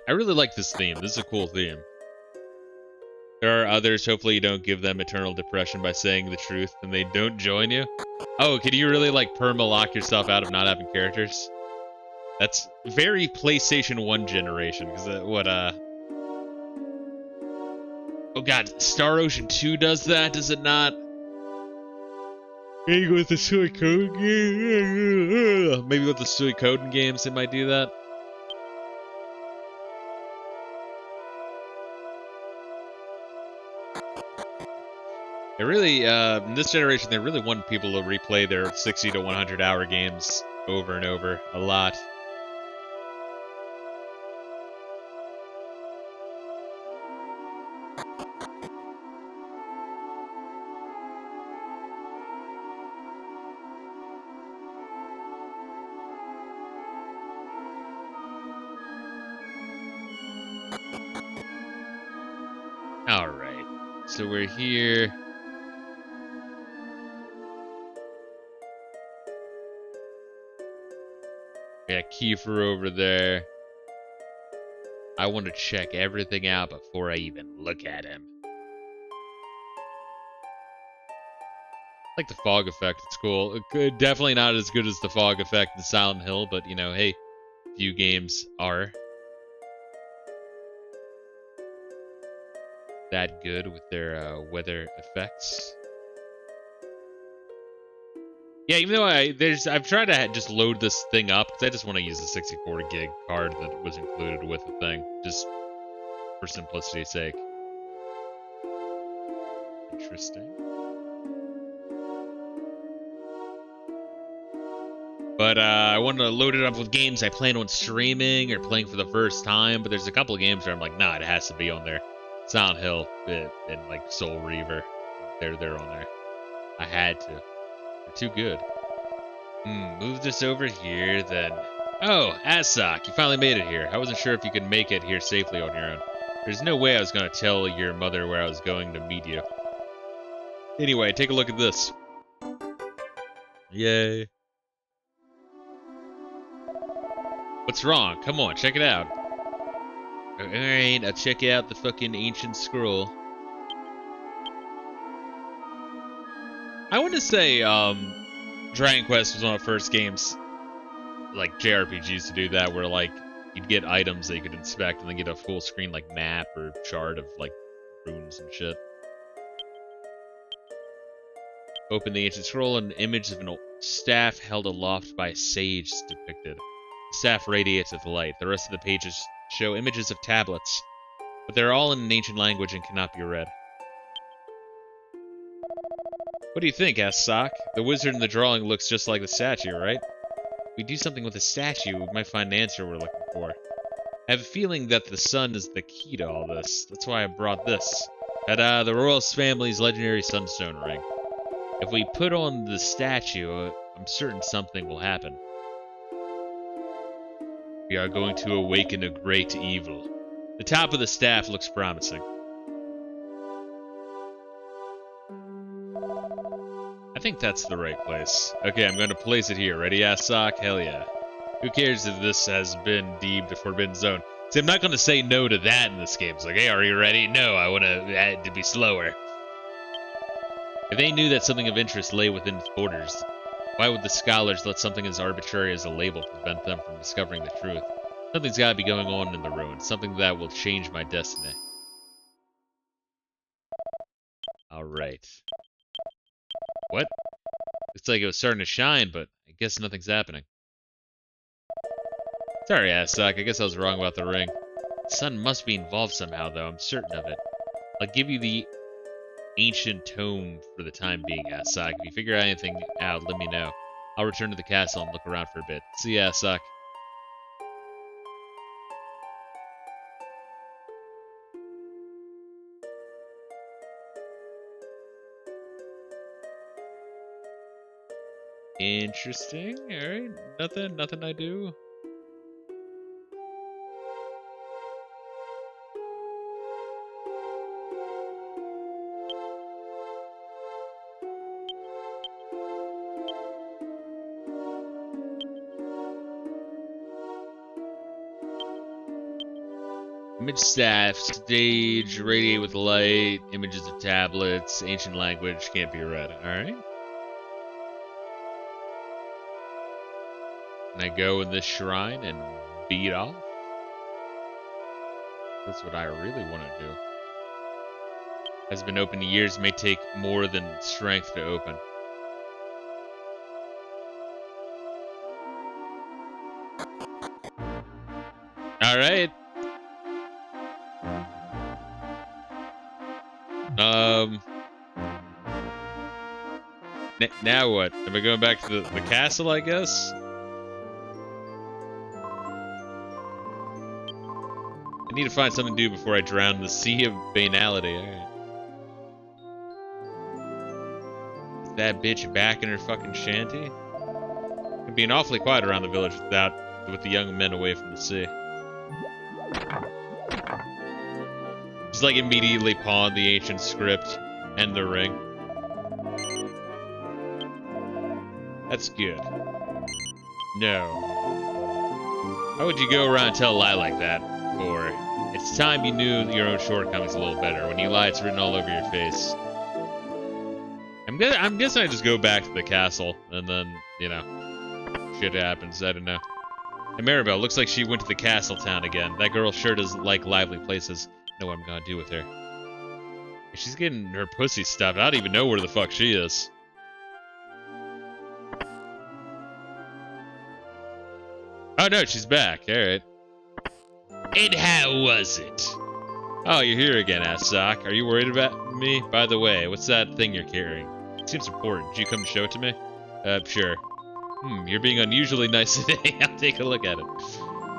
I really like this theme. This is a cool theme. There are others. Hopefully you don't give them eternal depression by saying the truth and they don't join you. Oh, can you really like perma-lock yourself out of not having characters? That's very PlayStation 1 generation. Because oh god, Star Ocean 2 does that, does it not? Maybe with the Suikoden game. Maybe with the Suikoden games it might do that. They really, in this generation, they really want people to replay their 60 to 100 hour games over and over a lot. Alright, so we're here. Yeah, Kiefer over there. I want to check everything out before I even look at him. I like the fog effect, it's cool. Definitely not as good as the fog effect in Silent Hill, but you know, hey, few games are that good with their weather effects. Yeah, even though I've tried to just load this thing up because I just want to use the 64 gig card that was included with the thing, just for simplicity's sake. Interesting. But I want to load it up with games I plan on streaming or playing for the first time. But there's a couple of games where I'm like, nah, it has to be on there. Silent Hill and like Soul Reaver, they're on there. I had to. They're too good. Move this over here, then. Oh, Asak, you finally made it here. I wasn't sure if you could make it here safely on your own. There's no way I was going to tell your mother where I was going to meet you. Anyway, take a look at this. Yay. What's wrong? Come on, check it out. Alright, I'll check out the fucking ancient scroll. I want to say Dragon Quest was one of the first games, like JRPGs, to do that, where like you'd get items that you could inspect and then get a full screen like map or chart of like runes and shit. Open the ancient scroll, and an image of an old staff held aloft by a sage is depicted. The staff radiates with light. The rest of the pages show images of tablets, but they're all in an ancient language and cannot be read. What do you think? Asked Sock. The wizard in the drawing looks just like the statue, right? If we do something with the statue, we might find an answer we're looking for. I have a feeling that the sun is the key to all this. That's why I brought this. Ta-da, the royal family's legendary sunstone ring. If we put on the statue, I'm certain something will happen. We are going to awaken a great evil. The top of the staff looks promising. I think that's the right place. Okay, I'm going to place it here. Ready, ass sock? Hell yeah. Who cares if this has been deemed a forbidden zone? See, I'm not going to say no to that in this game. It's like, hey, are you ready? No, I want to be slower. If they knew that something of interest lay within its borders, why would the scholars let something as arbitrary as a label prevent them from discovering the truth? Something's got to be going on in the ruins, something that will change my destiny. Alright. What? Looks like it was starting to shine, but I guess nothing's happening. Sorry, Assok, I guess I was wrong about the ring. The sun must be involved somehow, though, I'm certain of it. I'll give you the ancient tome for the time being, Assok. If you figure anything out, let me know. I'll return to the castle and look around for a bit. See ya, Assok. Interesting. Alright. Nothing I do. Image staff, stage, radiate with light, images of tablets, ancient language, can't be read. Alright. And I go in this shrine and beat off. That's what I really want to do. Has been open years, may take more than strength to open. Alright. Now what? Am I going back to the castle, I guess? I need to find something to do before I drown in the sea of banality. Alright. Is that bitch back in her fucking shanty? It'd be awfully quiet around the village with the young men away from the sea. Just like immediately pawn the ancient script and the ring. That's good. No. How would you go around and tell a lie like that? Or it's time you knew your own shortcomings a little better. When you lie, it's written all over your face. I'm guessing I just go back to the castle and then, you know, shit happens. I don't know. And Maribel looks like she went to the castle town again. That girl sure doesn't like lively places. I know what I'm gonna do with her. She's getting her pussy stuffed. I don't even know where the fuck she is. Oh no, she's back. Alright. And how was it? Oh, you're here again, Assok. Are you worried about me? By the way, what's that thing you're carrying? It seems important. Did you come to show it to me? Sure. You're being unusually nice today. I'll take a look at it.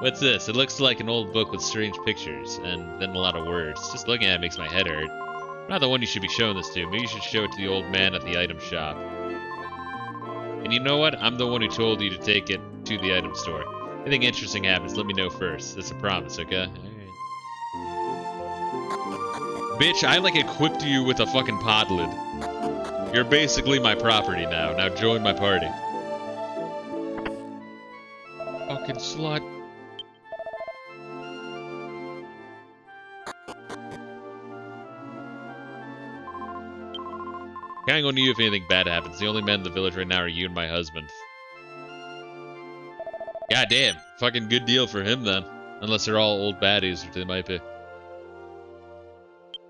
What's this? It looks like an old book with strange pictures, and then a lot of words. Just looking at it makes my head hurt. I'm not the one you should be showing this to. Maybe you should show it to the old man at the item shop. And you know what? I'm the one who told you to take it to the item store. If anything interesting happens, let me know first. That's a promise, okay? Alright. Bitch, I like equipped you with a fucking pod lid. You're basically my property now. Now join my party. Fucking slut. Counting on you if anything bad happens. The only men in the village right now are you and my husband. God damn. Fucking good deal for him then. Unless they're all old baddies, which they might be.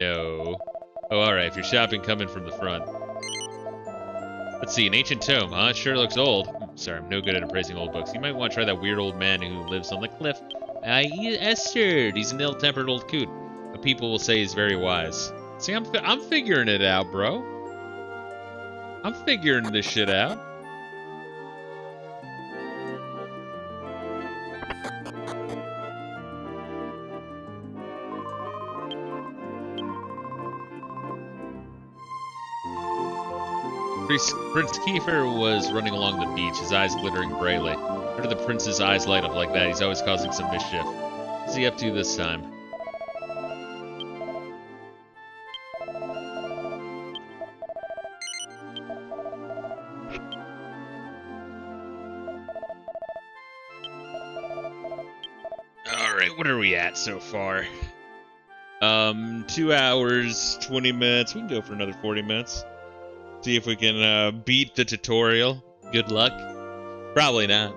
No. Oh, alright. If you're shopping, come in from the front. Let's see. An ancient tome, huh? It sure looks old. Sorry, I'm no good at appraising old books. You might want to try that weird old man who lives on the cliff. Esther. He's an ill-tempered old coot. But people will say he's very wise. See, I'm figuring it out, bro. I'm figuring this shit out. Prince Kiefer was running along the beach, his eyes glittering brightly. Where do the prince's eyes light up like that? He's always causing some mischief. What's he up to this time? Alright, what are we at so far? 2 hours, 20 minutes. We can go for another 40 minutes. See if we can beat the tutorial. Good luck. Probably not.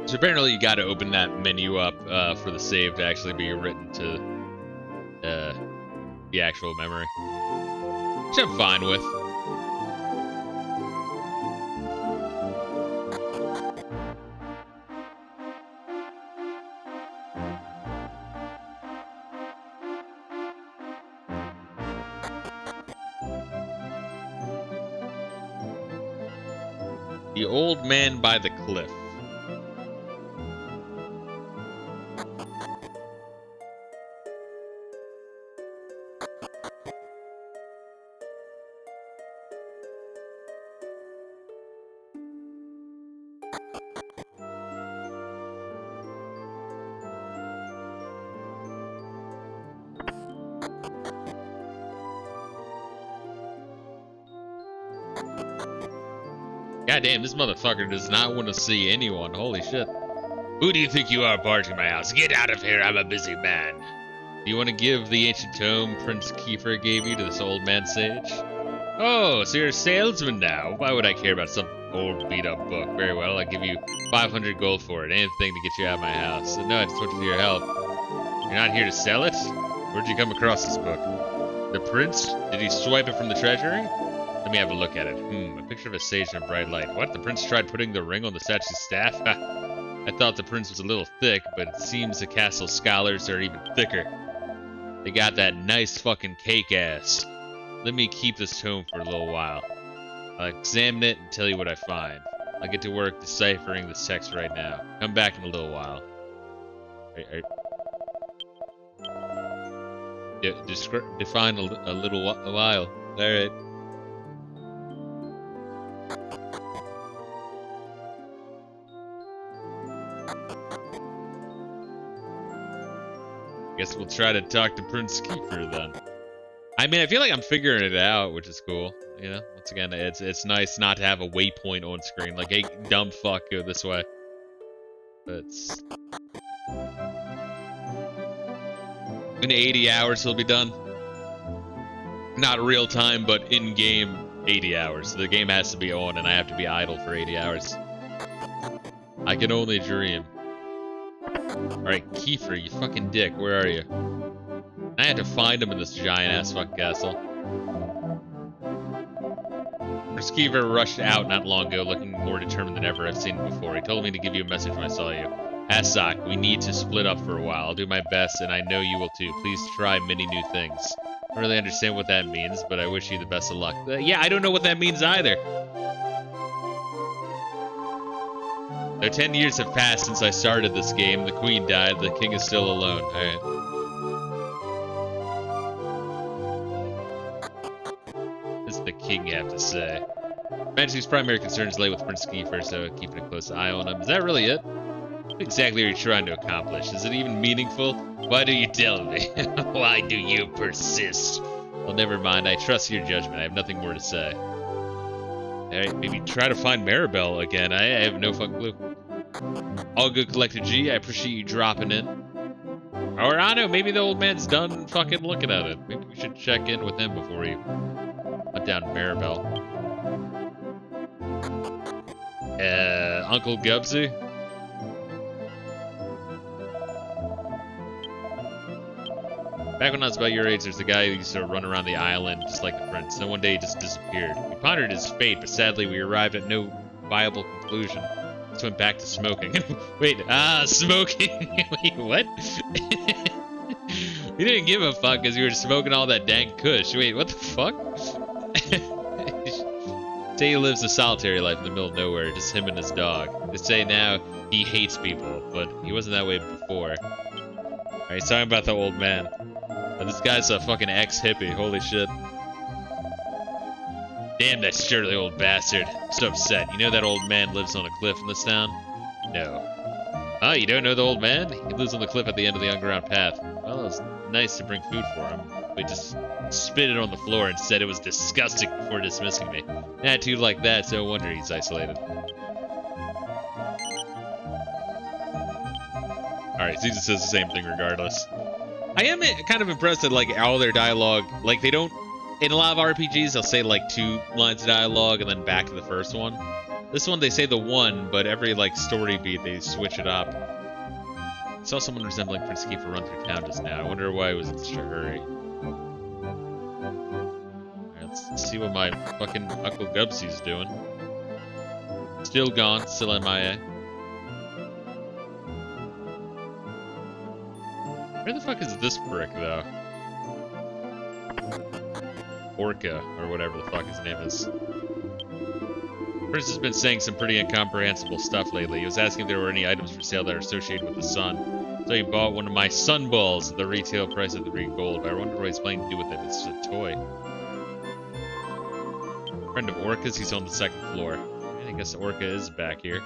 So apparently you got to open that menu up for the save to actually be written to the actual memory, which I'm fine with. The old man by the cliff. God damn, this motherfucker does not want to see anyone. Holy shit. Who do you think you are barging my house? Get out of here, I'm a busy man. Do you want to give the ancient tome Prince Kiefer gave you to this old man sage? Oh, so you're a salesman now. Why would I care about some old beat-up book? Very well, I'll give you 500 gold for it. Anything to get you out of my house. No, I just want for your help. You're not here to sell it? Where'd you come across this book? The prince? Did he swipe it from the treasury? Let me have a look at it. A picture of a sage in a bright light. What? The prince tried putting the ring on the statue's staff? I thought the prince was a little thick, but it seems the castle scholars are even thicker. They got that nice fucking cake ass. Let me keep this tome for a little while. I'll examine it and tell you what I find. I'll get to work deciphering this text right now. Come back in a little while. Define a little while. Alright. Guess we'll try to talk to Prince Kiefer then. I mean, I feel like I'm figuring it out, which is cool. You know, once again, it's nice not to have a waypoint on screen. Like, hey, dumb fuck, go this way. But in 80 hours, he'll be done. Not real time, but in game, 80 hours. The game has to be on, and I have to be idle for 80 hours. I can only dream. Alright, Kiefer, you fucking dick, where are you? I had to find him in this giant-ass fucking castle. Prince Kiefer rushed out not long ago, looking more determined than ever. I've seen him before. He told me to give you a message when I saw you. Asak, we need to split up for a while. I'll do my best, and I know you will too. Please try many new things. I don't really understand what that means, but I wish you the best of luck. Yeah, I don't know what that means either. Though 10 years have passed since I started this game, the queen died, the king is still alone. Alright. What's the king have to say? Majesty's primary concerns lay with Prince Kiefer, so keeping a close eye on him. Is that really it? What exactly are you trying to accomplish? Is it even meaningful? Why do you tell me? Why do you persist? Well, never mind. I trust your judgment. I have nothing more to say. Alright, maybe try to find Maribel again. I have no fucking clue. All good, Collector G. I appreciate you dropping in. Or, I don't know, maybe the old man's done fucking looking at it. Maybe we should check in with him before we hunt down Maribel. Uncle Gubsy? Back when I was about your age, there's a guy who used to run around the island just like the prince. Then one day he just disappeared. We pondered his fate, but sadly we arrived at no viable conclusion. Just went back to smoking. Wait, smoking? Wait, what? We didn't give a fuck because we were smoking all that dank kush. Wait, what the fuck? Say he lives a solitary life in the middle of nowhere, just him and his dog. They say now he hates people, but he wasn't that way before. Alright, he's talking about the old man. And this guy's a fucking ex-hippie, holy shit. Damn that surly old bastard. I'm so upset. You know that old man lives on a cliff in this town? No. Oh, you don't know the old man? He lives on the cliff at the end of the underground path. Well, it was nice to bring food for him. We just spit it on the floor and said it was disgusting before dismissing me. An attitude like that, it's no wonder he's isolated. Alright, Caesar says the same thing regardless. I am kind of impressed that, like, all their dialogue, like, they don't, in a lot of RPGs, they'll say, like, 2 lines of dialogue and then back to the first one. This one, they say the one, but every, like, story beat, they switch it up. I saw someone resembling Prince Kiefer run through town just now. I wonder why he was in such a hurry. Alright, let's see what my fucking Uncle Gubsy's doing. Still gone, still MIA. Where the fuck is this brick, though? Orca, or whatever the fuck his name is. Prince has been saying some pretty incomprehensible stuff lately. He was asking if there were any items for sale that are associated with the sun. So he bought one of my sun balls at the retail price of 3 gold. I wonder what he's planning to do with it. It's a toy. Friend of Orca's, he's on the 2nd floor. I guess Orca is back here.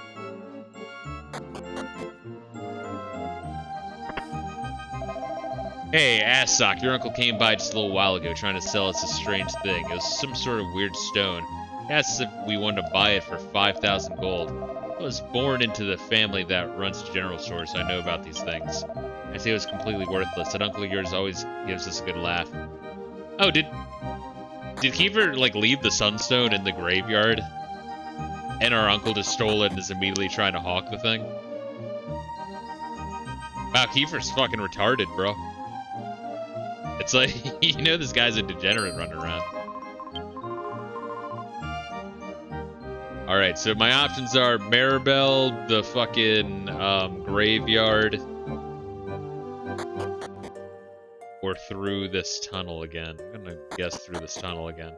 Hey, Asssock, your uncle came by just a little while ago trying to sell us a strange thing. It was some sort of weird stone. He asked if we wanted to buy it for 5,000 gold. I was born into the family that runs general stores, so I know about these things. I say it was completely worthless. That uncle of yours always gives us a good laugh. Oh, did Kiefer, like, leave the sunstone in the graveyard? And our uncle just stole it and is immediately trying to hawk the thing? Wow, Kiefer's fucking retarded, bro. It's like, you know this guy's a degenerate running around. Alright, so my options are Maribel, the fucking graveyard, or through this tunnel again. I'm gonna guess through this tunnel again.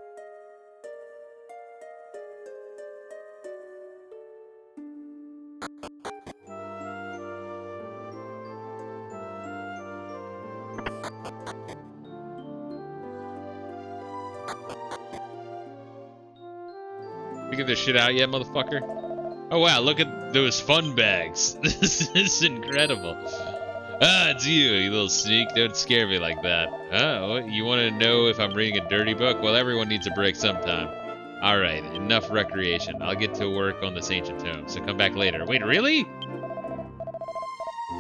Figure this shit out yet, motherfucker? Oh wow, look at those fun bags. This is incredible. Ah, it's you little sneak. Don't scare me like that. Oh, you want to know if I'm reading a dirty book? Well, everyone needs a break sometime. Alright, enough recreation. I'll get to work on this ancient tome, so come back later. Wait, really?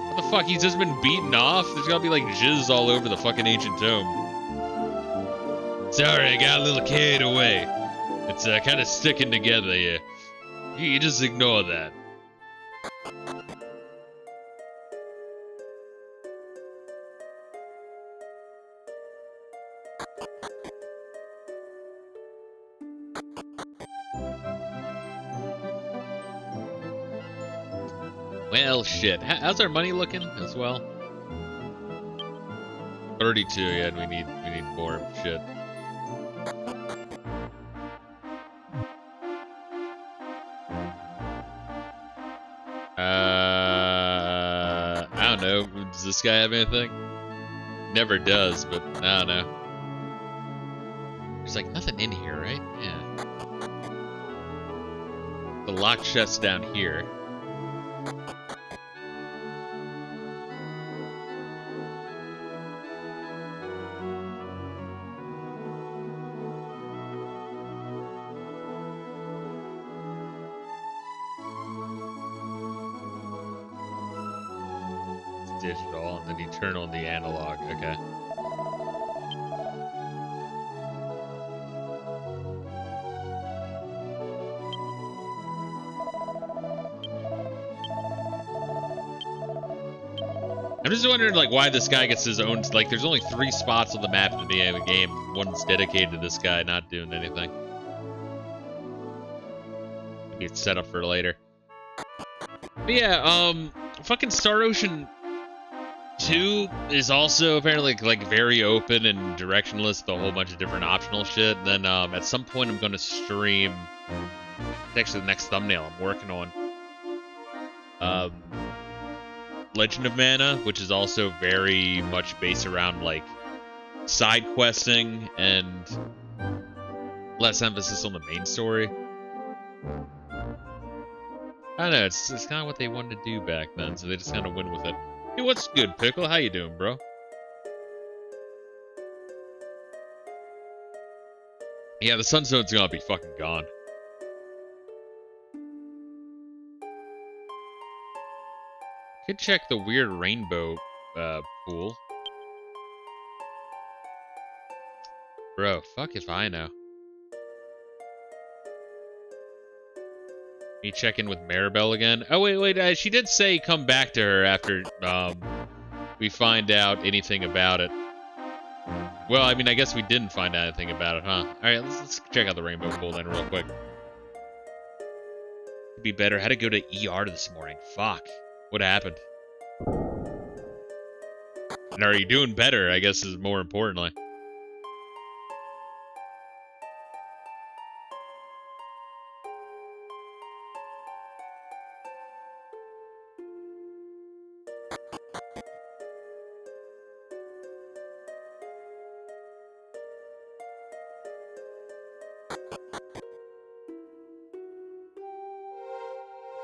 What the fuck? He's just been beaten off? There's gotta be like jizz all over the fucking ancient tome. Sorry, I got a little carried away. It's kind of sticking together here. You just ignore that. Well, shit. How's our money looking as well? 32. Yeah, we need more shit. I don't know. Does this guy have anything? Never does, but I don't know. There's like nothing in here, right? Yeah. The locked chest down here. It's digital, and then eternal in the analog. Okay. I'm just wondering, like, why this guy gets his own. Like, there's only 3 spots on the map at the beginning of the game. One's dedicated to this guy not doing anything. Maybe it's set up for later. But yeah, fucking Star Ocean 2 is also apparently like very open and directionless with a whole bunch of different optional shit. Then at some point I'm going to stream. It's actually the next thumbnail I'm working on. Legend of Mana, which is also very much based around like side questing and less emphasis on the main story. I don't know, it's kind of what they wanted to do back then, so they just kind of went with it. Hey, what's good, Pickle? How you doing, bro? Yeah, the Sunstone's gonna be fucking gone. Could check the weird rainbow pool. Bro, fuck if I know. Me check in with Maribel again. Oh, wait, she did say come back to her after we find out anything about it. Well, I mean, I guess we didn't find out anything about it, huh? Alright, let's check out the rainbow pool then real quick. It'd be better. Had to go to ER this morning. Fuck. What happened? And are you doing better, I guess, is more importantly.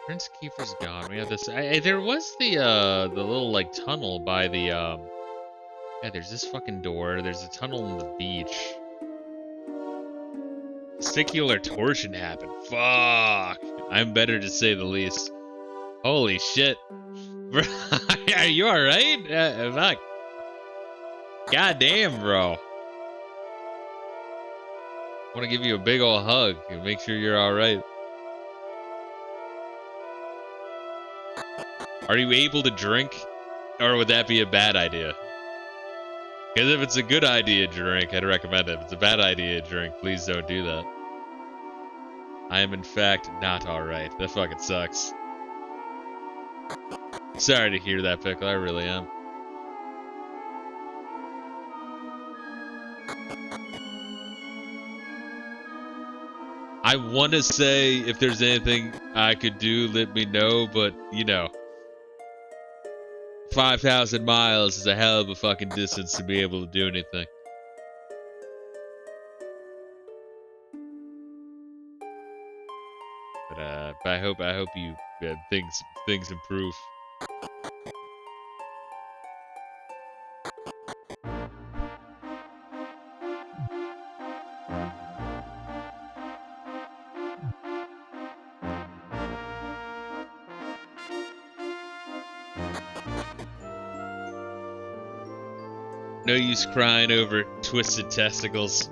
Prince Kiefer's gone. We have this. There was the little like tunnel by the Yeah, there's this fucking door. There's a tunnel on the beach. Testicular torsion happened. Fuck. I'm better to say the least. Holy shit. Bro, are you alright? Fuck. God damn, bro. I want to give you a big ol' hug and make sure you're alright. Are you able to drink? Or would that be a bad idea? Because if it's a good idea to drink, I'd recommend it. If it's a bad idea to drink, please don't do that. I am, in fact, not alright. That fucking sucks. Sorry to hear that, Pickle. I really am. I want to say if there's anything I could do, let me know, but, you know. 5,000 miles is a hell of a fucking distance to be able to do anything. But I hope you things improve. No use crying over twisted testicles.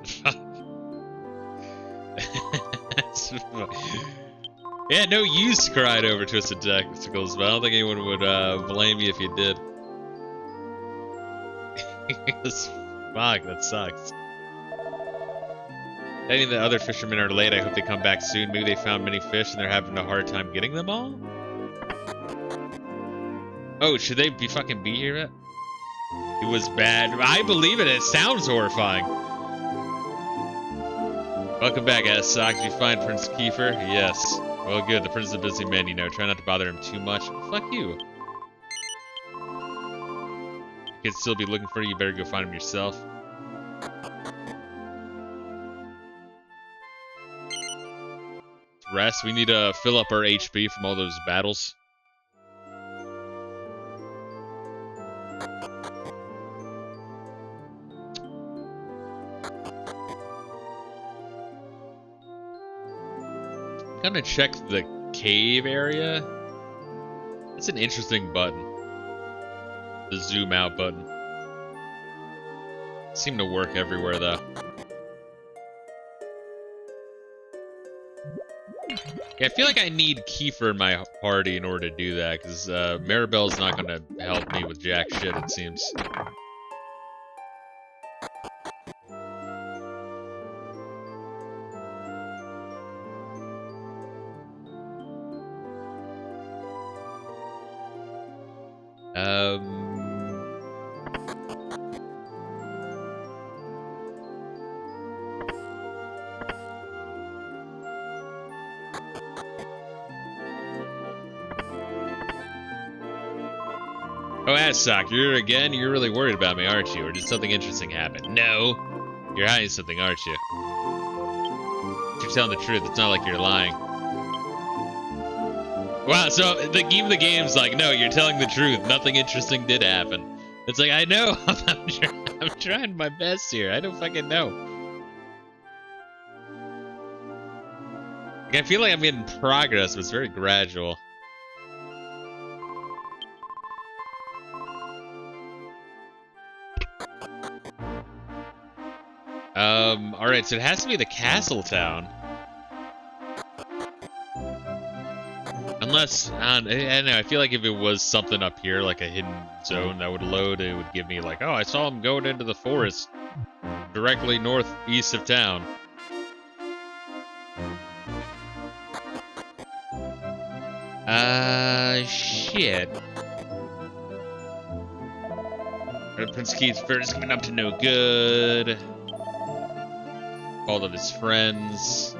Yeah, no use crying over twisted testicles, but I don't think anyone would blame you if you did. Fuck, that sucks. Any of the other fishermen are late. I hope they come back soon. Maybe they found many fish and they're having a hard time getting them all? Oh, should they be here yet? It was bad. I believe it. It sounds horrifying. Welcome back, S-Sox. You find Prince Kiefer? Yes. Well, good. The prince is a busy man, you know. Try not to bother him too much. Fuck you. He could still be looking for you. You better go find him yourself. rest. We need to fill up our HP from all those battles. I'm gonna check the cave area. That's an interesting button. The zoom out button. Seemed to work everywhere though. Yeah, I feel like I need Kiefer in my party in order to do that, because Maribel's not going to help me with jack shit, it seems. Oh, Assok, you're really worried about me, aren't you? Or did something interesting happen? No! You're hiding something, aren't you? You're telling the truth, it's not like you're lying. Wow, so even the game's like, no, you're telling the truth, nothing interesting did happen. It's like, I know, I'm trying my best here, I don't fucking know. Like, I feel like I'm getting progress, but it's very gradual. Alright, so it has to be the castle town. Unless, I don't know, I feel like if it was something up here, like a hidden zone that would load, it would give me like, oh, I saw him going into the forest directly northeast of town. Shit. Prince Keith's first coming up to no good. Called up his friends.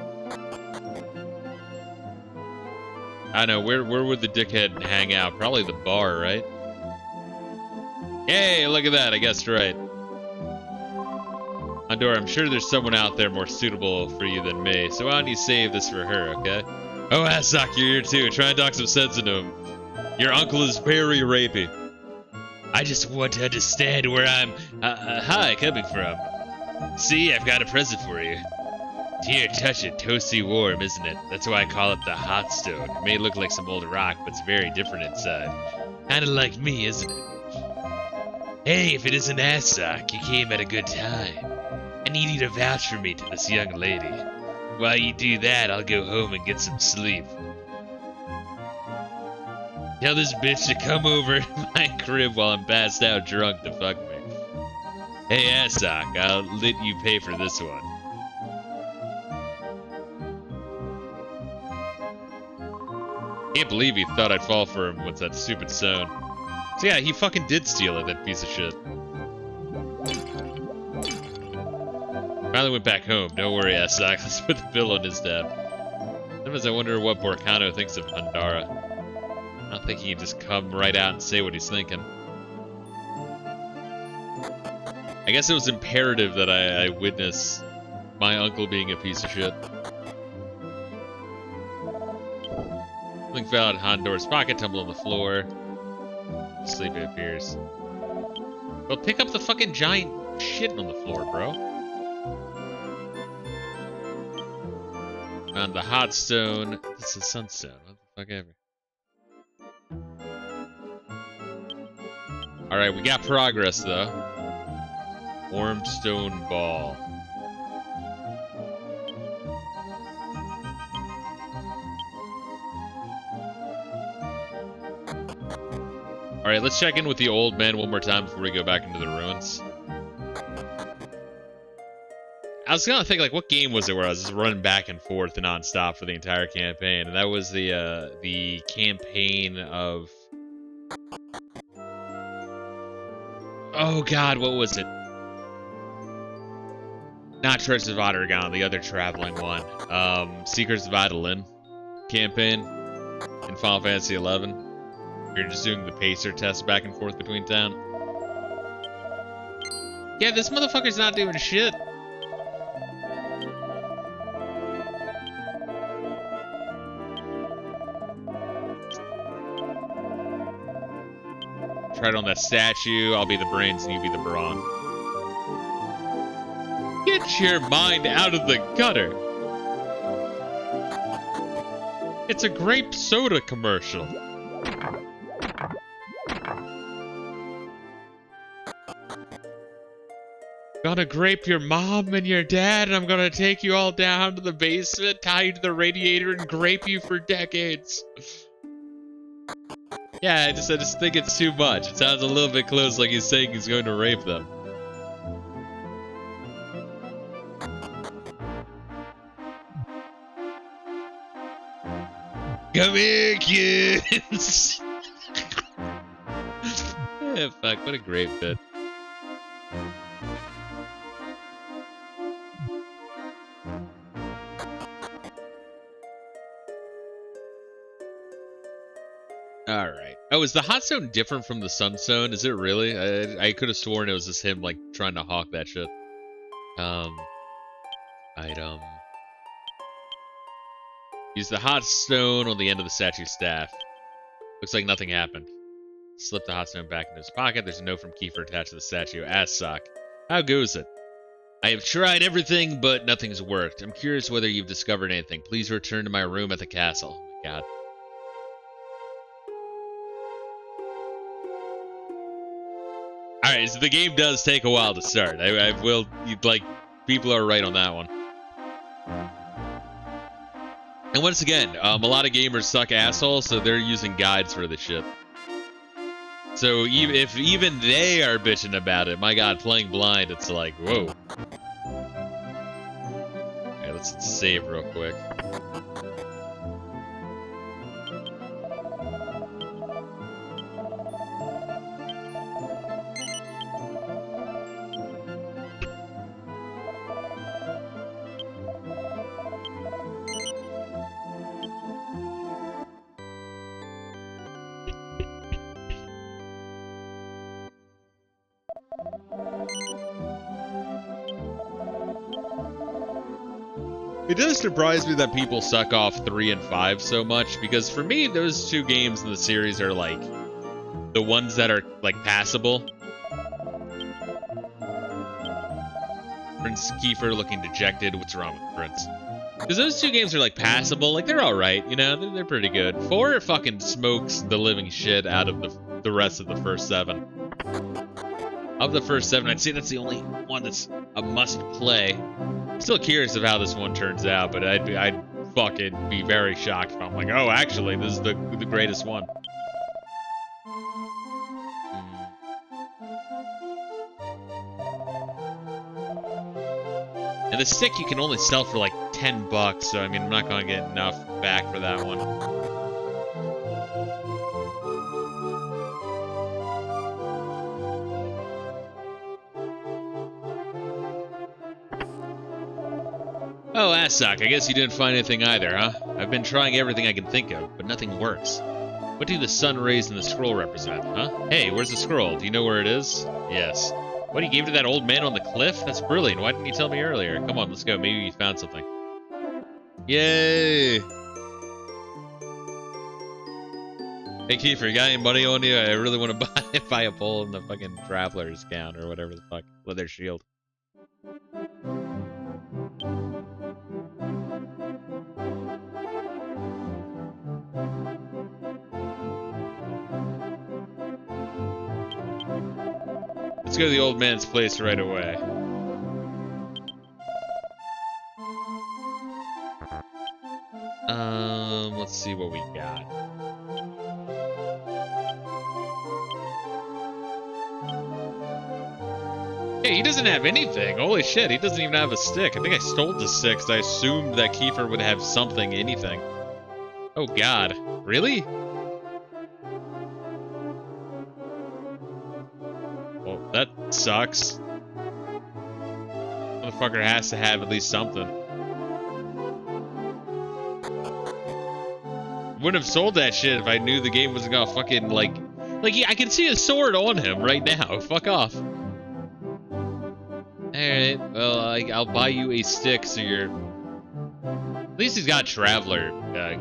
I know, where would the dickhead hang out? Probably the bar, right? Hey, look at that, I guessed right. Andor, I'm sure there's someone out there more suitable for you than me, so why don't you save this for her, okay? Oh, Assok, you're here too. Try and talk some sense into him. Your uncle is very rapey. I just want to understand where I'm, coming from. See, I've got a present for you. Here, touch it. Toasty warm, isn't it? That's why I call it the hot stone. It may look like some old rock, but it's very different inside. Kinda like me, isn't it? Hey, if it isn't Assok, you came at a good time. I need you to vouch for me to this young lady. While you do that, I'll go home and get some sleep. Tell this bitch to come over to my crib while I'm passed out drunk to fuck me. Hey, Assok, I'll let you pay for this one. Can't believe he thought I'd fall for him with that stupid stone. So yeah, he fucking did steal it, that piece of shit. Finally went back home. Don't worry, Assok. Let's put the bill on his tab. Sometimes I wonder what Borcano thinks of Pandara. I don't think he can just come right out and say what he's thinking. I guess it was imperative that I witness my uncle being a piece of shit. Something fell out of Hondor's pocket, tumbled on the floor. Sleepy appears. Well, pick up the fucking giant shit on the floor, bro. Found the hot stone. This is sunstone. What the fuck ever. Alright, we got progress though. Warm stone ball. Alright, let's check in with the old man one more time before we go back into the ruins. I was gonna think, like, what game was it where I was just running back and forth non-stop for the entire campaign? And that was the campaign of... Oh god, what was it? Not Treasures of Ottergon, the other traveling one. Secrets of Adalin campaign in Final Fantasy XI. You're just doing the pacer test back and forth between town. Yeah, this motherfucker's not doing shit. Try it on that statue. I'll be the brains and you be the brawn. Get your mind out of the gutter. It's a grape soda commercial. Gonna grape your mom and your dad, and I'm gonna take you all down to the basement, tie you to the radiator, and grape you for decades. Yeah, I just think it's too much. It sounds a little bit close, like he's saying he's going to rape them. Come here, kids! Yeah, fuck, what a great bit. Alright. Oh, is the hot zone different from the sun zone? Is it really? I could have sworn it was just him, like, trying to hawk that shit. Item. Use the hot stone on the end of the statue's staff. Looks like nothing happened. Slip the hot stone back into his pocket. There's a note from Kiefer attached to the statue. Ass sock. How goes it? I have tried everything, but nothing's worked. I'm curious whether you've discovered anything. Please return to my room at the castle. Oh my god. Alright, so the game does take a while to start. I will, like, people are right on that one. And once again, a lot of gamers suck assholes, so they're using guides for this shit. So if even they are bitching about it, my god, playing blind, it's like, whoa. Alright, let's save real quick. It does surprise me that people suck off 3 and 5 so much, because for me, those two games in the series are like the ones that are like passable. Prince Kiefer looking dejected. What's wrong with Prince? Because those two games are like passable, like they're alright, you know, they're pretty good. 4 fucking smokes the living shit out of the rest of the first 7. Of the first 7, I'd say that's the only one that's a must play. Still curious of how this one turns out, but I'd fucking be very shocked if I'm like, oh, actually, this is the greatest one. And the stick you can only sell for like $10, so I mean, I'm not gonna get enough back for that one. Oh, Assock, I guess you didn't find anything either, huh? I've been trying everything I can think of, but nothing works. What do the sun rays and the scroll represent, huh? Hey, where's the scroll? Do you know where it is? Yes. What, you gave it to that old man on the cliff? That's brilliant. Why didn't you tell me earlier? Come on, let's go. Maybe you found something. Yay! Hey, Kiefer, you got any money on you? I really want to buy a pole in the fucking traveler's gown or whatever the fuck. Leather shield. Let's go to the old man's place right away. Let's see what we got. Hey, he doesn't have anything. Holy shit, he doesn't even have a stick. I think I stole the stick because I assumed that Kiefer would have something, anything. Oh god. Really? Well, that sucks. Motherfucker has to have at least something. Wouldn't have sold that shit if I knew the game wasn't gonna fucking, like, I can see a sword on him right now. Fuck off. Alright, well, I'll buy you a stick so you're... At least he's got traveler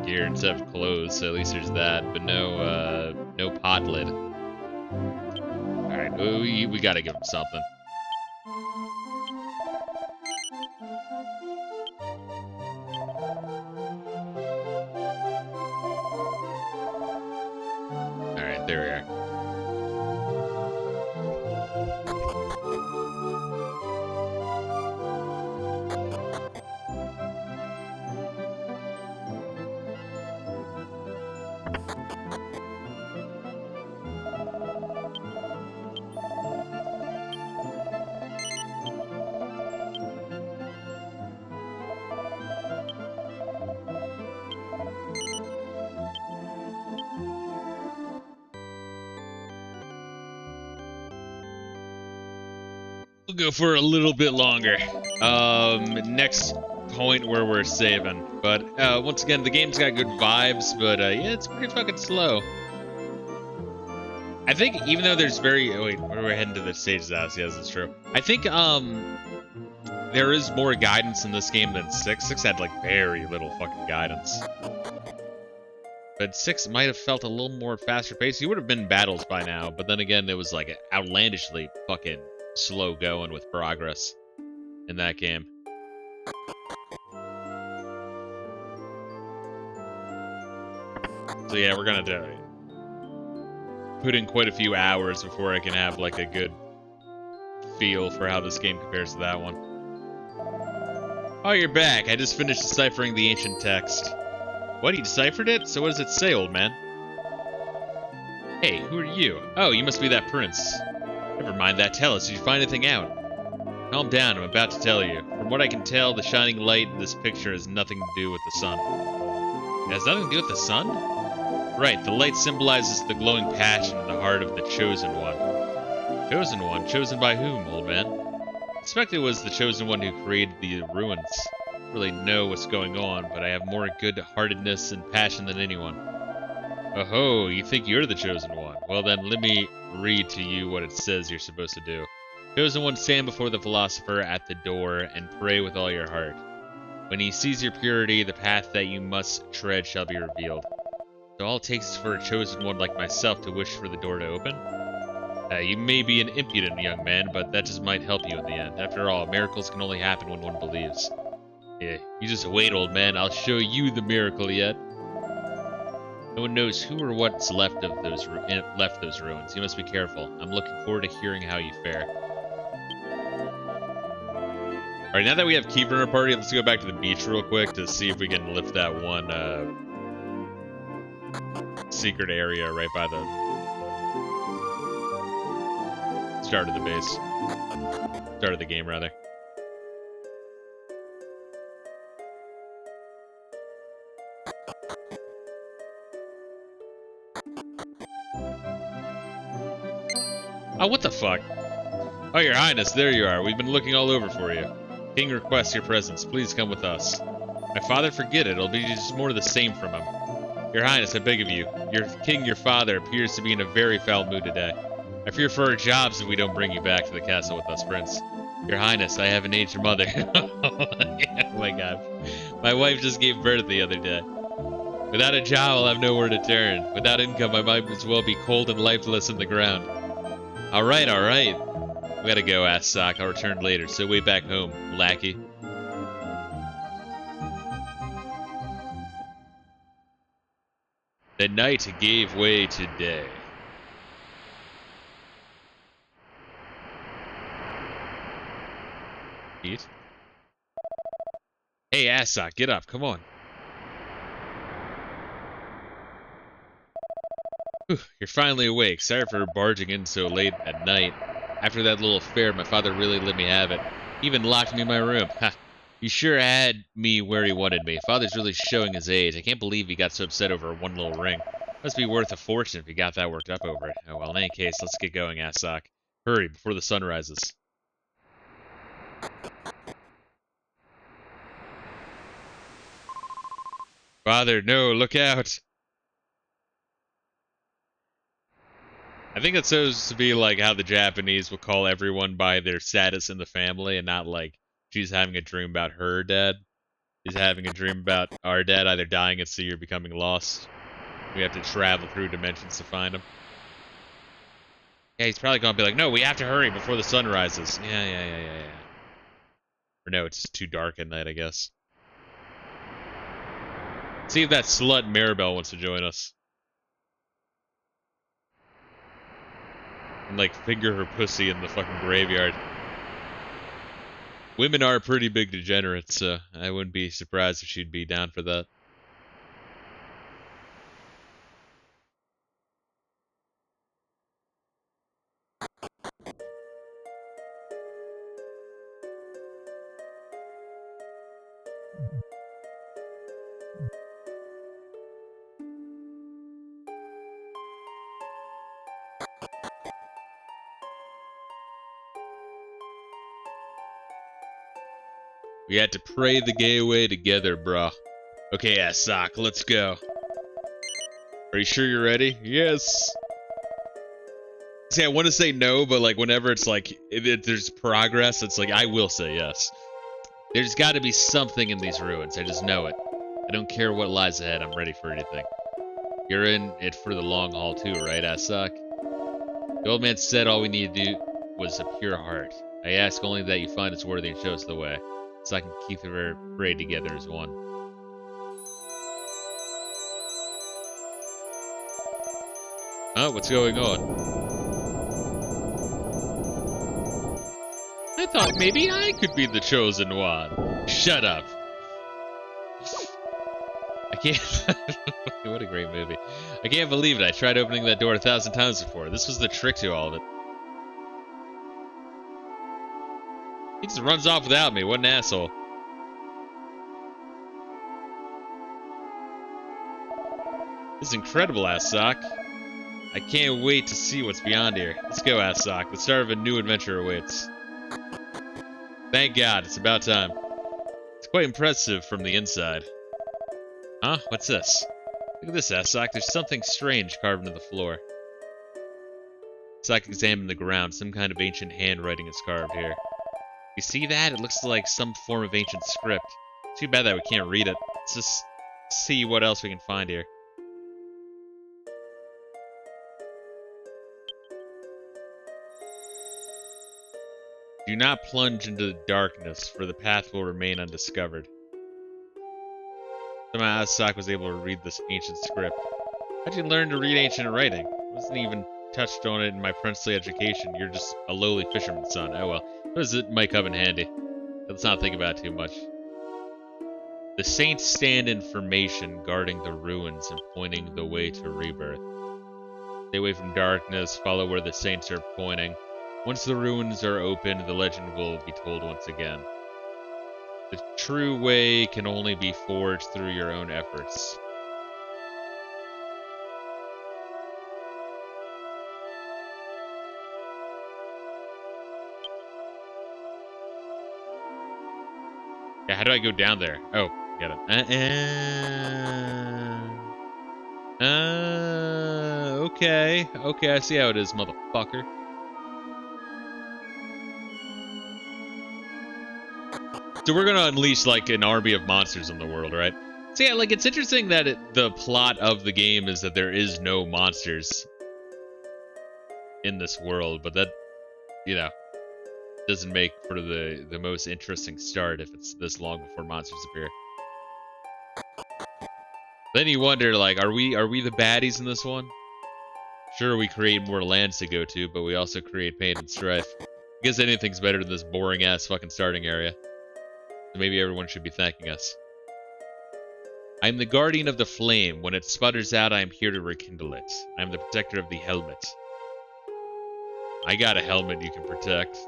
gear instead of clothes, so at least there's that, but no pot lid. We gotta give him something. Alright, there we are. We'll go for a little bit longer. Next point where we're saving. But once again, the game's got good vibes, but yeah, it's pretty fucking slow. I think even though there's wait, we're heading to the stage's house. Yes, that's true. I think there is more guidance in this game than 6. 6 had like very little fucking guidance. But 6 might have felt a little more faster paced. You would have been in battles by now, but then again, it was like outlandishly fucking slow going with progress in that game. So yeah, we're gonna put in quite a few hours before I can have like a good feel for how this game compares to that one. Oh, you're back. I just finished deciphering the ancient text. What, you deciphered it? So what does it say, old man? Hey, who are you? Oh, you must be that prince. Never mind that, tell us, did you find anything out? Calm down, I'm about to tell you. From what I can tell, the shining light in this picture has nothing to do with the sun. It has nothing to do with the sun? Right, the light symbolizes the glowing passion in the heart of the Chosen One. Chosen One? Chosen by whom, old man? I suspect it was the Chosen One who created the ruins. I don't really know what's going on, but I have more good-heartedness and passion than anyone. Oh, you think you're the Chosen One? Well then, let me read to you what it says you're supposed to do. Chosen One, stand before the philosopher at the door and pray with all your heart. When he sees your purity, the path that you must tread shall be revealed. So all it takes is for a Chosen One like myself to wish for the door to open? You may be an impudent young man, but that just might help you in the end. After all, miracles can only happen when one believes. Yeah, you just wait, old man. I'll show you the miracle yet. No one knows who or what's left of those ruins. You must be careful. I'm looking forward to hearing how you fare. Alright, now that we have Keeper in our party, let's go back to the beach real quick to see if we can lift that one secret area right by the start of the base. Start of the game, rather. Oh, what the fuck? Oh, your highness, there you are. We've been looking all over for you. King requests your presence. Please come with us. My father, forget it. It'll be just more of the same from him. Your highness, I beg of you. Your king, your father, appears to be in a very foul mood today. I fear for our jobs if we don't bring you back to the castle with us, prince. Your highness, I have an aged mother. Oh my god. My wife just gave birth the other day. Without a job, I'll have nowhere to turn. Without income, I might as well be cold and lifeless in the ground. Alright, alright. We gotta go, ass sock. I'll return later, so way back home, lackey. The night gave way to day. Eat. Hey, ass sock, get up, come on. Whew, you're finally awake. Sorry for barging in so late at night. After that little affair, my father really let me have it. He even locked me in my room. Ha! He sure had me where he wanted me. Father's really showing his age. I can't believe he got so upset over one little ring. Must be worth a fortune if he got that worked up over it. Oh well, in any case, let's get going, asssock. Hurry, before the sun rises. Father, no, look out! I think it's supposed to be like how the Japanese will call everyone by their status in the family and not like she's having a dream about her dad. She's having a dream about our dad either dying at sea or becoming lost. We have to travel through dimensions to find him. Yeah, he's probably gonna be like, no, we have to hurry before the sun rises. Yeah. Or no, it's too dark at night, I guess. See if that slut Maribel wants to join us. And, like, finger her pussy in the fucking graveyard. Women are pretty big degenerates, so I wouldn't be surprised if she'd be down for that. We had to pray the gay away together, bruh. Okay, Sock, let's go. Are you sure you're ready? Yes. See, I want to say no, but like whenever it's like there's progress, it's like I will say yes. There's got to be something in these ruins. I just know it. I don't care what lies ahead. I'm ready for anything. You're in it for the long haul too, right, Asok? The old man said all we need to do was a pure heart. I ask only that you find us worthy and show us the way, so I can keep our parade together as one. Oh, what's going on? I thought maybe I could be the chosen one. Shut up. I can't. What a great movie. I can't believe it. I tried opening that door 1,000 times before. This was the trick to all of it. He just runs off without me. What an asshole. This is incredible, Asok. I can't wait to see what's beyond here. Let's go, Asok. The start of a new adventure awaits. Thank God, it's about time. It's quite impressive from the inside. Huh? What's this? Look at this, Asok. There's something strange carved into the floor. Asok examined the ground. Some kind of ancient handwriting is carved here. You see that? It looks like some form of ancient script. Too bad that we can't read it. Let's just see what else we can find here. Do not plunge into the darkness, for the path will remain undiscovered. Somehow Asok was able to read this ancient script. How'd you learn to read ancient writing? I wasn't even touched on it in my princely education. You're just a lowly fisherman's son. Oh well. It might come in handy. Let's not think about it too much. The saints stand in formation, guarding the ruins and pointing the way to rebirth. Stay away from darkness, follow where the saints are pointing. Once the ruins are opened, the legend will be told once again. The true way can only be forged through your own efforts. Yeah, how do I go down there? Oh, get it. Okay. Okay, I see how it is, motherfucker. So we're gonna unleash, like, an army of monsters in the world, right? So yeah, like, it's interesting that the plot of the game is that there is no monsters in this world, but that, you know, doesn't make for the most interesting start if it's this long before monsters appear. Then you wonder, like, are we the baddies in this one? Sure, we create more lands to go to, but we also create pain and strife. I guess anything's better than this boring-ass fucking starting area. So maybe everyone should be thanking us. I am the guardian of the flame. When it sputters out, I am here to rekindle it. I am the protector of the helmet. I got a helmet you can protect.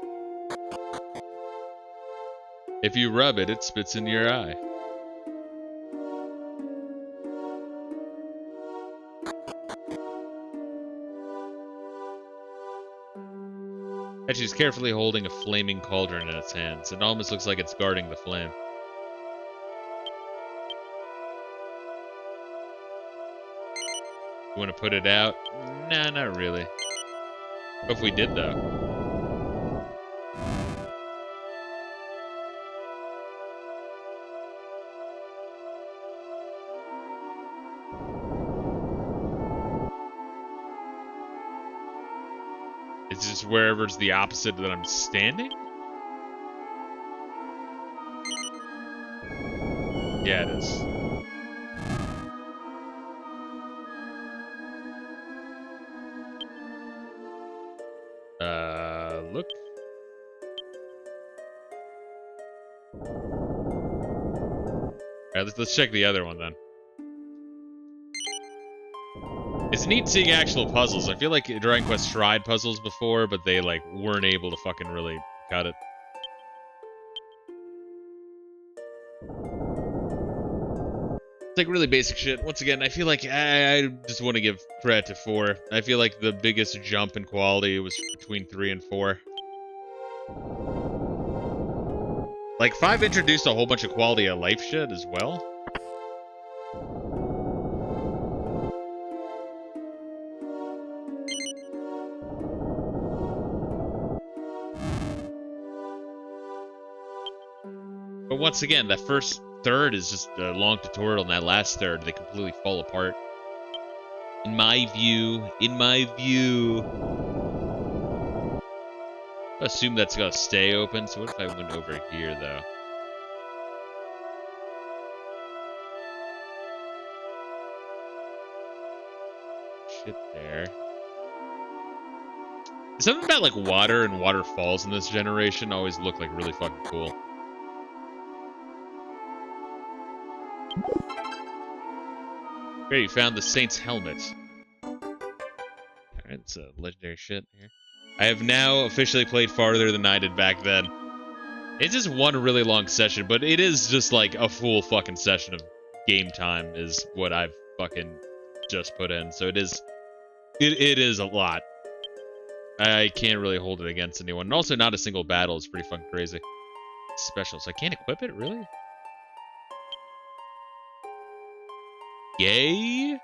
If you rub it, it spits in your eye. And she's carefully holding a flaming cauldron in its hands. It almost looks like it's guarding the flame. You want to put it out? Nah, not really. What if we did, though? It's just wherever's the opposite that I'm standing? Yeah, it is. Look. Alright, let's check the other one then. It's neat seeing actual puzzles. I feel like Dragon Quest tried puzzles before, but they like weren't able to fucking really cut it. It's like really basic shit. Once again, I feel like I just want to give credit to 4. I feel like the biggest jump in quality was between 3 and 4. Like 5 introduced a whole bunch of quality of life shit as well. But once again, that first third is just a long tutorial, and that last third, they completely fall apart. In my view. I assume that's gonna stay open, so what if I went over here, though? Shit there. Something about, like, water and waterfalls in this generation always look, like, really fucking cool. Great, you found the Saint's helmet. Alright, it's a legendary shit here. I have now officially played farther than I did back then. It's just one really long session, but it is just like a full fucking session of game time is what I've fucking just put in. So it is a lot. I can't really hold it against anyone. And also not a single battle is pretty fucking crazy. Special, so I can't equip it, really? Yay?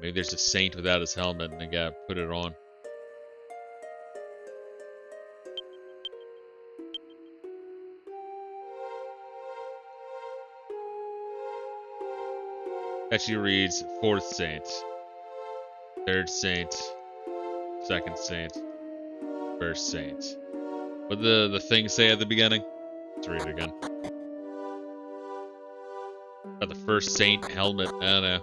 Maybe there's a saint without his helmet and they gotta put it on. Actually reads 4th saint, 3rd saint, 2nd saint, 1st saint. What did the thing say at the beginning? Let's read it again. Got the 1st saint helmet. I don't know.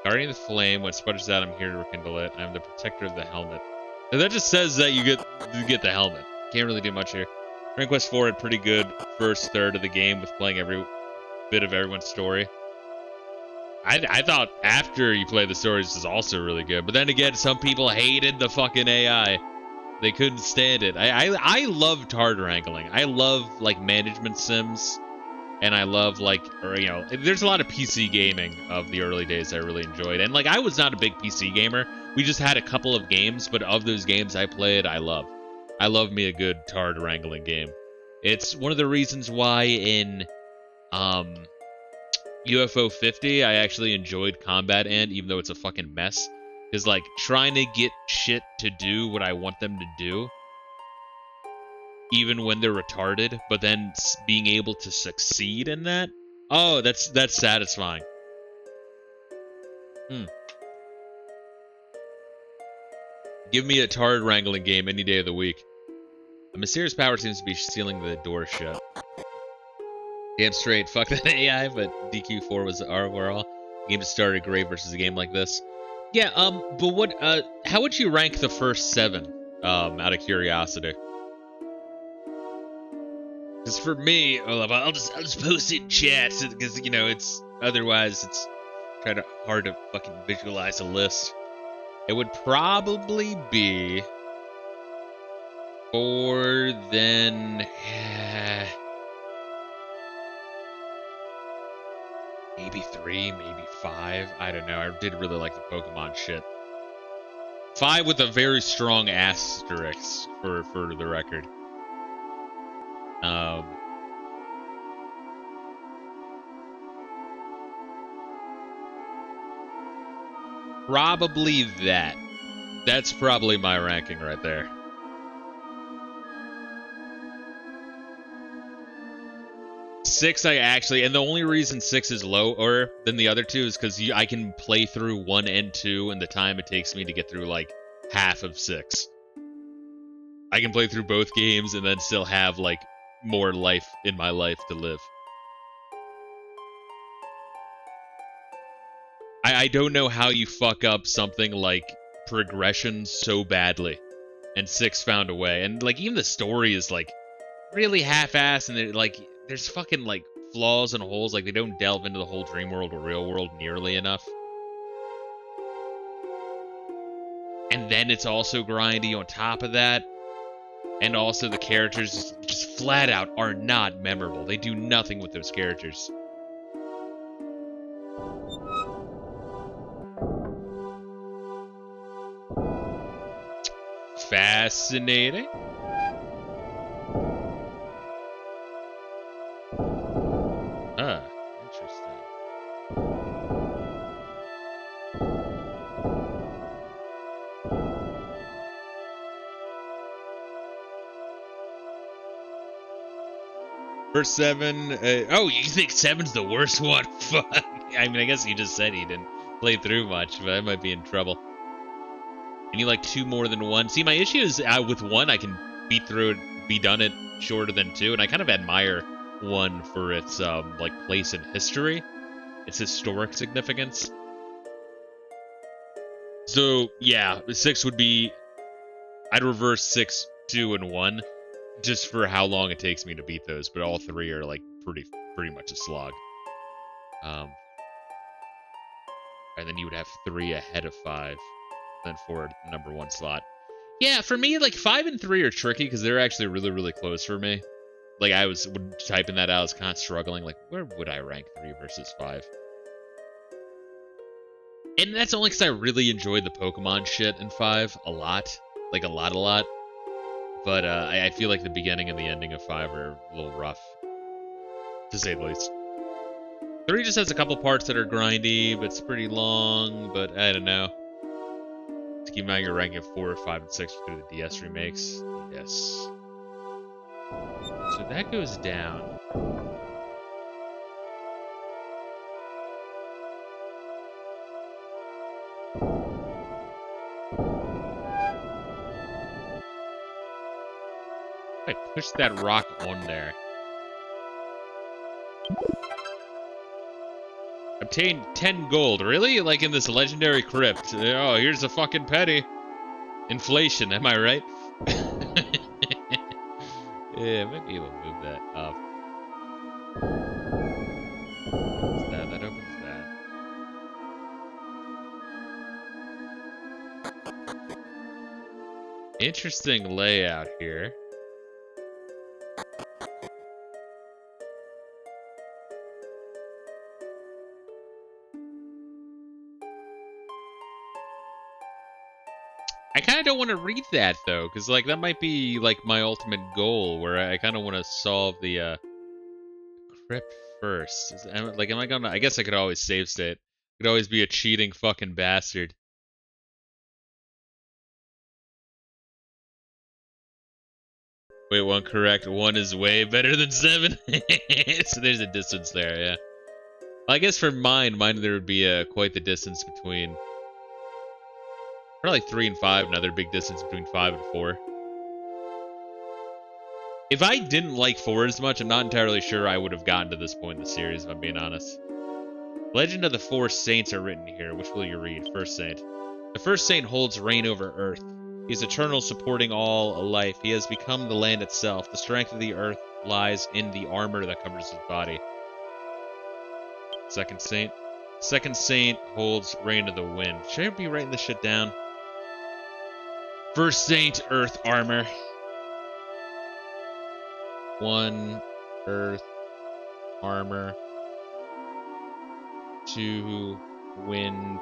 Guardian of the Flame, when it sputters out, I'm here to rekindle it. I'm the protector of the helmet. And that just says that you get the helmet. Can't really do much here. Dragon Quest 4 had pretty good first third of the game with playing every bit of everyone's story. I thought after you play the stories is also really good. But then again, some people hated the fucking AI. They couldn't stand it. I love hard wrangling. I love like management sims. And I love, like, or, you know, there's a lot of PC gaming of the early days I really enjoyed. And, like, I was not a big PC gamer. We just had a couple of games, but of those games I played, I love. I love me a good Tard wrangling game. It's one of the reasons why in UFO 50, I actually enjoyed Combat Ant, even though it's a fucking mess. Because, like, trying to get shit to do what I want them to do, even when they're retarded, but then being able to succeed in that, oh, that's satisfying. Give me a Tard wrangling game any day of the week. A mysterious power seems to be sealing the door shut. Damn straight, fuck that AI, but DQ4 was overall. The game started great versus a game like this. Yeah, but what, how would you rank the first 7, out of curiosity? Because for me, I'll just post it in chat because you know it's otherwise it's hard to fucking visualize a list. It would probably be 4, then maybe 3, maybe 5. I don't know. I did really like the Pokemon shit. 5 with a very strong asterisk for the record. Probably that. That's probably my ranking right there. 6 I actually, and the only reason 6 is lower than the other two is because I can play through 1 and 2 in the time it takes me to get through like half of 6. I can play through both games and then still have like more life in my life to live. I don't know how you fuck up something like progression so badly, and 6 found a way. And like even the story is like really half-assed, and there's fucking like flaws and holes. Like they don't delve into the whole dream world or real world nearly enough. And then it's also grindy on top of that. And also the characters just flat out are not memorable. They do nothing with those characters. Fascinating. Interesting. First 7. Oh, you think 7's the worst one? Fuck. I mean, I guess you just said he didn't play through much, but I might be in trouble. I need like 2 more than 1. See, my issue is with 1, I can beat through it, be done it shorter than 2, and I kind of admire 1 for its like place in history, its historic significance. So yeah, 6 would be, I'd reverse 6, 2, and 1, just for how long it takes me to beat those. But all 3 are like pretty much a slog. And then you would have 3 ahead of 5. Then 4 at the number 1 slot. Yeah, for me, like 5 and 3 are tricky because they're actually really close for me. Like I was typing that out, I was kind of struggling. Like, where would I rank 3 versus 5? And that's only because I really enjoyed the Pokemon shit in 5 a lot. Like a lot. But I feel like the beginning and the ending of 5 are a little rough, to say the least. 3 just has a couple parts that are grindy, but it's pretty long. But I don't know. To keep in mind, you're ranking 4, 5, and 6 through the DS remakes. Yes. So that goes down. I push that rock on there. Obtain 10 gold. Really? Like in this legendary crypt. Oh, here's a fucking penny. Inflation, am I right? Yeah, I might be able to move that up. Opens that. That opens that. Interesting layout here. I kind of don't want to read that though, because like that might be like my ultimate goal, where I kind of want to solve the crypt first. Like, am I gonna? I guess I could always save state. Could always be a cheating fucking bastard. Wait, 1 correct. 1 is way better than 7. So there's a distance there, yeah. Well, I guess for mine there would be quite the distance between. Probably 3 and 5, another big distance between 5 and 4. If I didn't like 4 as much, I'm not entirely sure I would have gotten to this point in the series, if I'm being honest. Legend of the 4 Saints are written here. Which will you read? First Saint. The first Saint holds reign over Earth. He is eternal, supporting all life. He has become the land itself. The strength of the Earth lies in the armor that covers his body. Second Saint. Second Saint holds reign of the wind. Should I be writing this shit down? First Saint, Earth armor. 1 Earth armor. 2 wind.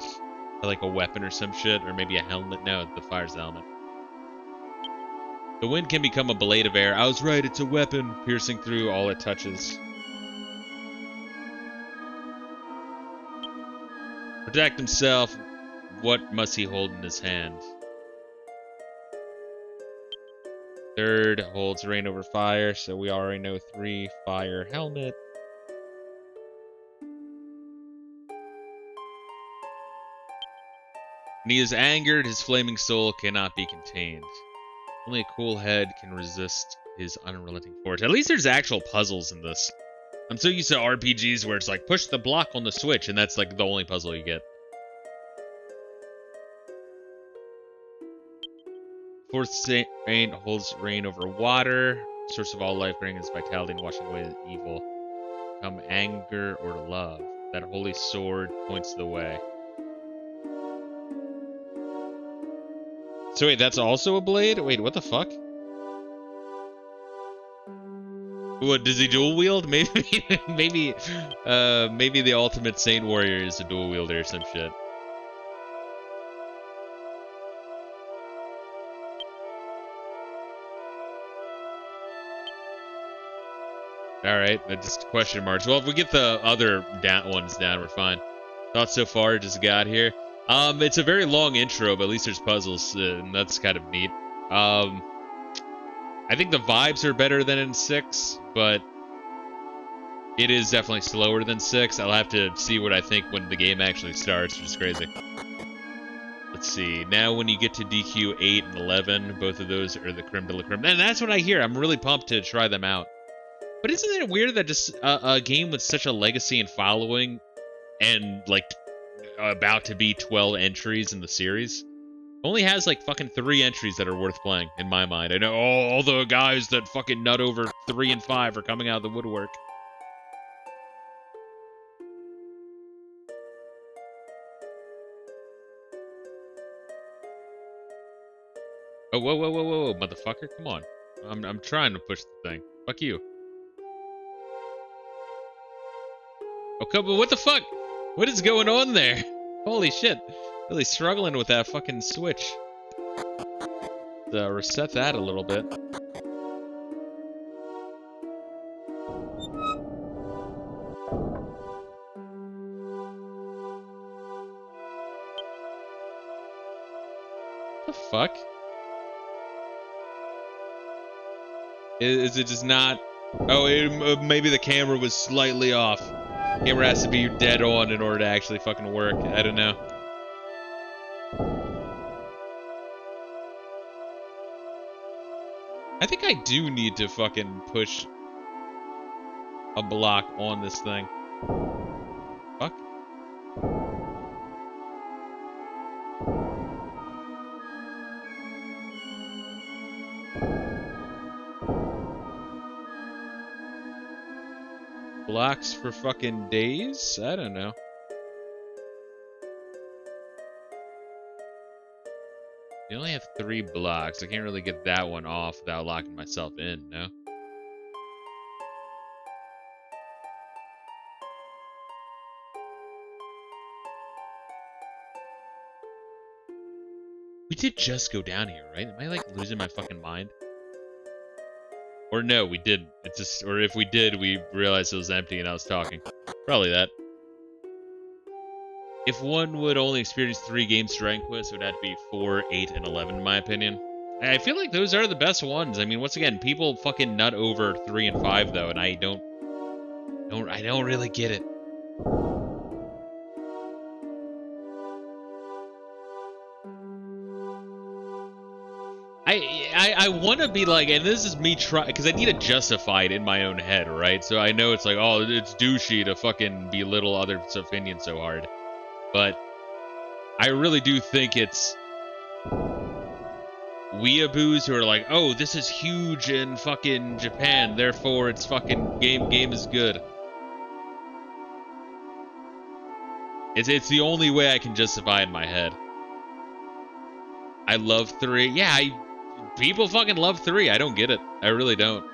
Like a weapon or some shit, or maybe a helmet. No, the fire's the helmet. The wind can become a blade of air. I was right, it's a weapon, piercing through all it touches. Protect himself. What must he hold in his hand? Third holds reign over fire, so we already know 3 fire helmet. When he is angered, his flaming soul cannot be contained. Only a cool head can resist his unrelenting force. At least there's actual puzzles in this. I'm so used to RPGs where it's like, push the block on the switch, and that's like the only puzzle you get. Fourth Saint holds reign over water. Source of all life, bringing its vitality and washing away the evil. Come anger or love. That holy sword points the way. So wait, that's also a blade? Wait, what the fuck? What, does he dual wield? Maybe, maybe the ultimate Saint Warrior is a dual wielder or some shit. Alright, just question marks. Well, if we get the other ones down, we're fine. Thoughts so far, just got here. It's a very long intro, but at least there's puzzles, and that's kind of neat. I think the vibes are better than in 6, but it is definitely slower than 6. I'll have to see what I think when the game actually starts, which is crazy. Let's see. Now when you get to DQ 8 and 11, both of those are the creme de la creme. And that's what I hear. I'm really pumped to try them out. But isn't it weird that just a game with such a legacy and following and, like, about to be 12 entries in the series only has, like, fucking 3 entries that are worth playing, in my mind. I know all the guys that fucking nut over 3 and 5 are coming out of the woodwork. Oh, whoa, motherfucker. Come on. I'm trying to push the thing. Fuck you. Oh, come on, what the fuck? What is going on there? Holy shit. Really struggling with that fucking switch. Reset that a little bit. What the fuck? Is it just not... Oh, maybe the camera was slightly off. Camera has to be dead on in order to actually fucking work. I don't know. I think I do need to fucking push a block on this thing. Fuck. Blocks for fucking days? I don't know. You only have 3 blocks. I can't really get that one off without locking myself in, no? We did just go down here, right? Am I, like, losing my fucking mind? Or no, we did. It's just, or if we did, we realized it was empty and I was talking. Probably that. If one would only experience 3 games Dragon Quest, it would have to be 4, 8, and 11, in my opinion. I feel like those are the best ones. I mean, once again, people fucking nut over 3 and 5 though, and I don't really get it. I want to be like, and this is me trying, because I need to justify it in my own head, right? So I know it's like, oh, it's douchey to fucking belittle other opinions so hard. But I really do think it's weeaboos who are like, oh, this is huge in fucking Japan, therefore it's fucking game is good. It's the only way I can justify it in my head. I love 3. Yeah, people fucking love 3. I don't get it. I really don't.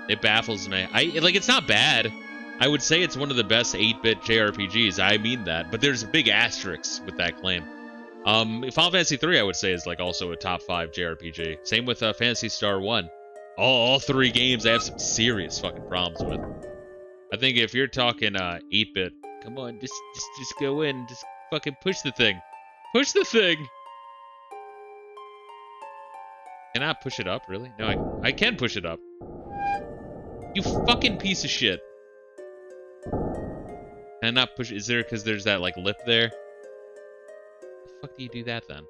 It baffles me. It's not bad. I would say it's one of the best 8-bit JRPGs. I mean that. But there's a big asterisk with that claim. Final Fantasy 3, I would say, is like also a top 5 JRPG. Same with Phantasy Star 1. All 3 games I have some serious fucking problems with. I think if you're talking 8-bit, come on, just go in. Just fucking push the thing. Push the thing! Can I push it up, really? No, I can push it up. You fucking piece of shit. Can I not push it? Is there, because there's that, like, lip there? What the fuck do you do that then?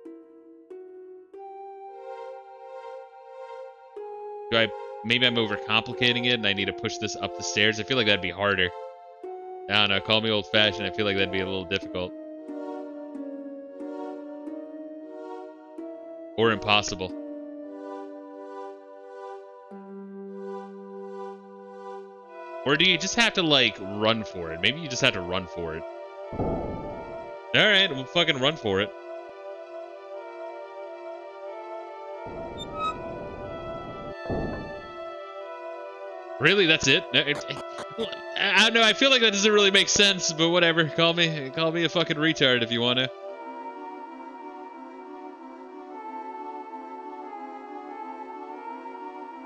Maybe I'm overcomplicating it and I need to push this up the stairs? I feel like that'd be harder. I don't know, call me old-fashioned. I feel like that'd be a little difficult. Or impossible. Or do you just have to, like, run for it? Maybe you just have to run for it. Alright, we'll fucking run for it. Really? That's it? I don't know, I feel like that doesn't really make sense, but whatever. Call me a fucking retard if you want to.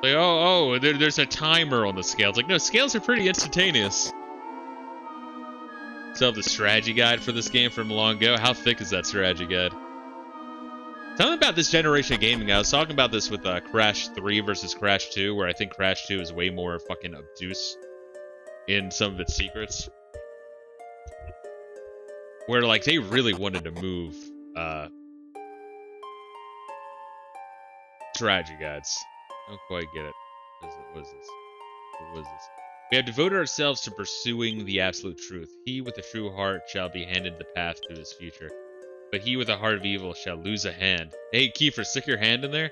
Like, there's a timer on the scale. It's like, no, scales are pretty instantaneous. So, the strategy guide for this game from long ago. How thick is that strategy guide? Tell me about this generation of gaming. I was talking about this with Crash 3 versus Crash 2, where I think Crash 2 is way more fucking obtuse in some of its secrets. Where, like, they really wanted to move strategy guides. I don't quite get it. What is this? We have devoted ourselves to pursuing the absolute truth. He with a true heart shall be handed the path to his future. But he with a heart of evil shall lose a hand. Hey, Kiefer, stick your hand in there.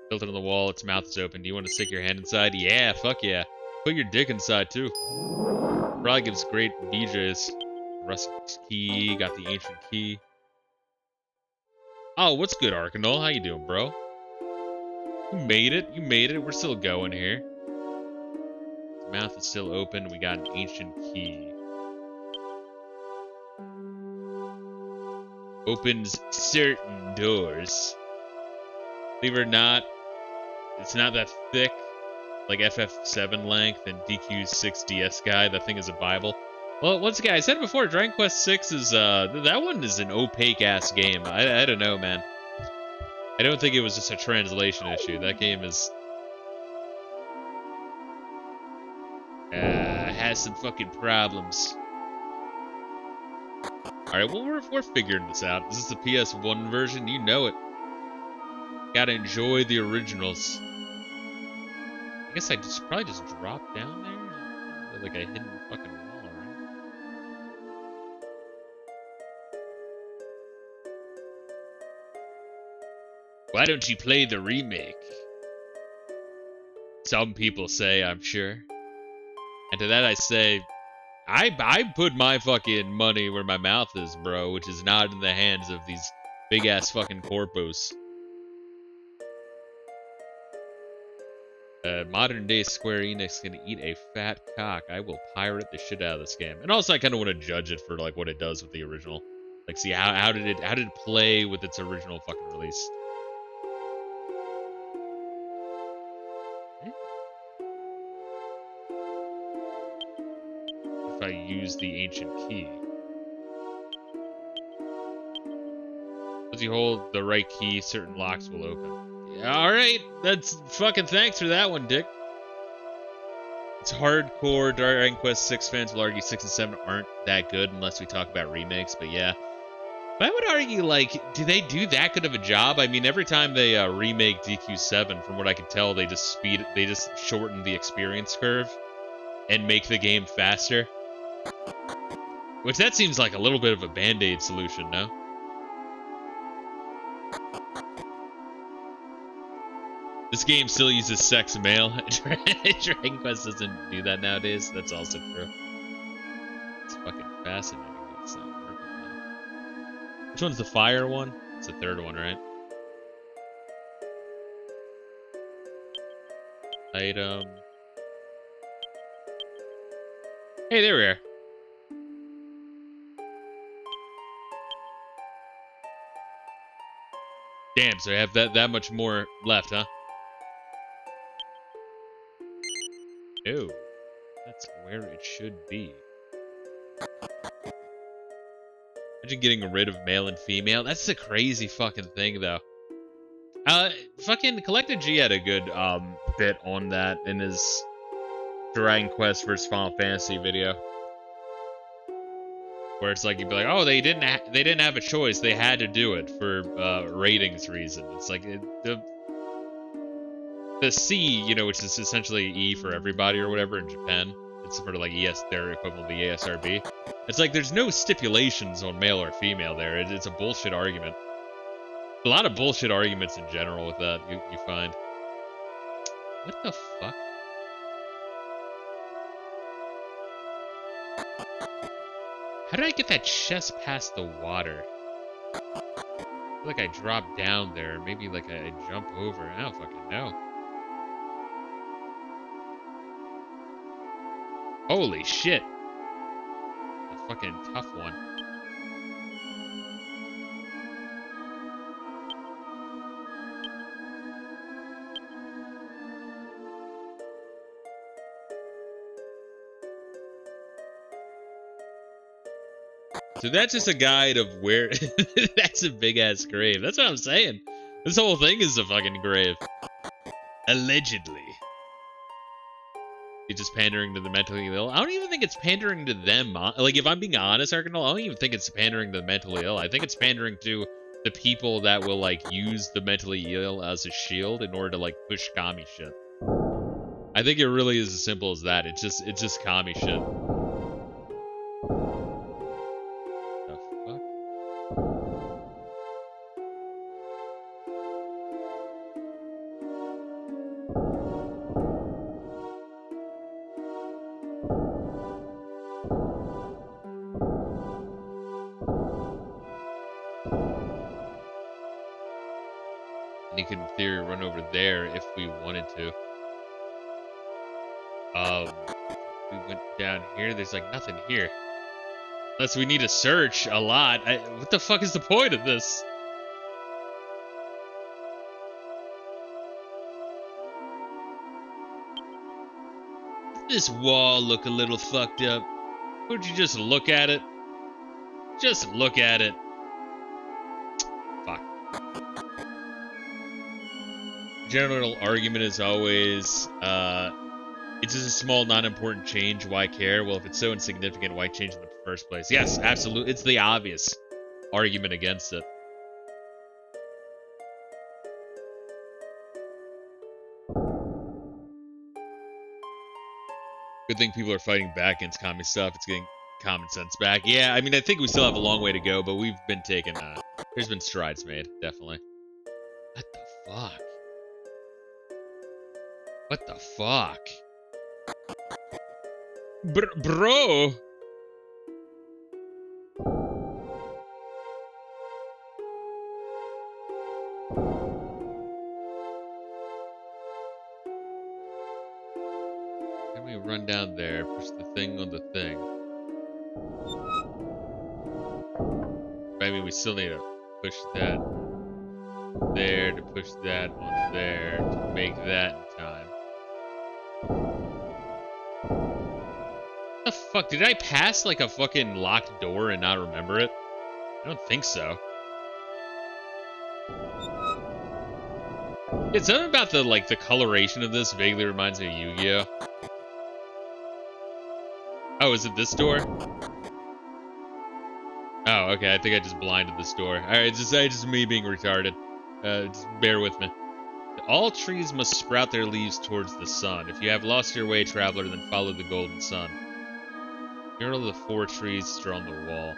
Built it on the wall, its mouth is open. Do you want to stick your hand inside? Yeah, fuck yeah. Put your dick inside, too. Probably gives great BJs. Rusty key, got the ancient key. Oh, what's good, Arcanol? How you doing, bro? You made it. We're still going here. His mouth is still open. We got an ancient key. Opens certain doors. Believe it or not, it's not that thick, like FF7 length and DQ6 DS guy. That thing is a Bible. Well, once again, I said before, Dragon Quest 6 is, that one is an opaque-ass game. I don't know, man. I don't think it was just a translation issue. That game is... has some fucking problems. Alright, well, we're figuring this out. This is the PS1 version. You know it. Gotta enjoy the originals. I guess I probably just drop down there? Like a hidden fucking wall, right? Why don't you play the remake? Some people say, I'm sure. And to that I say, I put my fucking money where my mouth is, bro, which is not in the hands of these big-ass fucking corpos. Modern-day Square Enix gonna eat a fat cock. I will pirate the shit out of this game. And also, I kind of want to judge it for, like, what it does with the original. Like, see, how did it play with its original fucking release? If I use the ancient key. As you hold the right key, certain locks will open. Yeah, alright, that's fucking thanks for that one, Dick. It's hardcore. Dragon Quest 6 fans will argue 6 and 7 aren't that good unless we talk about remakes, but yeah. But I would argue, like, do they do that good of a job? I mean, every time they remake DQ7, from what I can tell, they just shorten the experience curve and make the game faster. Which, that seems like a little bit of a band-aid solution, no? This game still uses sex mail. Dragon Quest doesn't do that nowadays. That's also true. It's fucking fascinating that it's not working now. Which one's the fire one? It's the third one, right? Item. Hey, there we are. Damn, so I have that much more left, huh? Oh, that's where it should be. Imagine getting rid of male and female. That's the crazy fucking thing, though. Fucking Collected G had a good bit on that in his Dragon Quest vs Final Fantasy video. where it's like you'd be like, oh, they didn't have a choice, they had to do it for ratings reasons. It's like the C, you know, which is essentially E for everybody or whatever in Japan. It's sort of like their equivalent of the ASRB. It's like there's no stipulations on male or female there. It's a bullshit argument. A lot of bullshit arguments in general with that, you find. What the fuck? How did I get that chest past the water? I feel like I dropped down there. Maybe like I jump over. I don't fucking know. Holy shit. A fucking tough one. So that's just a guide of where... That's a big-ass grave. That's what I'm saying. This whole thing is a fucking grave. Allegedly. It's just pandering to the mentally ill. I don't even think it's pandering to them. Like, if I'm being honest, Arcanal, I don't even think it's pandering to the mentally ill. I think it's pandering to the people that will, like, use the mentally ill as a shield in order to, like, push commie shit. I think it really is as simple as that. It's just commie shit. And he could, in theory, run over there if we wanted to. We went down here. There's like nothing here. Unless we need to search a lot. What the fuck is the point of this? This wall look a little fucked up. Would you just look at it? Just look at it. Fuck. General argument is always, it's just a small, non-important change. Why care? Well, if it's so insignificant, why change in the first place? Yes, absolutely. It's the obvious argument against it. Good thing people are fighting back against commie stuff. It's getting common sense back. Yeah, I mean, I think we still have a long way to go, but we've been taking, there's been strides made, definitely. What the fuck? What the fuck? Bro! Can we run down there, push the thing on the thing? I mean, we still need to push that there to push that on there to make that in time. What the fuck? Did I pass like a fucking locked door and not remember it? I don't think so. It's something about the coloration of this vaguely reminds me of Yu-Gi-Oh! Oh, is it this door? Oh, okay. I think I just blinded this door. Alright, it's just me being retarded. Just bear with me. All trees must sprout their leaves towards the sun. If you have lost your way, traveler, then follow the golden sun. Here are the 4 trees drawn on the wall.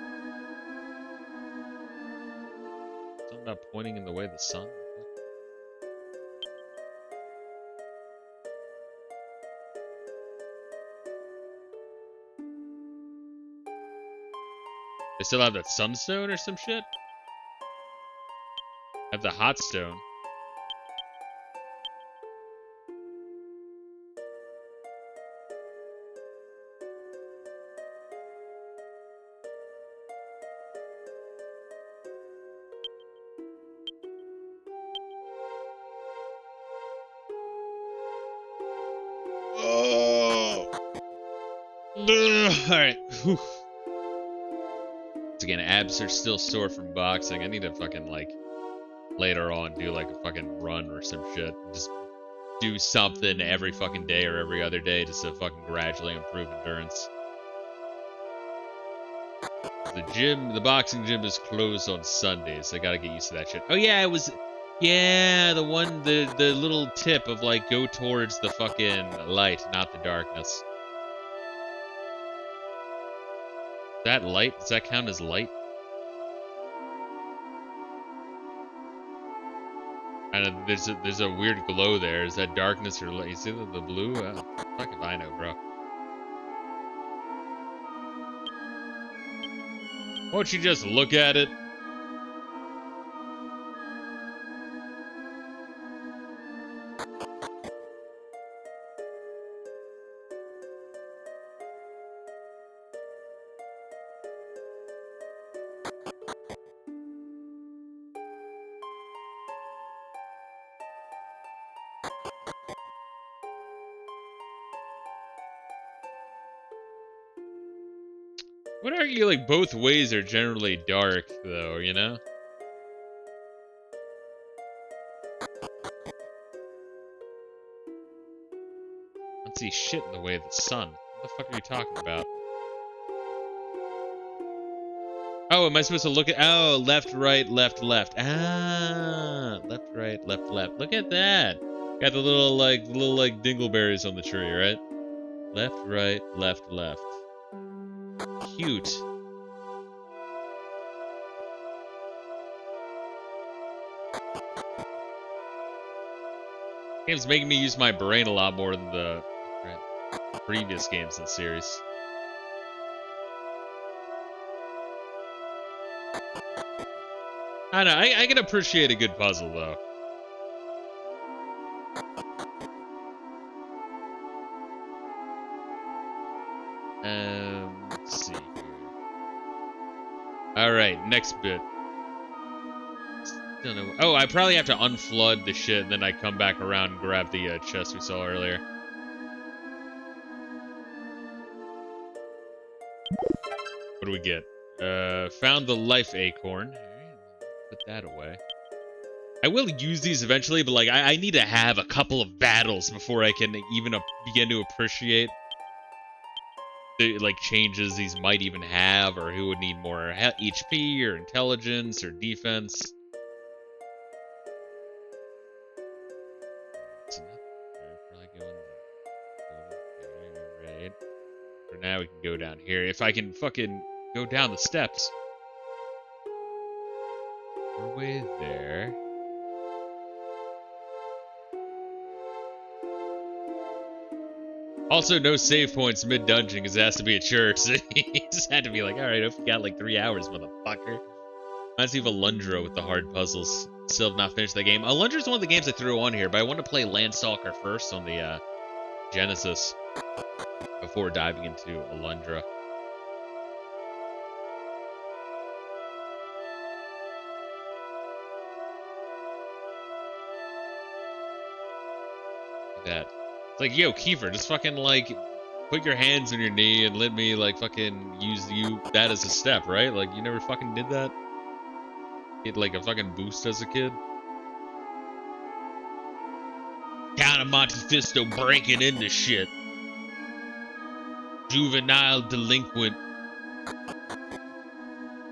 Something about pointing in the way of the sun? They still have that sunstone or some shit? Have the hot stone. Oh. Alright. Again, abs are still sore from boxing. I need to fucking, like, later on do, like, a fucking run or some shit. Just do something every fucking day or every other day just to fucking gradually improve endurance. The boxing gym is closed on Sundays. I gotta get used to that shit. Oh yeah, it was, yeah, the little tip of like go towards the fucking light, not the darkness. That light? Does that count as light? And there's a weird glow there. Is that darkness or light? You see the blue? Fuck if I know, bro. Why don't you just look at it? Would argue like both ways are generally dark, though, you know? I don't see shit in the way of the sun. What the fuck are you talking about? Oh, am I supposed to look at? Oh, left, right, left, left. Ah, left, right, left, left. Look at that. Got the little like dingleberries on the tree, right? Left, right, left, left. Cute. Game's making me use my brain a lot more than the previous games in the series. I don't know, I can appreciate a good puzzle, though. Let's see here. Alright, next bit. Don't know. Oh, I probably have to unflood the shit, and then I come back around and grab the chest we saw earlier. What do we get? Found the life acorn. Put that away. I will use these eventually, but like I need to have a couple of battles before I can even begin to appreciate the like changes these might even have, or who would need more HP or intelligence or defense. Right. For now, we can go down here. If I can fucking go down the steps. We're way there. Also, no save points mid-dungeon because it has to be a church. So he just had to be like, alright, if you got like 3 hours, motherfucker. Reminds me of Alundra with the hard puzzles. Still have not finished that game. Alundra's one of the games I threw on here, but I want to play Landstalker first on the Genesis before diving into Alundra. That. It's like, yo, Kiefer, just fucking, like, put your hands on your knee and let me, like, fucking use that as a step, right? Like, you never fucking did that? Get, like, a fucking boost as a kid? Count of Monte Fisto breaking into shit. Juvenile delinquent.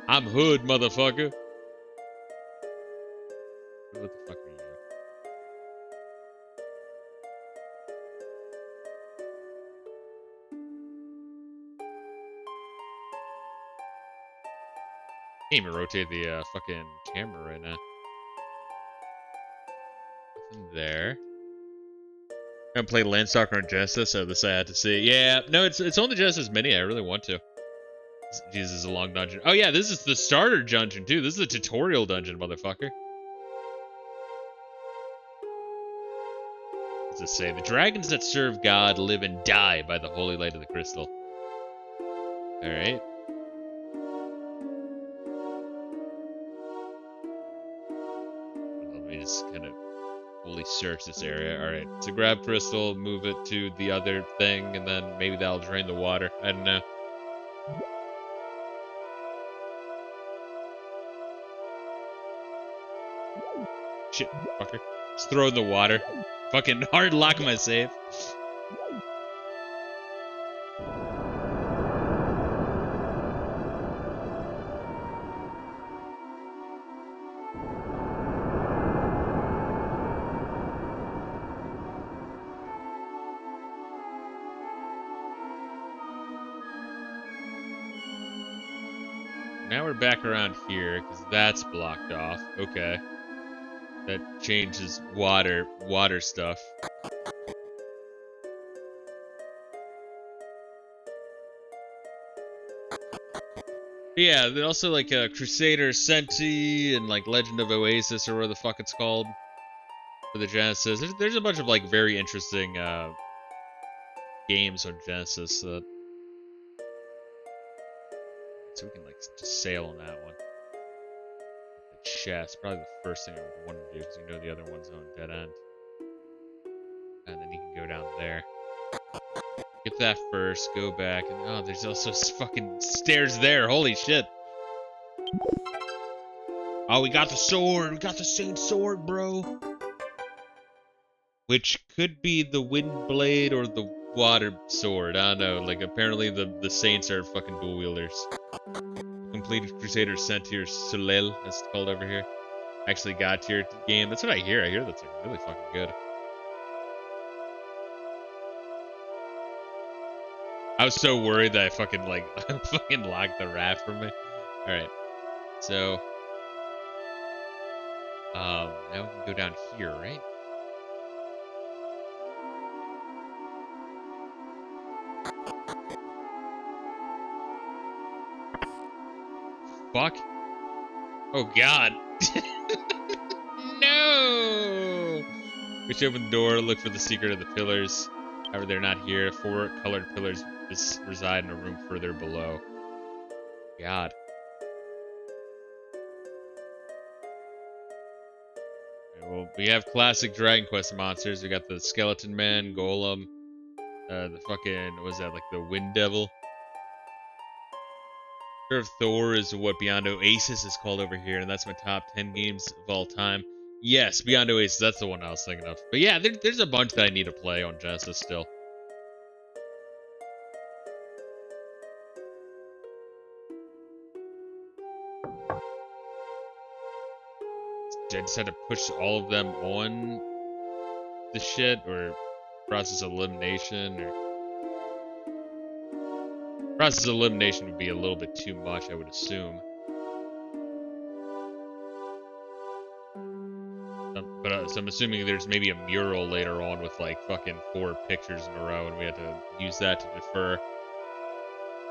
I'm hood, motherfucker. What the fuck are you? Can't even rotate the fucking camera right now. Nothing there. I'm gonna play Landstalker on Genesis, so this I had to see. Yeah, no, it's on the Genesis Mini. I really want to. Jesus, is a long dungeon. Oh yeah, this is the starter dungeon too. This is a tutorial dungeon, motherfucker. What's it say? The dragons that serve God live and die by the holy light of the crystal. All right. Let me just kind of fully search this area. All right, so grab crystal, move it to the other thing, and then maybe that'll drain the water. I don't know. Shit, fucker. Just throw in the water. Fucking hard lock my save. now we're back around here, because that's blocked off. Okay. That changes water stuff. Yeah, then also like Crusader Senti and like Legend of Oasis or whatever the fuck it's called for the Genesis. There's a bunch of like very interesting games on Genesis that so we can like just sail on that one. The chest, probably the first thing I would want to do because you know the other one's on dead end. And then you can go down there. Get that first, go back, and oh, there's also fucking stairs there. Holy shit. Oh, we got the sword. We got the same sword, bro. Which could be the wind blade or the water sword. I don't know. Like, apparently the Saints are fucking dual wielders. Completed Crusader Sentier Soleil, as it's called over here. Actually got to your game. That's what I hear. I hear that's like really fucking good. I was so worried that I fucking like fucking locked the raft from me. Alright. So now we can go down here, right? Fuck. Oh god. No! We should open the door, look for the secret of the pillars. However, they're not here. 4 colored pillars reside in a room further below. God. Okay, well, we have classic Dragon Quest monsters. We got the Skeleton Man, Golem, the fucking, what was that, like the Wind Devil? Fear of Thor is what Beyond Oasis is called over here, and that's my top 10 games of all time. Yes, Beyond Oasis, that's the one I was thinking of. But yeah, there's a bunch that I need to play on Genesis still. I just had to push all of them on the shit, or process elimination, or... Process elimination would be a little bit too much, I would assume. So I'm assuming there's maybe a mural later on with like fucking 4 pictures in a row, and we had to use that to defer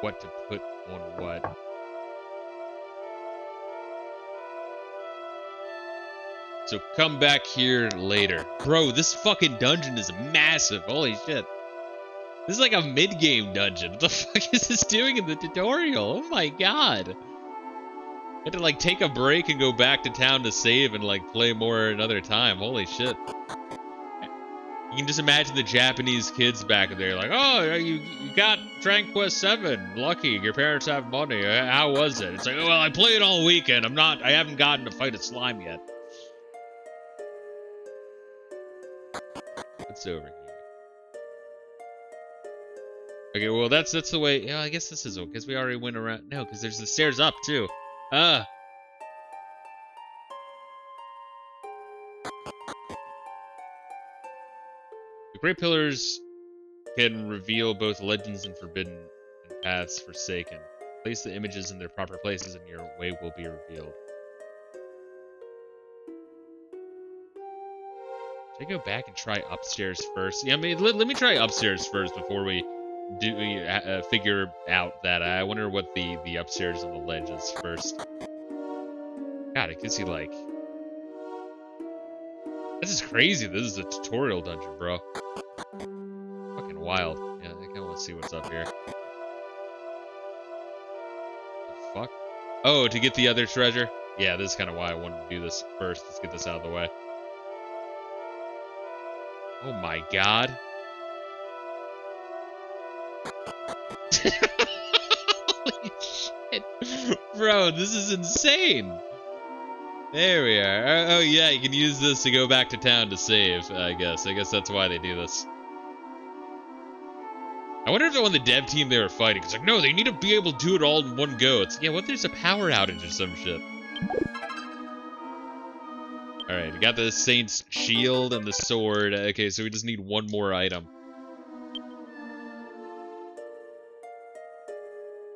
what to put on what. So come back here later. Bro, this fucking dungeon is massive. Holy shit. This is like a mid-game dungeon. What the fuck is this doing in the tutorial? Oh my god. I had to like take a break and go back to town to save and like play more another time. Holy shit. You can just imagine the Japanese kids back there like, oh, you got Dragon Quest 7. Lucky, your parents have money. How was it? It's like, oh, well, I played all weekend. I haven't gotten to fight a slime yet. What's over here? Okay, well, that's the way. Yeah, I guess this is okay, because we already went around. No, because there's the stairs up, too. The Great Pillars can reveal both legends and forbidden and paths forsaken. Place the images in their proper places and your way will be revealed. Should I go back and try upstairs first? Yeah, I mean, let me try upstairs first before we figure out that. I wonder what the upstairs on the ledge is first. God, I can see like... This is crazy. This is a tutorial dungeon, bro. Fucking wild. Yeah, I kinda want to see what's up here. The fuck? Oh, to get the other treasure? Yeah, this is kind of why I wanted to do this first. Let's get this out of the way. Oh my god. Holy shit. Bro, this is insane. There we are. Oh yeah, you can use this to go back to town to save, I guess. I guess that's why they do this. I wonder if on the dev team they were fighting. It's like, no, they need to be able to do it all in one go. It's, yeah, what if there's a power outage or some shit? Alright, we got the Saint's shield and the sword. Okay, so we just need one more item.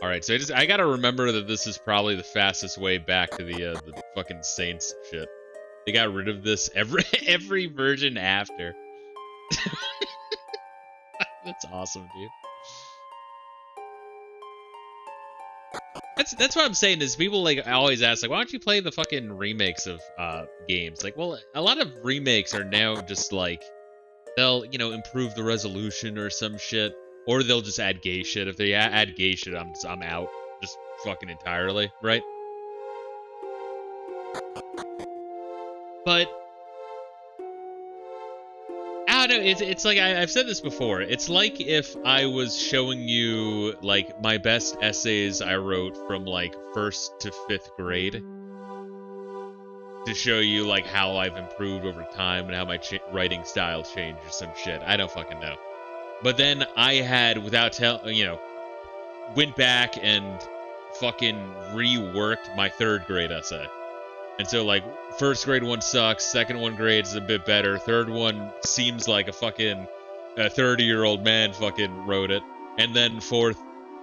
All right, so I gotta remember that this is probably the fastest way back to the fucking Saints shit. They got rid of this every version after. That's awesome, dude. That's what I'm saying is people like always ask like, why don't you play the fucking remakes of games? Like, well, a lot of remakes are now just like they'll improve the resolution or some shit, or they'll just add gay shit. If they add gay shit, I'm out just fucking entirely, right? But I don't know. It's like I've said this before. It's like if I was showing you like my best essays I wrote from like 1st to 5th grade to show you like how I've improved over time and how my writing style changed or some shit. I don't fucking know. But then I had went back and fucking reworked my 3rd grade essay. And so, like, 1st grade one sucks, 2nd one grades a bit better, 3rd one seems like a fucking 30-year-old man fucking wrote it, and then 4th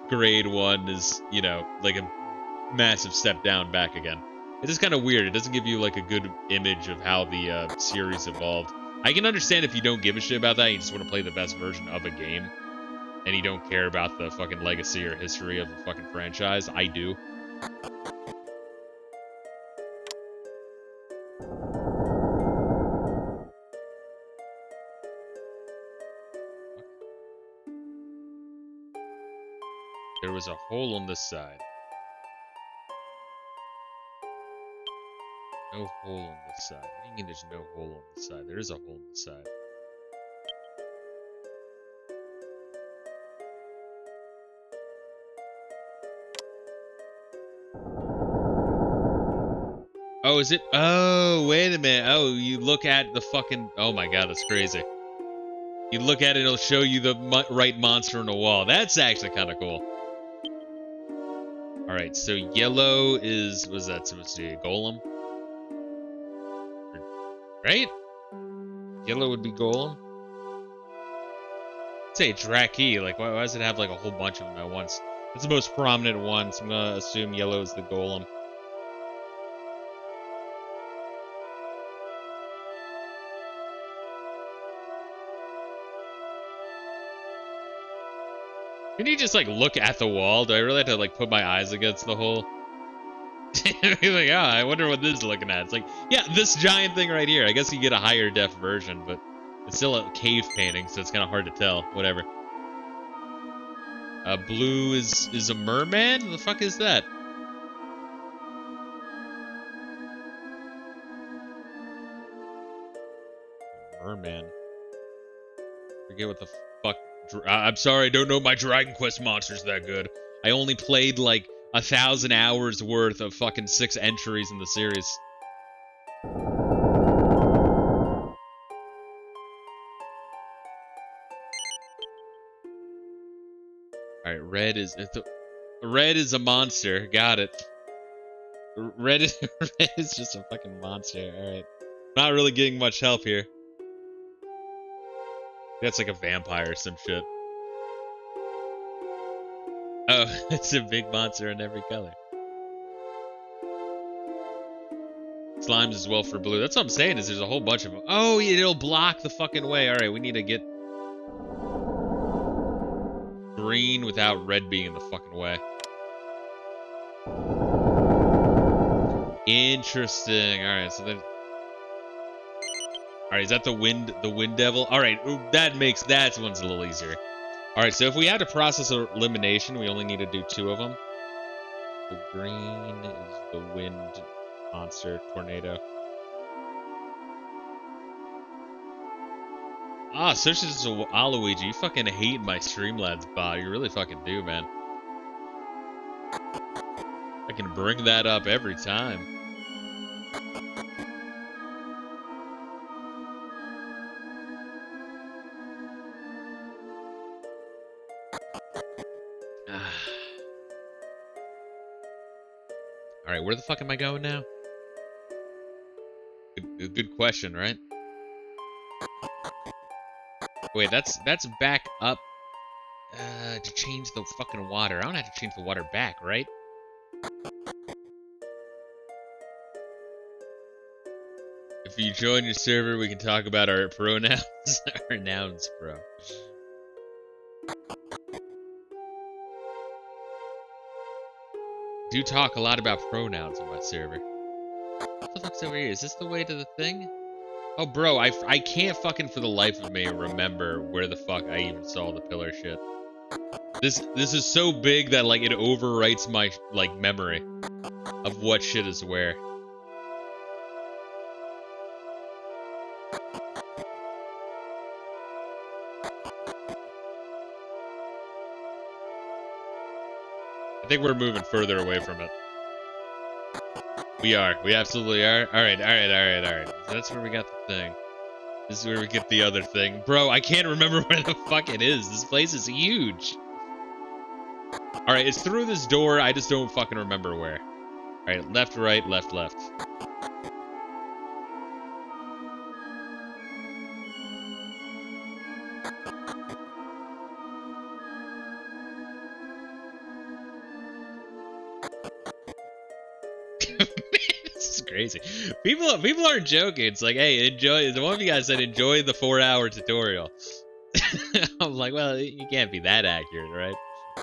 grade one is, like a massive step down back again. It's just kind of weird. It doesn't give you, like, a good image of how the series evolved. I can understand if you don't give a shit about that, you just want to play the best version of a game, and you don't care about the fucking legacy or history of the fucking franchise. I do. There was a hole on this side. No hole on this side. What do you mean there's no hole on this side? There is a hole on this side. Oh, is it? Oh, wait a minute. Oh, you look at the fucking... Oh my god, that's crazy. You look at it, it'll show you the right monster on the wall. That's actually kind of cool. Alright, so yellow is... Was that supposed to be a golem? Right? Yellow would be golem? I'd say Draki. Like, why does it have like a whole bunch of them at once? It's the most prominent one, so I'm gonna assume yellow is the golem. Can you just like look at the wall? Do I really have to like put my eyes against the hole? Like, oh, I wonder what this is looking at. It's like, yeah, this giant thing right here. I guess you get a higher def version, but it's still a cave painting, so it's kind of hard to tell. Whatever. Blue is a merman? What the fuck is that? Merman. Forget what the fuck. I'm sorry, I don't know my Dragon Quest monsters that good. I only played like 1,000 hours worth of fucking 6 entries in the series. Alright, red is a monster. Got it. Red is just a fucking monster. Alright. Not really getting much help here. That's like a vampire or some shit. Oh, it's a big monster in every color. Slimes as well for blue. That's what I'm saying is there's a whole bunch of them. Oh, it'll block the fucking way. Alright, we need to get green without red being in the fucking way. Interesting. Alright, so then... Alright, is that the wind devil? Alright, that one's a little easier. Alright, so if we had to process elimination, we only need to do 2 of them. The green is the wind monster tornado. Ah, such as Aluigi, you fucking hate my Streamlabs bot. You really fucking do, man. I can bring that up every time. Alright, where the fuck am I going now? Good question, right? Wait, that's back up. to change the fucking water. I don't have to change the water back, right? If you join your server, we can talk about our pronouns. Our nouns, bro. Do talk a lot about pronouns on my server. What the fuck's over here? Is this the way to the thing? Oh, bro, I can't fucking for the life of me remember where the fuck I even saw the pillar shit. This is so big that like it overwrites my like memory of what shit is where. I think we're moving further away from it. We are. We absolutely are. Alright. So that's where we got the thing. This is where we get the other thing. Bro, I can't remember where the fuck it is. This place is huge. Alright, it's through this door. I just don't fucking remember where. Alright, left, right, left, left. This is crazy. People aren't joking. It's like, hey, enjoy. The one of you guys said enjoy the 4-hour tutorial. I'm like, well, you can't be that accurate, right?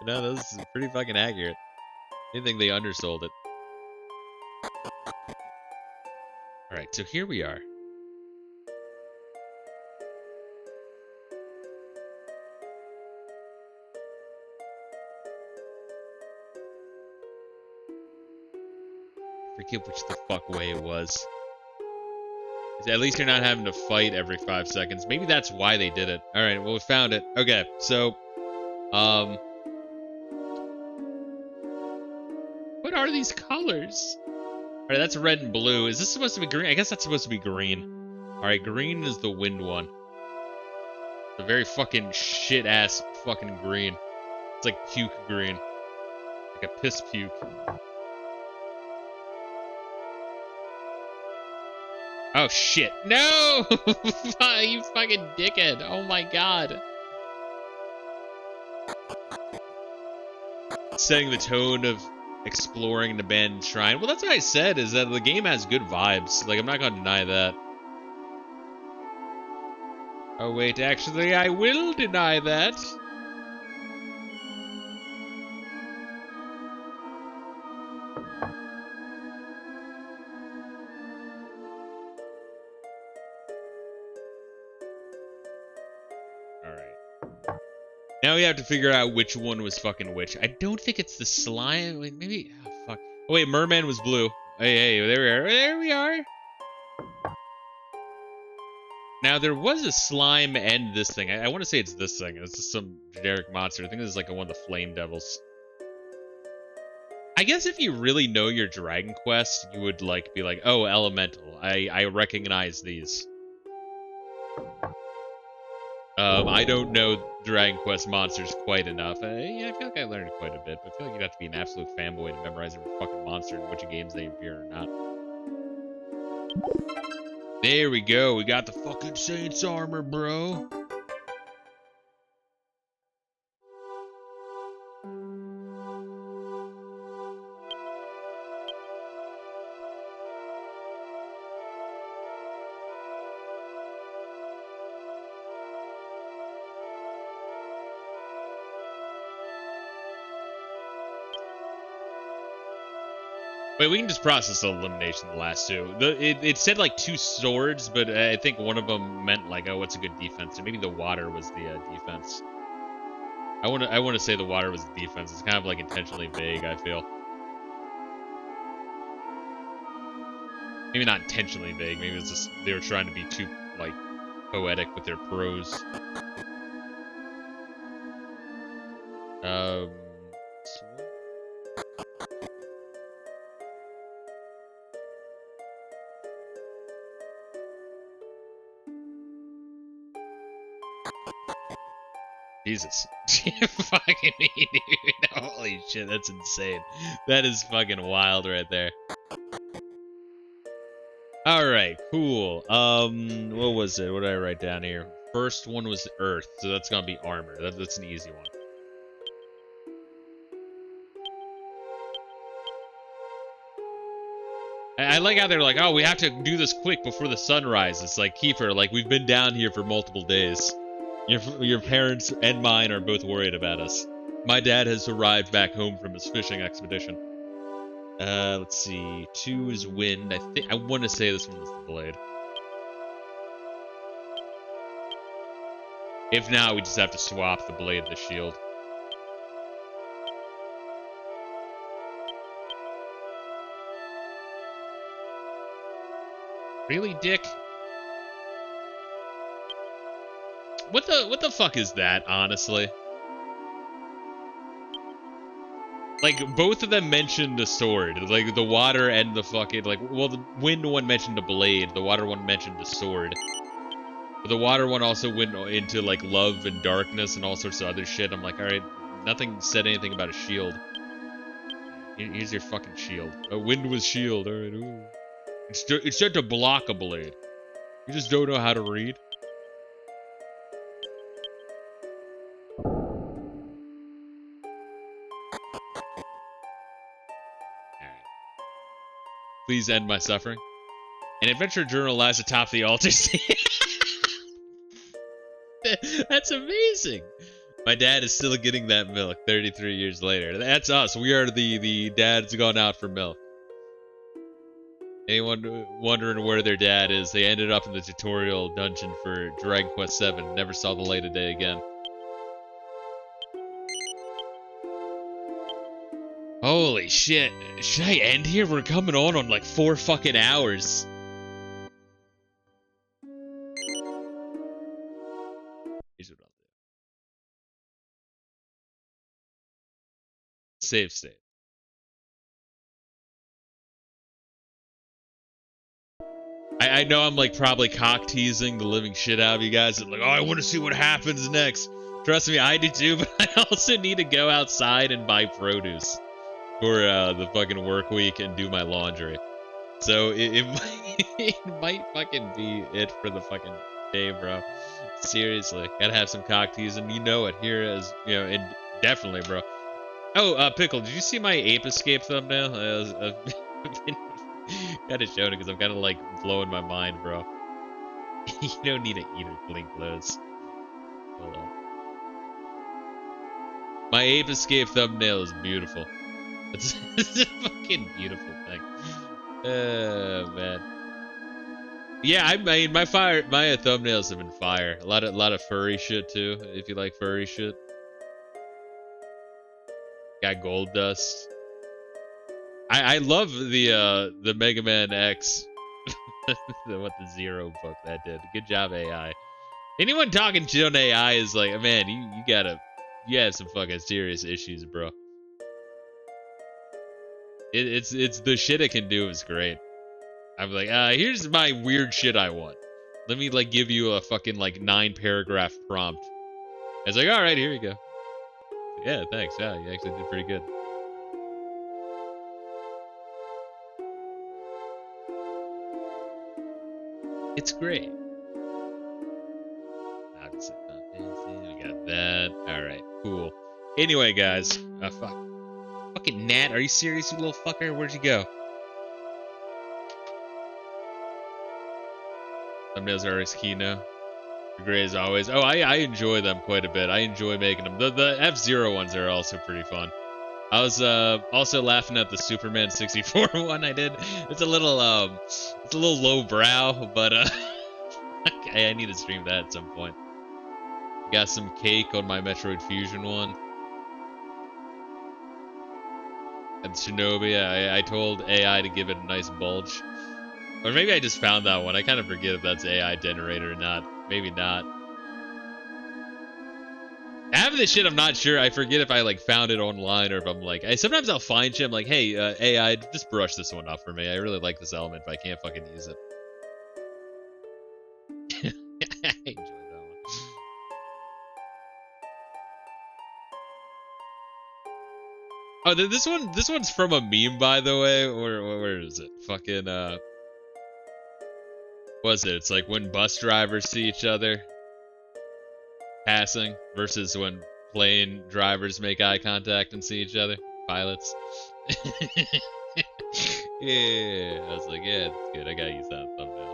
No, this is pretty fucking accurate. I think they undersold it. Alright, so here we are. Forget which the fuck way it was. At least you're not having to fight every 5 seconds. Maybe that's why they did it. Alright, well, we found it. Okay, so... What are these colors? Alright, that's red and blue. Is this supposed to be green? I guess that's supposed to be green. Alright, green is the wind one. The very fucking shit-ass fucking green. It's like puke green. Like a piss puke. Oh shit. No! You fucking dickhead. Oh my god. Setting the tone of exploring an abandoned shrine. Well, that's what I said, is that the game has good vibes. Like, I'm not gonna deny that. Oh wait, actually, I will deny that. Now we have to figure out which one was fucking which. I don't think it's the slime. Wait, maybe. Oh, fuck. Oh, wait, merman was blue. Hey, there we are. There we are. Now, there was a slime and this thing. I want to say it's this thing. It's just some generic monster. I think this is like one of the flame devils. I guess if you really know your Dragon Quest, you would like be like, oh, elemental. I recognize these. I don't know Dragon Quest monsters quite enough. Yeah, I feel like I learned quite a bit, but I feel like you'd have to be an absolute fanboy to memorize every fucking monster and which games they appear or not. There we go. We got the fucking Saints armor, bro. Wait, we can just process the elimination the last two. It said like 2 swords, but I think one of them meant like, oh, what's a good defense? So maybe the water was the defense. I want to say the water was the defense. It's kind of like intentionally vague, I feel. Maybe not intentionally vague. Maybe it's just they were trying to be too like poetic with their prose. Jesus. Fucking me, dude. Holy shit, that's insane. That is fucking wild right there. Alright, cool. What was it? What did I write down here? First one was Earth, so that's gonna be armor. That's an easy one. I like how they're like, oh, we have to do this quick before the sun rises. Like, Kiefer, like, we've been down here for multiple days. Your parents and mine are both worried about us. My dad has arrived back home from his fishing expedition. Let's see. 2 is wind. I want to say this one was the blade. If not, we just have to swap the blade and the shield. Really, Dick? What the fuck is that, honestly? Like, both of them mentioned the sword. Like, the water and the fucking, like, well, the wind one mentioned the blade, the water one mentioned the sword. But the water one also went into, like, love and darkness and all sorts of other shit. I'm like, alright, nothing said anything about a shield. Here's your fucking shield. A wind was shield, alright, ooh. It's said to block a blade. You just don't know how to read. Alright. Please end my suffering. An adventure journal lies atop the altar. That's amazing. My dad is still getting that milk 33 years later. That's us. We are the dad's gone out for milk. Anyone wondering where their dad is? They ended up in the tutorial dungeon for Dragon Quest VII. Never saw the light of day again. Holy shit. Should I end here? We're coming on like 4 fucking hours. Here's what I'll do. Save state. I know I'm like probably cock teasing the living shit out of you guys and like, oh, I want to see what happens next. Trust me, I do too, but I also need to go outside and buy produce for the fucking work week and do my laundry. So it might fucking be it for the fucking day, bro. Seriously, gotta have some cock teasing. You know it here as you know, and definitely, bro. Oh, Pickle, did you see my Ape Escape thumbnail? I've been gotta show it because I'm kind of like blowing my mind, bro. You don't need to eat or blink those. Hold on. My Ape Escape thumbnail is beautiful. It's a fucking beautiful thing. Oh man. Yeah, I mean my thumbnails have been fire. A lot of furry shit too. If you like furry shit. Got gold dust. I love the Mega Man X. What the Zero book that did. Good job, AI. Anyone talking shit on AI is like, man, you have some fucking serious issues, bro. It's the shit it can do is great. I'm like, here's my weird shit I want. Let me like give you a fucking like 9-paragraph prompt. It's like, all right, here you go. Yeah, thanks. Yeah, you actually did pretty good. It's great. We got that. Alright, cool. Anyway, guys. Fuck. Fucking Nat, are you serious, you little fucker? Where'd you go? Thumbnails are always key now. You're great as always. Oh, I enjoy them quite a bit. I enjoy making them. The F-Zero ones are also pretty fun. I was also laughing at the Superman 64 one I did. It's a little low brow, but I need to stream that at some point. Got some cake on my Metroid Fusion one. And Shinobi, I told AI to give it a nice bulge. Or maybe I just found that one. I kind of forget if that's AI generated or not. Maybe not. Half of this shit, I'm not sure. I forget if I like found it online or if I'm like, sometimes I'll find shit. I'm like, hey, AI, just brush this one off for me. I really like this element, but I can't fucking use it. I enjoy that one. Oh, this one's from a meme, by the way. Where is it? Fucking what's it? It's like when bus drivers see each other passing versus when plane drivers make eye contact and see each other. Pilots. Yeah, I was like, yeah, that's good. I gotta use that thumbnail.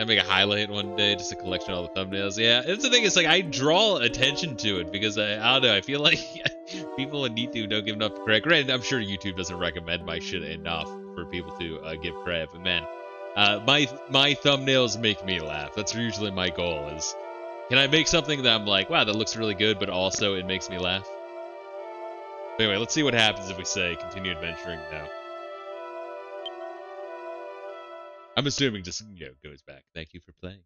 I make a highlight one day, just a collection of all the thumbnails. Yeah, that's the thing. It's like I draw attention to it because I don't know. I feel like people on YouTube don't give enough credit. Granted, I'm sure YouTube doesn't recommend my shit enough for people to give credit. But man, my thumbnails make me laugh. That's usually my goal. Is can I make something that I'm like, wow, that looks really good, but also it makes me laugh. But anyway, let's see what happens if we say continue adventuring now. I'm assuming just goes back. Thank you for playing.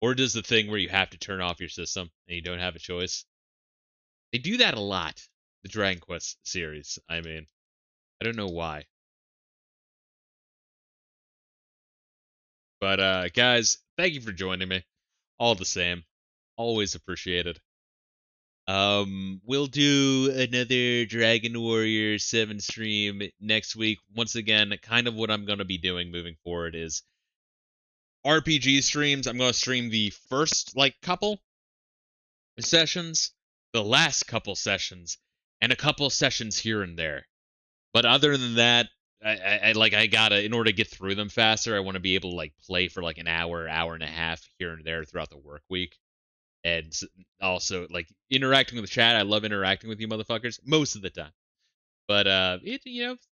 Or does the thing where you have to turn off your system and you don't have a choice. They do that a lot. The Dragon Quest series. I mean, I don't know why. But guys, thank you for joining me. All the same. Always appreciated. We'll do another Dragon Warrior 7 stream next week. Once again, kind of what I'm going to be doing moving forward is RPG streams. I'm going to stream the first couple sessions, the last couple sessions, and a couple sessions here and there. But other than that, I gotta, in order to get through them faster, I want to be able to play for an hour, hour and a half here and there throughout the work week. And also interacting with the chat. I love interacting with you motherfuckers most of the time. But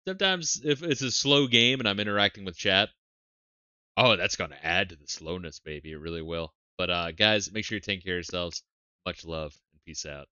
sometimes if it's a slow game and I'm interacting with chat, oh, that's gonna add to the slowness, baby. It really will. But guys, make sure you take care of yourselves. Much love and peace out.